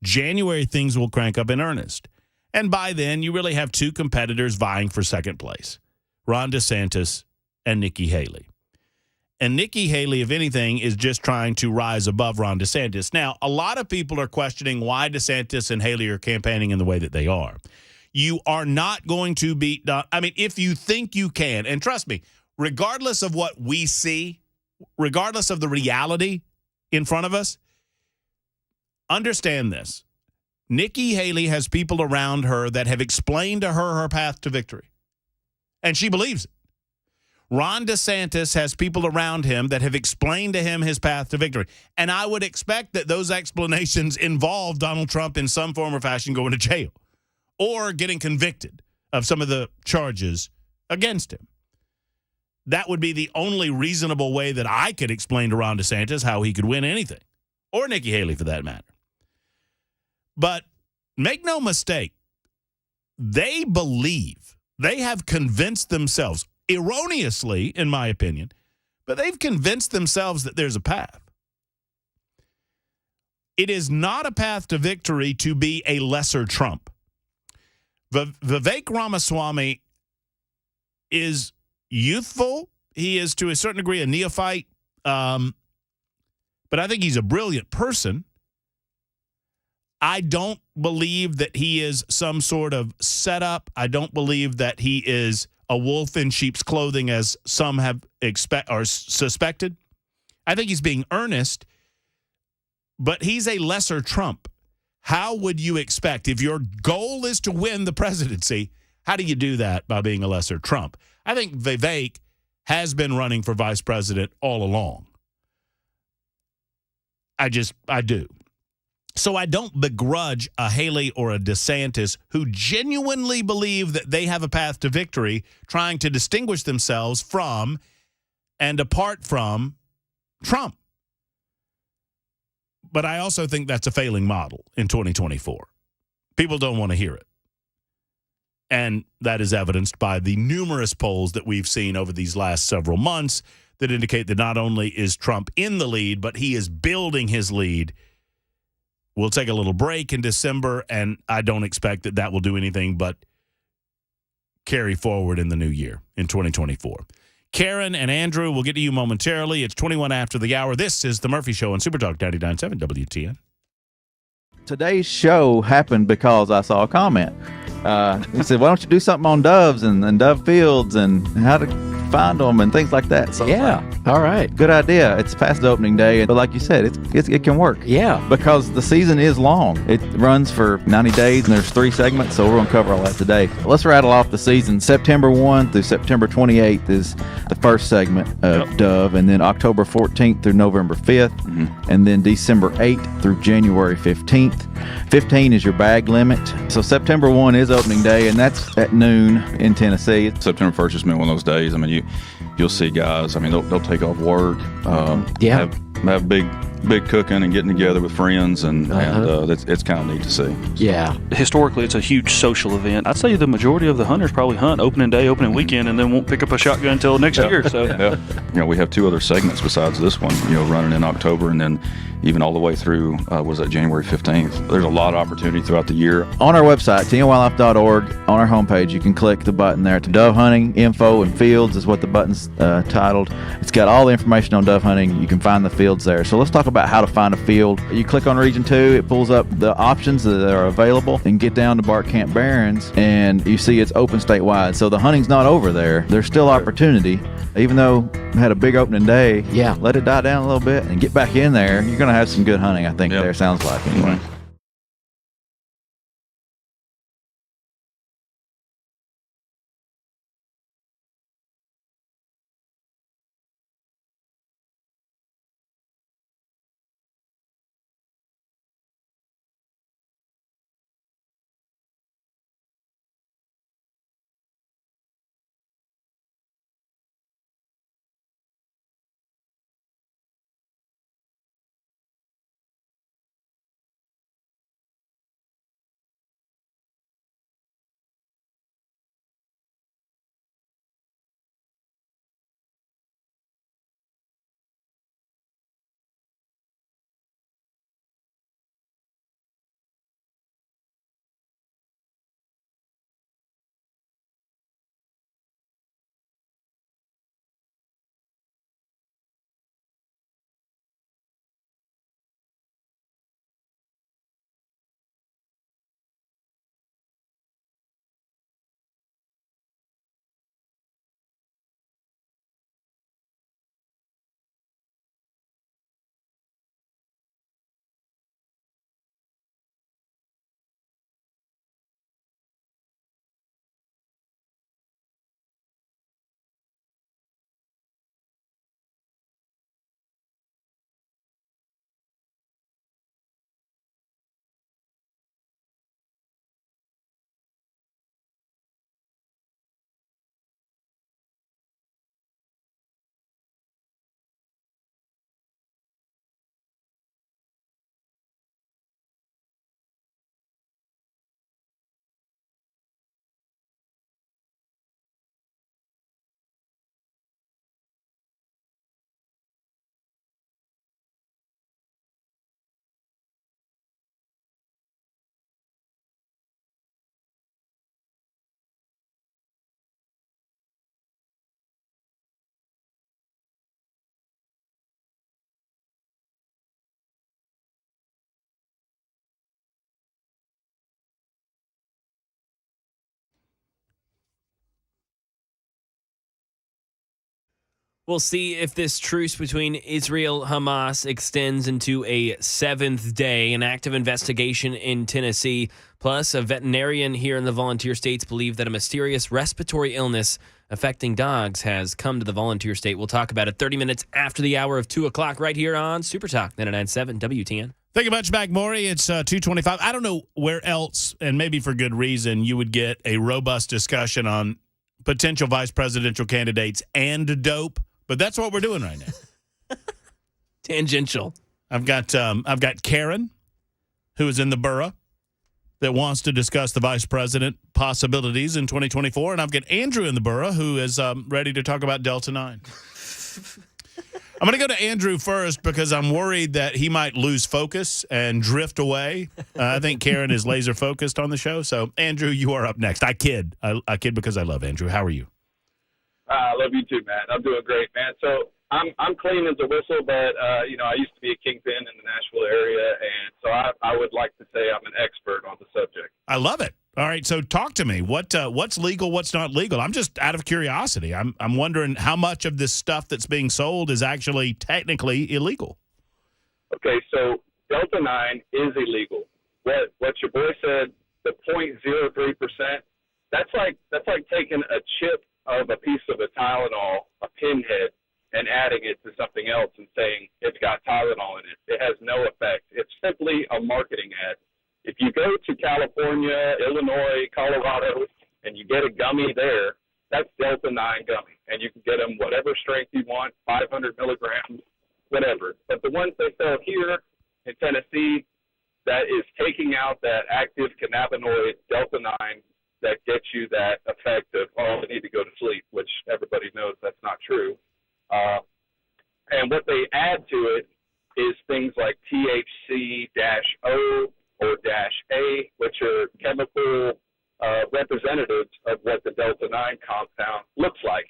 January, things will crank up in earnest. And by then, you really have two competitors vying for second place, Ron DeSantis and Nikki Haley. And Nikki Haley, if anything, is just trying to rise above Ron DeSantis. Now, a lot of people are questioning why DeSantis and Haley are campaigning in the way that they are. You are not going to beat Don. I mean, if you think you can, and trust me, regardless of what we see, regardless of the reality in front of us, understand this. Nikki Haley has people around her that have explained to her path to victory, and she believes it. Ron DeSantis has people around him that have explained to him his path to victory. And I would expect that those explanations involve Donald Trump in some form or fashion going to jail or getting convicted of some of the charges against him. That would be the only reasonable way that I could explain to Ron DeSantis how he could win anything, or Nikki Haley for that matter. But make no mistake, they believe, they have convinced themselves, erroneously, in my opinion, but they've convinced themselves that there's a path. It is not a path to victory to be a lesser Trump. Vivek Ramaswamy is youthful. He is, to a certain degree, a neophyte, but I think he's a brilliant person. I don't believe that he is some sort of setup. I don't believe that he is a wolf in sheep's clothing, as some have suspected. I think he's being earnest, but he's a lesser Trump. How would you expect, if your goal is to win the presidency, how do you do that by being a lesser Trump? I think Vivek has been running for vice president all along. I do. So I don't begrudge a Haley or a DeSantis who genuinely believe that they have a path to victory, trying to distinguish themselves from and apart from Trump. But I also think that's a failing model in 2024. People don't want to hear it. And that is evidenced by the numerous polls that we've seen over these last several months that indicate that not only is Trump in the lead, but he is building his lead. We'll take a little break in December, and I don't expect that that will do anything but carry forward in the new year, in 2024. Karen and Andrew, we'll get to you momentarily. It's 21 after the hour. This is The Murphy Show on Supertalk 99.7 WTN. Today's show happened because I saw a comment. He said, why don't you do something on doves and dove fields and how to find them and things like that. So yeah, all right. Good idea. It's past the opening day, but like you said, it can work. Yeah. Because the season is long. It runs for 90 days, and there's 3 segments, so we're going to cover all that today. Let's rattle off the season. September 1 through September 28th is the first segment of Dove, and then October 14th through November 5th, and then December 8th through January 15th. 15 is your bag limit. So September 1 is opening day, and that's at noon in Tennessee. September 1st has been one of those days. I mean, you'll see guys. I mean, they'll take off work. Have big cooking and getting together with friends, and it's kind of neat to see. Yeah. Historically, it's a huge social event. I'd say the majority of the hunters probably hunt opening day, opening weekend, and then won't pick up a shotgun until next year. So, we have 2 other segments besides this one. Running in October, and then even all the way through January 15th. There's a lot of opportunity throughout the year. On our website, tnwildlife.org, on our homepage, you can click the button there to dove hunting info and fields is what the button's titled. It's got all the information on dove hunting. You can find the fields there. So let's talk about how to find a field. You click on Region 2, it pulls up the options that are available, and get down to Bark Camp Barrens, and you see it's open statewide. So the hunting's not over there. There's still opportunity. Even though we had a big opening day, let it die down a little bit and get back in there. You're going to have some good hunting, I think, there, sounds like, anyway. We'll see if this truce between Israel Hamas extends into a 7th day. An active investigation in Tennessee. Plus, a veterinarian here in the volunteer states believe that a mysterious respiratory illness affecting dogs has come to the volunteer state. We'll talk about it 30 minutes after the hour of 2 o'clock right here on Super Talk 99.7 WTN. Thank you much, Mac Morey. It's 2:25. I don't know where else, and maybe for good reason, you would get a robust discussion on potential vice presidential candidates and dope, but that's what we're doing right now. Tangential. I've got Karen, who is in the borough, that wants to discuss the vice president possibilities in 2024, and I've got Andrew in the borough, who is ready to talk about Delta 9. I'm going to go to Andrew first because I'm worried that he might lose focus and drift away. I think Karen is laser focused on the show. So, Andrew, you are up next. I kid. I kid because I love Andrew. How are you? I love you too, Matt. I'm doing great, man. So I'm clean as a whistle, but I used to be a kingpin in the Nashville area, and so I would like to say I'm an expert on the subject. I love it. All right, so talk to me. What's legal? What's not legal? I'm just out of curiosity. I'm wondering how much of this stuff that's being sold is actually technically illegal. Okay, so Delta 9 is illegal. What your boy said, the 0.03%, that's like taking a chip of a piece of a Tylenol, a pinhead, and adding it to something else and saying it's got Tylenol in it. It has no effect. It's simply a marketing ad. If you go to California, Illinois, Colorado, and you get a gummy there, that's Delta 9 gummy. And you can get them whatever strength you want, 500 milligrams, whatever. But the ones they sell here in Tennessee, that is taking out that active cannabinoid Delta 9 that gets you that effect of, oh, I need to go to sleep, which everybody knows that's not true. And what they add to it is things like THC-O or -A, which are chemical representatives of what the Delta 9 compound looks like.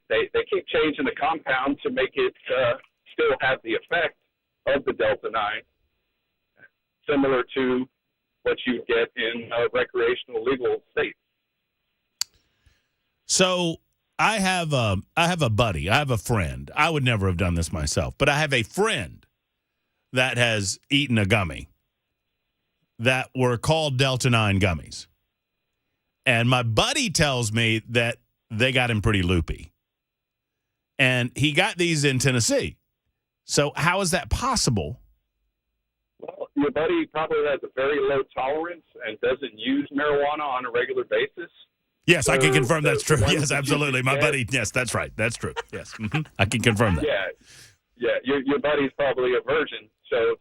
They keep changing the compound to make it still have the effect of the Delta 9, similar to what you get in recreational legal states. So I have a buddy. I have a friend. I would never have done this myself, but I have a friend that has eaten a gummy that were called Delta 9 gummies. And my buddy tells me that they got him pretty loopy. And he got these in Tennessee. So how is that possible? Well, your buddy probably has a very low tolerance and doesn't use marijuana on a regular basis. Yes, I can confirm that's true. Yes, absolutely. My buddy, yes, that's right. That's true. Yes, I can confirm that. Yeah. Your buddy's probably a virgin. So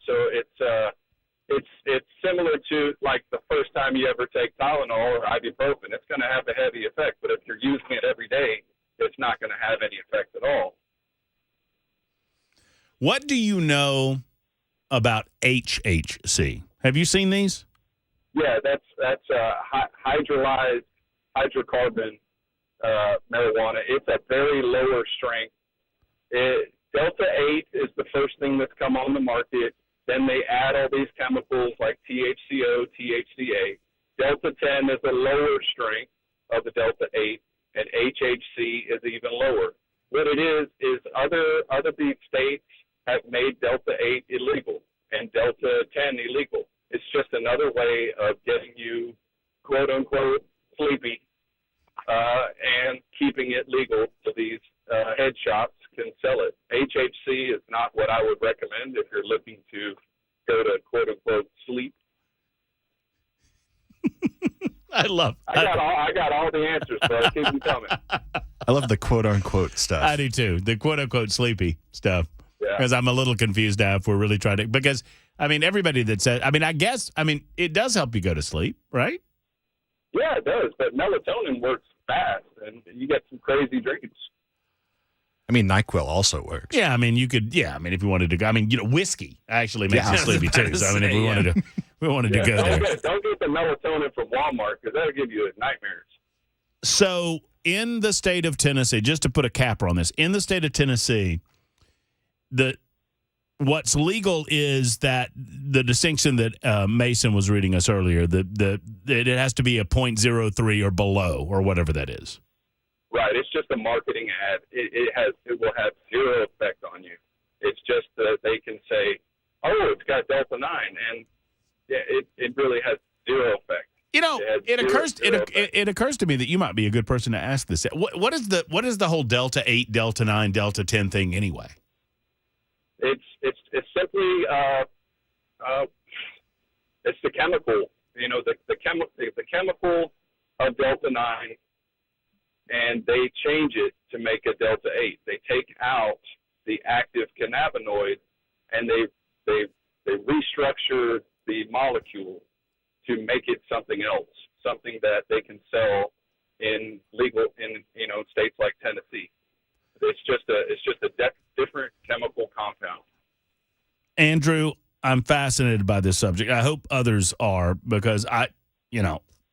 it's similar to like the first time you ever take Tylenol or ibuprofen. It's going to have a heavy effect, but if you're using it every day, it's not going to have any effect at all. What do you know about HHC? Have you seen these? Yeah, that's hydrolyzed hydrocarbon marijuana. It's a very lower strength. Delta 8 is the first thing that's come on the market. Then they add all these chemicals like THCO, THCA. Delta 10 is a lower strength of the Delta 8, and HHC is even lower. What it is other big states have made Delta 8 illegal and Delta 10 illegal. It's just another way of getting you, quote unquote, sleepy, and keeping it legal so these head shops can sell it. HHC is not what I would recommend if you're looking to go to quote unquote sleep. I got all the answers, bro. Keep them coming. I love the quote unquote stuff. I do too. The quote unquote sleepy stuff. Yeah. Because I'm a little confused now if we're really trying to, because I mean, everybody that said, it does help you go to sleep, right? Yeah, it does. But melatonin works fast and you get some crazy dreams. I mean, NyQuil also works. Yeah, I mean, you could. Yeah, I mean, if you wanted to go, whiskey actually makes you sleepy too. So I mean, if we wanted to go there. Don't get the melatonin from Walmart because that'll give you nightmares. So in the state of Tennessee, just to put a capper on this, in the state of Tennessee, what's legal is that the distinction that Mason was reading us earlier, it has to be a 0.03 or below or whatever that is. Right. It's just a marketing ad. It will have zero effect on you. It's just that they can say, oh, it's got Delta 9, and it really has zero effect. You know, it occurs to me that you might be a good person to ask this. What is the whole Delta 8, Delta 9, Delta 10 thing anyway? It's simply it's the chemical. You know, the chemical of Delta 9, and they change it to make a Delta 8. They take out the active cannabinoid, and they restructure the molecule to make it something else, something that they can sell in states like Tennessee. It's just a different chemical compound. Andrew, I'm fascinated by this subject. I hope others are, because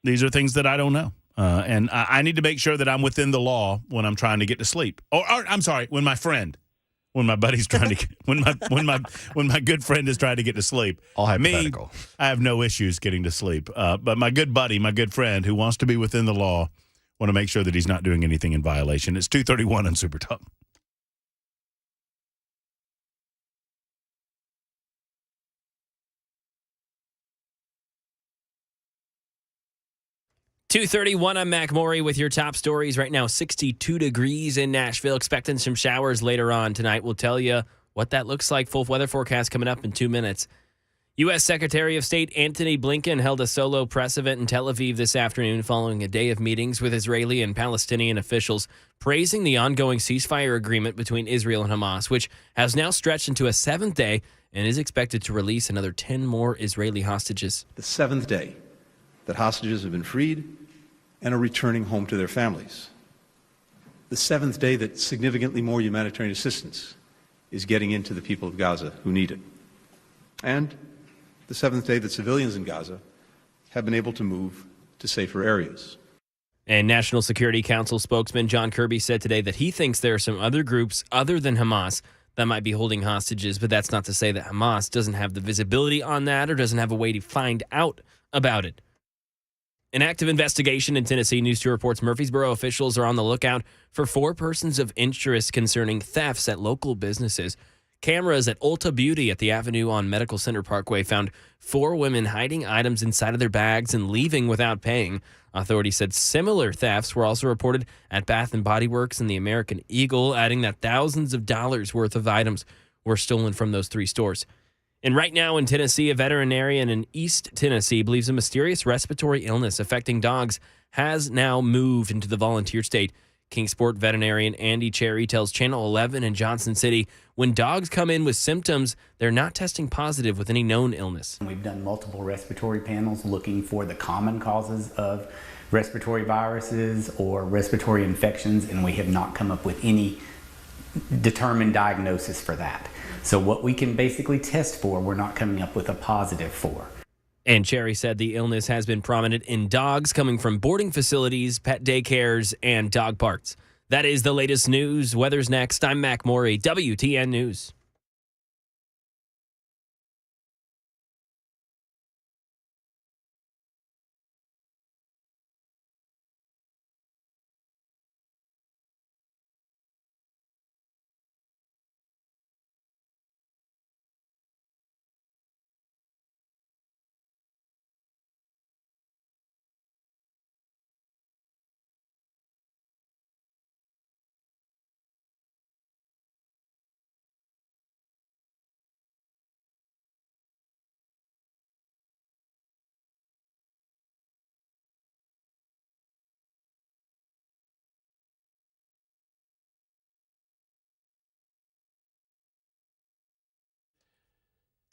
these are things that I don't know. And I need to make sure that I'm within the law when I'm trying to get to sleep. Or I'm sorry, when my buddy's trying to when my good friend is trying to get to sleep. All hypothetical. I have no issues getting to sleep. But my good buddy, my good friend who wants to be within the law, want to make sure that he's not doing anything in violation. It's 2:31 on Super Talk. .231, I'm Mac Maury with your top stories. Right now, 62 degrees in Nashville. Expecting some showers later on tonight. We'll tell you what that looks like. Full weather forecast coming up in 2 minutes. U.S. Secretary of State Antony Blinken held a solo press event in Tel Aviv this afternoon following a day of meetings with Israeli and Palestinian officials, praising the ongoing ceasefire agreement between Israel and Hamas, which has now stretched into a 7th day and is expected to release another 10 more Israeli hostages. The 7th day that hostages have been freed and are returning home to their families. The 7th day that significantly more humanitarian assistance is getting into the people of Gaza who need it. And the 7th day that civilians in Gaza have been able to move to safer areas. And National Security Council spokesman John Kirby said today that he thinks there are some other groups other than Hamas that might be holding hostages, but that's not to say that Hamas doesn't have the visibility on that or doesn't have a way to find out about it. An active investigation in Tennessee. News 2 reports Murfreesboro officials are on the lookout for 4 persons of interest concerning thefts at local businesses. Cameras at Ulta Beauty at the Avenue on Medical Center Parkway found 4 women hiding items inside of their bags and leaving without paying. Authorities said similar thefts were also reported at Bath & Body Works and the American Eagle, adding that thousands of dollars worth of items were stolen from those 3 stores. And right now in Tennessee, a veterinarian in East Tennessee believes a mysterious respiratory illness affecting dogs has now moved into the volunteer state. Kingsport veterinarian Andy Cherry tells Channel 11 in Johnson City, when dogs come in with symptoms, they're not testing positive with any known illness. We've done multiple respiratory panels looking for the common causes of respiratory viruses or respiratory infections, and we have not come up with any determined diagnosis for that. So what we can basically test for, we're not coming up with a positive for. And Cherry said the illness has been prominent in dogs coming from boarding facilities, pet daycares, and dog parks. That is the latest news. Weather's next. I'm Mac Maury, WTN News.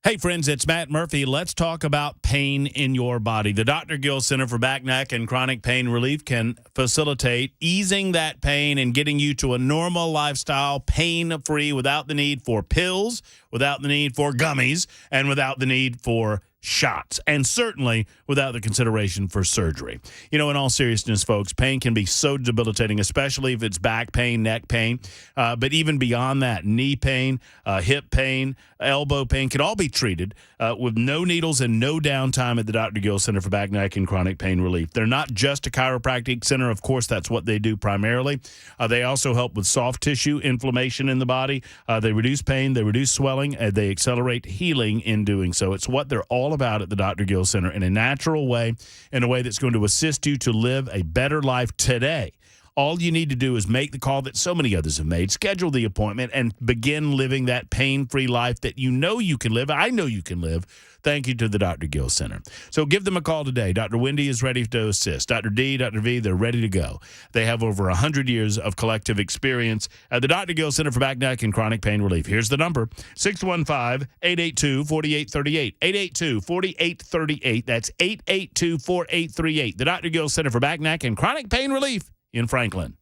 Hey, friends, it's Matt Murphy. Let's talk about pain in your body. The Dr. Gill Center for Back, Neck, and Chronic Pain Relief can facilitate easing that pain and getting you to a normal lifestyle, pain-free, without the need for pills, without the need for gummies, and without the need for shots, and certainly without the consideration for surgery. In all seriousness, folks, pain can be so debilitating, especially if it's back pain, neck pain, but even beyond that, knee pain, hip pain, elbow pain can all be treated with no needles and no downtime at the Dr. Gill Center for Back, Neck, and Chronic Pain Relief. They're not just a chiropractic center. Of course, that's what they do primarily. They also help with soft tissue inflammation in the body. They reduce pain, they reduce swelling, and they accelerate healing in doing so. It's what they're all about at the Dr. Gill Center in a natural way, in a way that's going to assist you to live a better life today. All you need to do is make the call that so many others have made, schedule the appointment, and begin living that pain-free life that you know you can live. I know you can live. Thank you to the Dr. Gill Center. So give them a call today. Dr. Wendy is ready to assist. Dr. D, Dr. V, they're ready to go. They have over 100 years of collective experience at the Dr. Gill Center for Back, Neck, and Chronic Pain Relief. Here's the number, 615-882-4838. 882-4838. That's 882-4838. The Dr. Gill Center for Back, Neck, and Chronic Pain Relief in Franklin.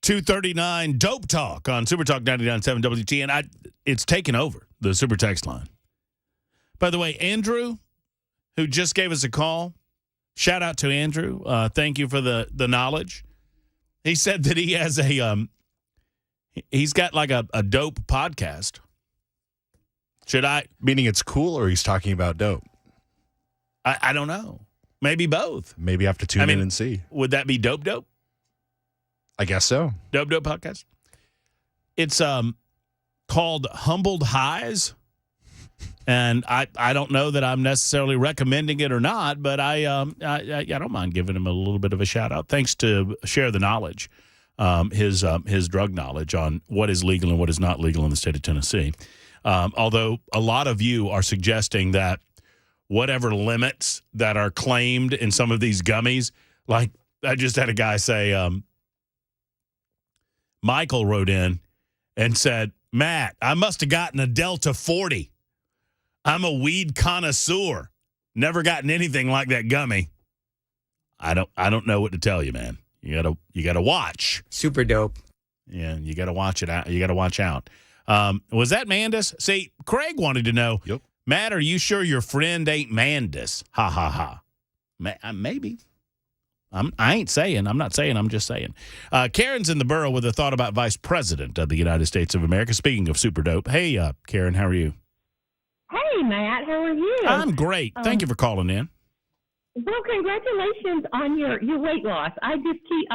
$239 Dope Talk on Super Talk 99.7 WTN. It's taken over the Super Text line. By the way, Andrew, who just gave us a call, shout out to Andrew. Thank you for the knowledge. He said that he has he's got like a dope podcast Should I? Meaning it's cool, or he's talking about dope? I don't know. Maybe both. Maybe I have to tune in and see. Would that be Dope? I guess so. Dope podcast. It's called Humbled Highs, and I don't know that I'm necessarily recommending it or not, but I don't mind giving him a little bit of a shout out. Thanks to Share the Knowledge, his drug knowledge on what is legal and what is not legal in the state of Tennessee. Although a lot of you are suggesting that whatever limits that are claimed in some of these gummies, like I just had a guy say, Michael wrote in and said, Matt, I must have gotten a Delta 40. I'm a weed connoisseur. Never gotten anything like that gummy. I don't know what to tell you, man. You gotta watch. Super dope. Yeah, you gotta watch it out. You gotta watch out. Was that Mandus? See, Craig wanted to know. Yep. Matt, are you sure your friend ain't Mandus? Ha ha ha. Maybe. I ain't saying. I'm not saying. I'm just saying. Karen's in the borough with a thought about Vice President of the United States of America. Speaking of super dope. Hey, Karen, how are you? Hey, Matt, how are you? I'm great. Thank you for calling in. Well, congratulations on your weight loss. I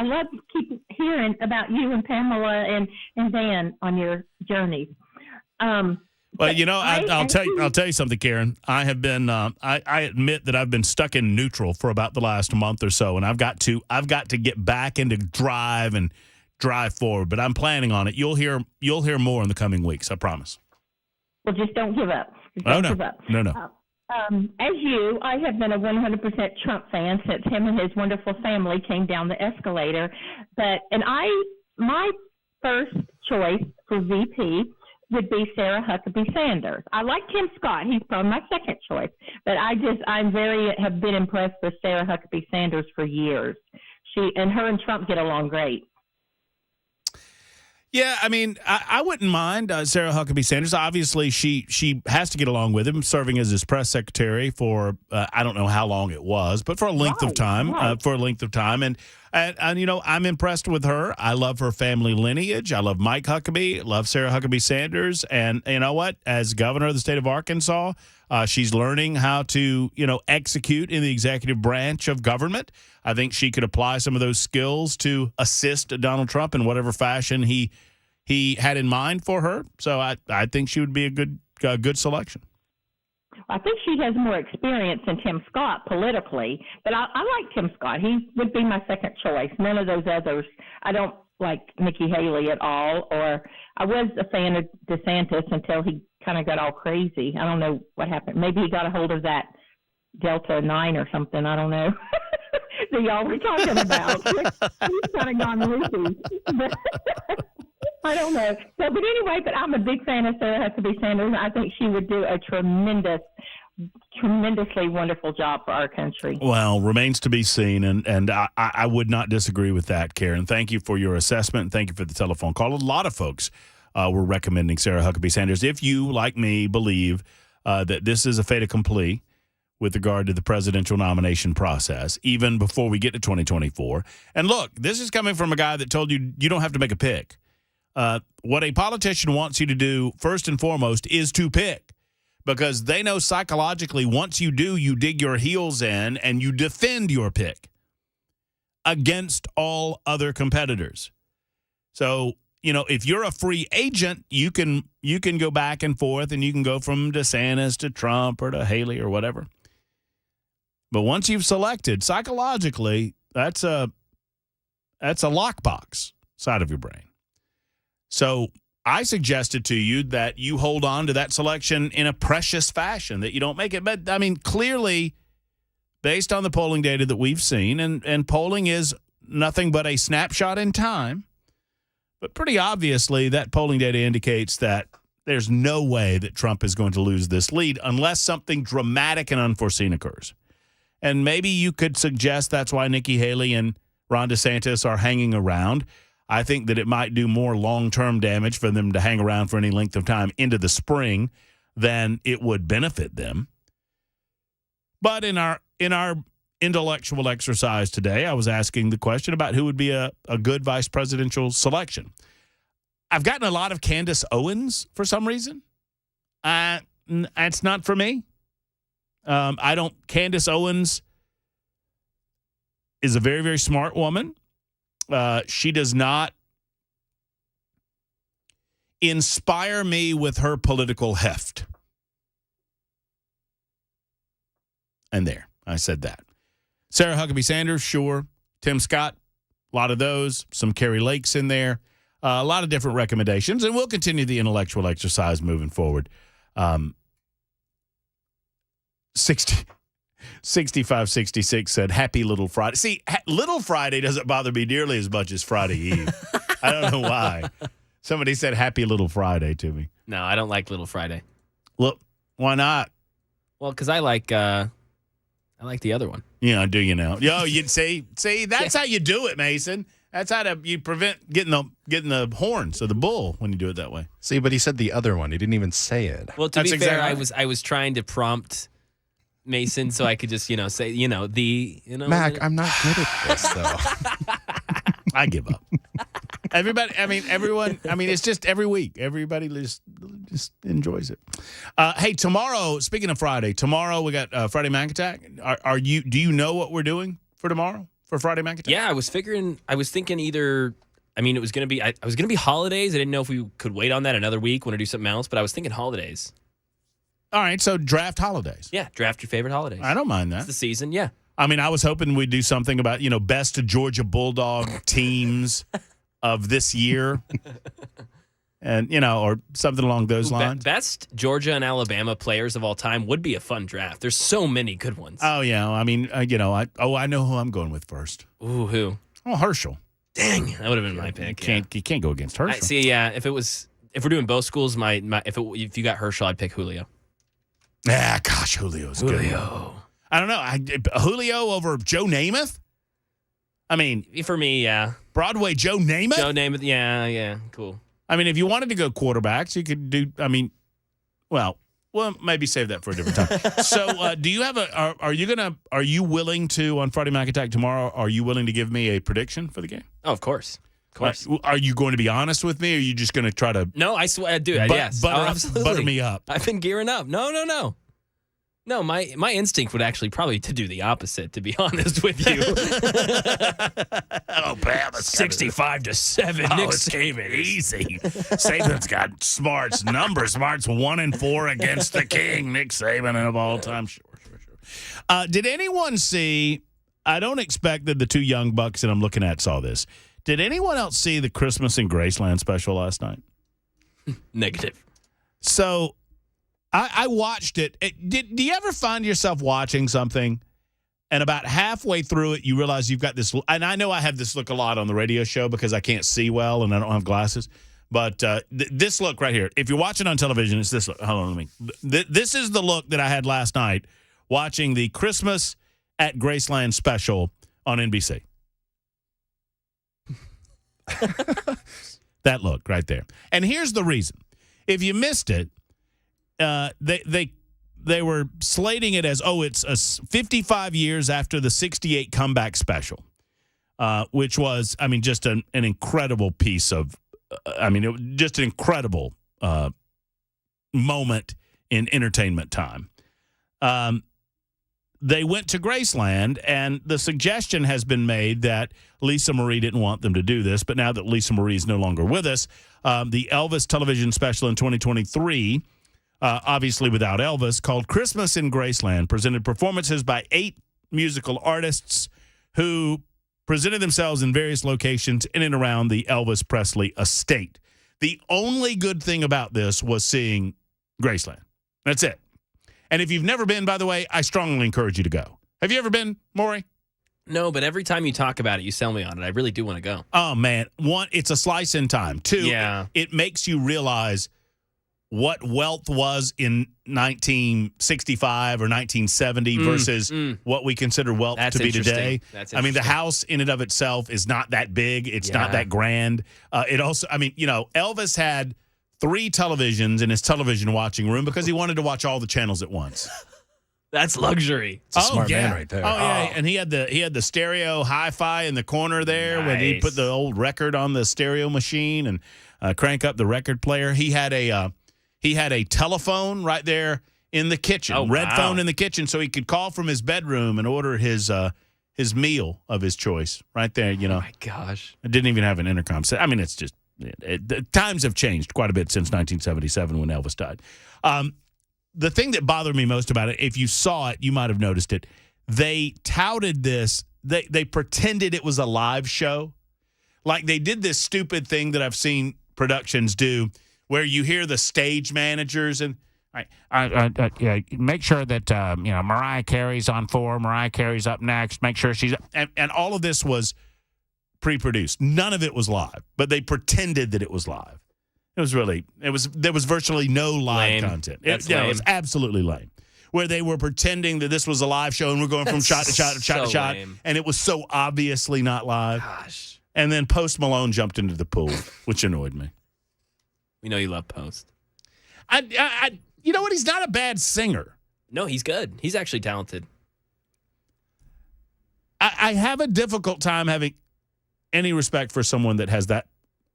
love to keep hearing about you and Pamela and Dan on your journeys. Well, I'll tell you something, Karen. I have been I admit that I've been stuck in neutral for about the last month or so, and I've got to get back into drive forward. But I'm planning on it. You'll hear more in the coming weeks. I promise. Well, just don't give up. Don't give up. No. As you, I have been a 100% Trump fan since him and his wonderful family came down the escalator. My first choice for VP would be Sarah Huckabee Sanders. I like Tim Scott. He's probably my second choice. But have been impressed with Sarah Huckabee Sanders for years. Her and Trump get along great. Yeah, I mean, I wouldn't mind Sarah Huckabee Sanders. Obviously, she has to get along with him, serving as his press secretary for I don't know how long it was, but for a length of time. And I'm impressed with her. I love her family lineage. I love Mike Huckabee. Love Sarah Huckabee Sanders. And you know what? As governor of the state of Arkansas, she's learning how to execute in the executive branch of government. I think she could apply some of those skills to assist Donald Trump in whatever fashion he had in mind for her. So I think she would be a good selection. I think she has more experience than Tim Scott politically, but I like Tim Scott. He would be my second choice. None of those others. I don't like Nikki Haley at all, or I was a fan of DeSantis until he kind of got all crazy. I don't know what happened. Maybe he got a hold of that Delta 9 or something. I don't know. That y'all were talking about. He's kind of gone loopy. I don't know. So, but anyway, I'm a big fan of Sarah Huckabee Sanders. I think she would do a tremendously wonderful job for our country. Well, remains to be seen, and I would not disagree with that, Karen. Thank you for your assessment, and thank you for the telephone call. A lot of folks were recommending Sarah Huckabee Sanders. If you, like me, believe that this is a fait accompli with regard to the presidential nomination process, even before we get to 2024. And look, this is coming from a guy that told you don't have to make a pick. What a politician wants you to do, first and foremost, is to pick. Because they know psychologically, once you do, you dig your heels in and you defend your pick against all other competitors. So, if you're a free agent, you can go back and forth, and you can go from DeSantis to Trump or to Haley or whatever. But once you've selected, psychologically, that's a lockbox side of your brain. So I suggested to you that you hold on to that selection in a precious fashion, that you don't make it. But, I mean, clearly, based on the polling data that we've seen, and polling is nothing but a snapshot in time, but pretty obviously that polling data indicates that there's no way that Trump is going to lose this lead unless something dramatic and unforeseen occurs. And maybe you could suggest that's why Nikki Haley and Ron DeSantis are hanging around. I think that it might do more long-term damage for them to hang around for any length of time into the spring than it would benefit them. But in our intellectual exercise today, I was asking the question about who would be a good vice presidential selection. I've gotten a lot of Candace Owens for some reason. That's not for me. I don't. Candace Owens is a very, very smart woman. She does not inspire me with her political heft. And there, I said that. Sarah Huckabee Sanders, sure. Tim Scott, a lot of those. Some Carrie Lakes in there. A lot of different recommendations. And we'll continue the intellectual exercise moving forward. 6566 said, Happy Little Friday. See, Little Friday doesn't bother me nearly as much as Friday Eve. I don't know why. Somebody said Happy Little Friday to me. No, I don't like Little Friday. Look, why not? Well, because I like the other one. Yeah, do you know? Yo, you'd see, that's how you do it, Mason. That's how you prevent getting the horns of the bull when you do it that way. See, but he said the other one. He didn't even say it. Well, to be fair, I was trying to prompt Mason so I could just say Mac, I'm not good at this though. I give up. Everybody, everyone, it's just every week. Everybody just enjoys it. Hey, tomorrow, speaking of Friday, tomorrow we got Friday Mac Attack. Do you know what we're doing for tomorrow for Friday Mac Attack? Yeah, I was thinking either, it was going to be, I was going to be holidays. I didn't know if we could wait on that another week, want to do something else, but I was thinking holidays. All right, so draft holidays. Yeah, draft your favorite holidays. I don't mind that. It's the season, yeah. I was hoping we'd do something about, best Georgia Bulldog teams of this year. And, or something along those lines. Best Georgia and Alabama players of all time would be a fun draft. There's so many good ones. Oh, yeah. I know who I'm going with first. Ooh, who? Oh, Herschel. Dang, that would have been my pick. You can't go against Herschel. If we're doing both schools, if you got Herschel, I'd pick Julio. Yeah, gosh, Julio's good. I don't know. Julio over Joe Namath? For me, yeah. Broadway Joe Namath? Joe Namath, yeah, cool. If you wanted to go quarterbacks, you could do, well, maybe save that for a different time. So, do you have are you willing to, on Friday Mac Attack tomorrow, are you willing to give me a prediction for the game? Oh, of course. Of course. Are you going to be honest with me, or are you just going to try to? No, I swear, dude. Yes, absolutely. Butter me up. I've been gearing up. No. No, my instinct would actually probably to do the opposite, to be honest with you. Oh, bam. 65-7. Nick Saban. Easy. Saban's got smarts, numbers. Smarts 1-4 against the king. Nick Saban of all time. Sure. Did anyone see, I don't expect that the two young bucks that I'm looking at saw this. Did anyone else see the Christmas in Graceland special last night? Negative. So I watched it. Do you ever find yourself watching something and about halfway through it, you realize you've got this, and I know I have this look a lot on the radio show because I can't see well and I don't have glasses, but this look right here, if you're watching on television, it's this look. Hold on, this is the look that I had last night watching the Christmas at Graceland special on NBC. That look right there. And here's the reason. If you missed it, they were slating it as, it's 55 years after the 68 comeback special, which was, just an incredible piece of, just an incredible moment in entertainment time. They went to Graceland, and the suggestion has been made that Lisa Marie didn't want them to do this, but now that Lisa Marie is no longer with us, the Elvis television special in 2023, obviously without Elvis, called Christmas in Graceland, presented performances by 8 musical artists who presented themselves in various locations in and around the Elvis Presley estate. The only good thing about this was seeing Graceland. That's it. And if you've never been, by the way, I strongly encourage you to go. Have you ever been, Maury? No, but every time you talk about it, you sell me on it. I really do want to go. Oh, man. 1, it's a slice in time. 2, yeah. It makes you realize what wealth was in 1965 or 1970 versus what we consider wealth to be today. That's the house in and of itself is not that big. It's not that grand. It also, Elvis had 3 televisions in his television watching room because he wanted to watch all the channels at once. That's luxury. It's a smart man right there. Oh, yeah. And he had the stereo hi-fi in the corner there when he put the old record on the stereo machine and crank up the record player. He had He had a telephone right there in the kitchen, red phone in the kitchen, so he could call from his bedroom and order his meal of his choice right there. You know, Oh my gosh. it didn't even have an intercom set. I mean, it's just the times have changed quite a bit since 1977 when Elvis died. The thing that bothered me most about it, if you saw it, you might have noticed it. They touted this. They pretended it was a live show. Like they did this stupid thing that I've seen productions do where you hear the stage managers and make sure that Mariah Carey's on 4, Mariah Carey's up next, make sure she's and all of this was pre-produced. None of it was live, but they pretended that it was live. There was virtually no live content. It was absolutely lame. Where they were pretending that this was a live show and we're going from shot to shot to shot to shot, and it was so obviously not live. Gosh. And then Post Malone jumped into the pool, which annoyed me. We know you love Post. You know what? He's not a bad singer. No, he's good. He's actually talented. I have a difficult time having any respect for someone that has that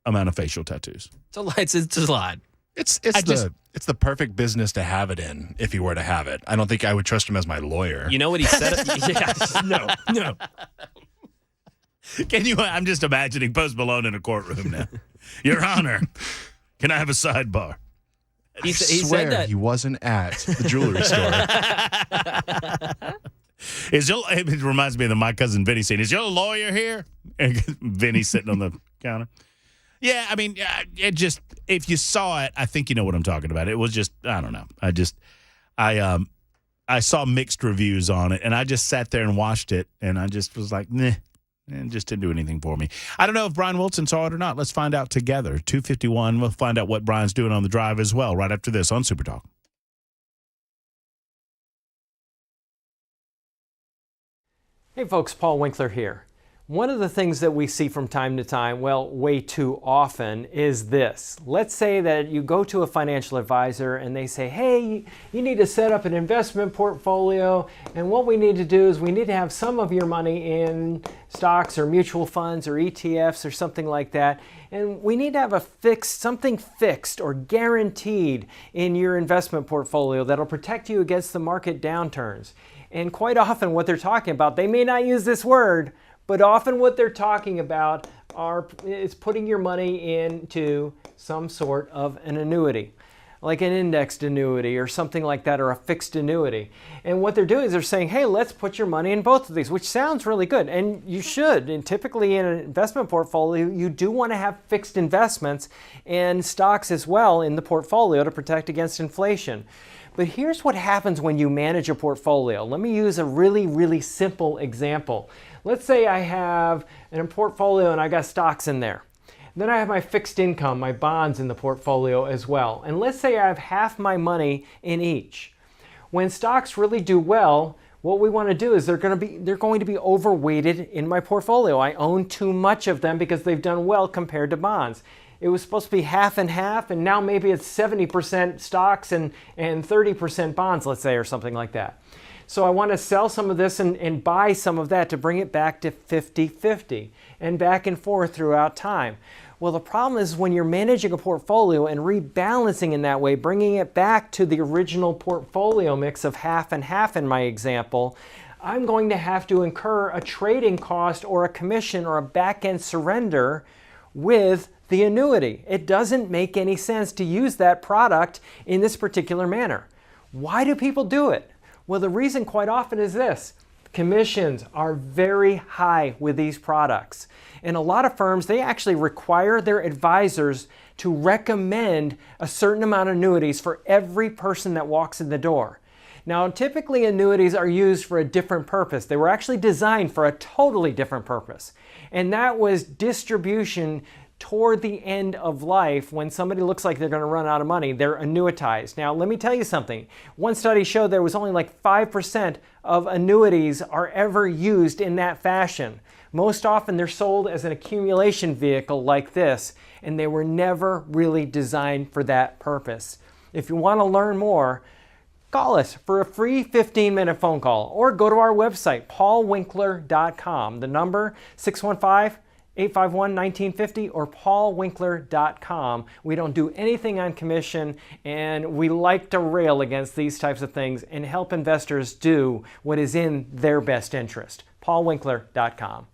amount of facial tattoos. It's a lot. It's the perfect business to have it in if he were to have it. I don't think I would trust him as my lawyer. You know what he said? No. Can you? I'm just imagining Post Malone in a courtroom now. Your Honor, can I have a sidebar? I swear he wasn't at the jewelry store. It reminds me of the My Cousin Vinny scene. Is your lawyer here? And Vinny's sitting on the counter. Yeah, I mean, it just, if you saw it, I think you know what I'm talking about. It was just, I don't know. I saw mixed reviews on it, and I just sat there and watched it, and I just was like, meh, and just didn't do anything for me. I don't know if Brian Wilson saw it or not. Let's find out together. 2:51, we'll find out what Brian's doing on the drive as well, right after this on Super Talk. Hey folks, Paul Winkler here. One of the things that we see from time to time, well, way too often, is this. Let's say that you go to a financial advisor and they say, hey, you need to set up an investment portfolio, and what we need to do is we need to have some of your money in stocks or mutual funds or ETFs or something like that, and we need to have something fixed or guaranteed in your investment portfolio that'll protect you against the market downturns. And quite often what they're talking about, they may not use this word, but often what they're talking about is putting your money into some sort of an annuity, like an indexed annuity or something like that, or a fixed annuity. And what they're doing is they're saying, hey, let's put your money in both of these, which sounds really good. And you should. And typically in an investment portfolio, you do want to have fixed investments and stocks as well in the portfolio to protect against inflation. But here's what happens when you manage a portfolio. Let me use a really, really simple example. Let's say I have a portfolio and I got stocks in there. Then I have my fixed income, my bonds in the portfolio as well. And let's say I have half my money in each. When stocks really do well, what we want to do is they're going to be overweighted in my portfolio. I own too much of them because they've done well compared to bonds. It was supposed to be half and half, and now maybe it's 70% stocks and 30% bonds, let's say, or something like that. So I want to sell some of this and buy some of that to bring it back to 50-50 and back and forth throughout time. Well, the problem is when you're managing a portfolio and rebalancing in that way, bringing it back to the original portfolio mix of half and half in my example, I'm going to have to incur a trading cost or a commission or a back-end surrender with the annuity. It doesn't make any sense to use that product in this particular manner. Why do people do it? Well, the reason quite often is this. Commissions are very high with these products. And a lot of firms, they actually require their advisors to recommend a certain amount of annuities for every person that walks in the door. Now, typically annuities are used for a different purpose. They were actually designed for a totally different purpose. And that was distribution toward the end of life. When somebody looks like they're going to run out of money, they're annuitized. Now, let me tell you something. One study showed there was only like 5% of annuities are ever used in that fashion. Most often they're sold as an accumulation vehicle like this, and they were never really designed for that purpose. If you want to learn more, call us for a free 15-minute phone call or go to our website, paulwinkler.com. The number 615 851-1950 or paulwinkler.com. We don't do anything on commission, and we like to rail against these types of things and help investors do what is in their best interest. paulwinkler.com.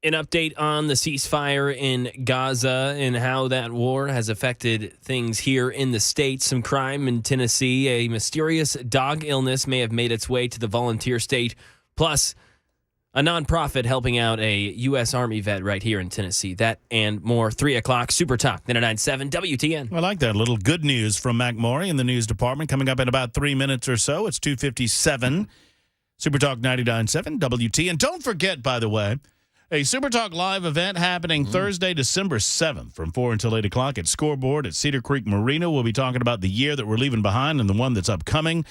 An update on the ceasefire in Gaza and how that war has affected things here in the States. Some crime in Tennessee. A mysterious dog illness may have made its way to the volunteer state. Plus, a nonprofit helping out a U.S. Army vet right here in Tennessee. That and more. 3 o'clock, Super Talk, 99.7 WTN. I like that. A little good news from Mac Morey in the news department coming up in about 3 minutes or so. It's 2:57. Super Talk 99.7 WTN. Don't forget, by the way, a Super Talk Live event happening Thursday, December 7th from 4 until 8 o'clock at Scoreboard at Cedar Creek Marina. We'll be talking about the year that we're leaving behind and the one that's upcoming.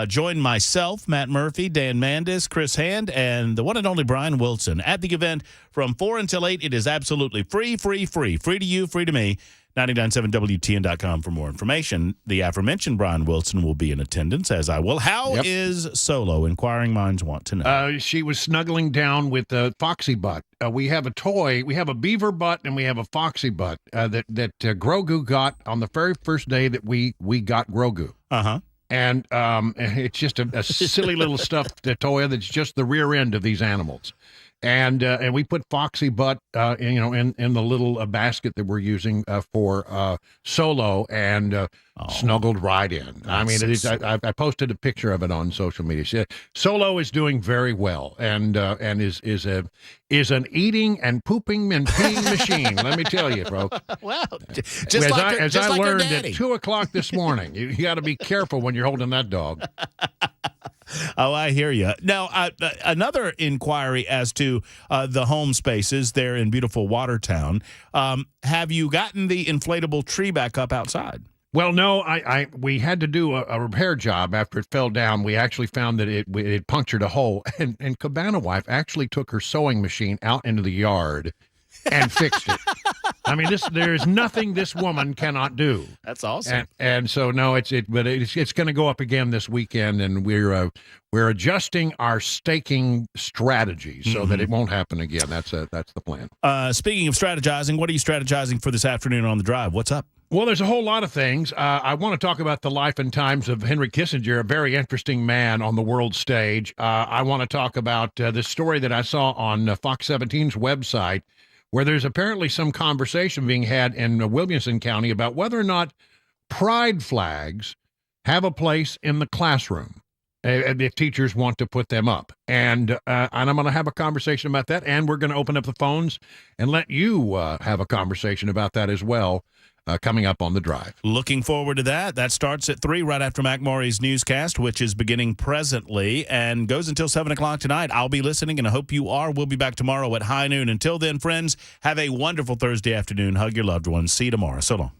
Join myself, Matt Murphy, Dan Mandis, Chris Hand, and the one and only Brian Wilson at the event from 4 until 8. It is absolutely free. Free to you, free to me. 997WTN.com for more information. The aforementioned Brian Wilson will be in attendance, as I will. How is Solo? Inquiring minds want to know. She was snuggling down with the Foxy Butt. We have a toy. We have a beaver butt and we have a Foxy Butt that Grogu got on the very first day that we got Grogu. Uh-huh. And it's just a silly little stuffed toy that's just the rear end of these animals. And we put Foxy Butt, in the little basket that we're using for Solo, and snuggled right in. I mean, I posted a picture of it on social media. Solo is doing very well, and is an eating and pooping and peeing machine. Let me tell you, bro. Well, as I learned at 2 o'clock this morning, you got to be careful when you're holding that dog. Oh, I hear you. Now, another inquiry as to the home spaces there in beautiful Watertown. Have you gotten the inflatable tree back up outside? Well, no, we had to do a repair job after it fell down. We actually found that it punctured a hole, and Cabana Wife actually took her sewing machine out into the yard and fixed it. I mean, there's nothing this woman cannot do. That's awesome. And so no, it's going to go up again this weekend, and we're adjusting our staking strategy so that it won't happen again. That's the plan. Speaking of strategizing, what are you strategizing for this afternoon on the drive? What's up? Well, there's a whole lot of things. I want to talk about the life and times of Henry Kissinger, a very interesting man on the world stage. I want to talk about this story that I saw on Fox 17's website, where there's apparently some conversation being had in Williamson County about whether or not pride flags have a place in the classroom if teachers want to put them up. And I'm going to have a conversation about that, and we're going to open up the phones and let you have a conversation about that as well. Coming up on the drive. Looking forward to that. That starts at 3 right after Mac Maury's newscast, which is beginning presently and goes until 7 o'clock tonight. I'll be listening, and I hope you are. We'll be back tomorrow at high noon. Until then, friends, have a wonderful Thursday afternoon. Hug your loved ones. See you tomorrow. So long.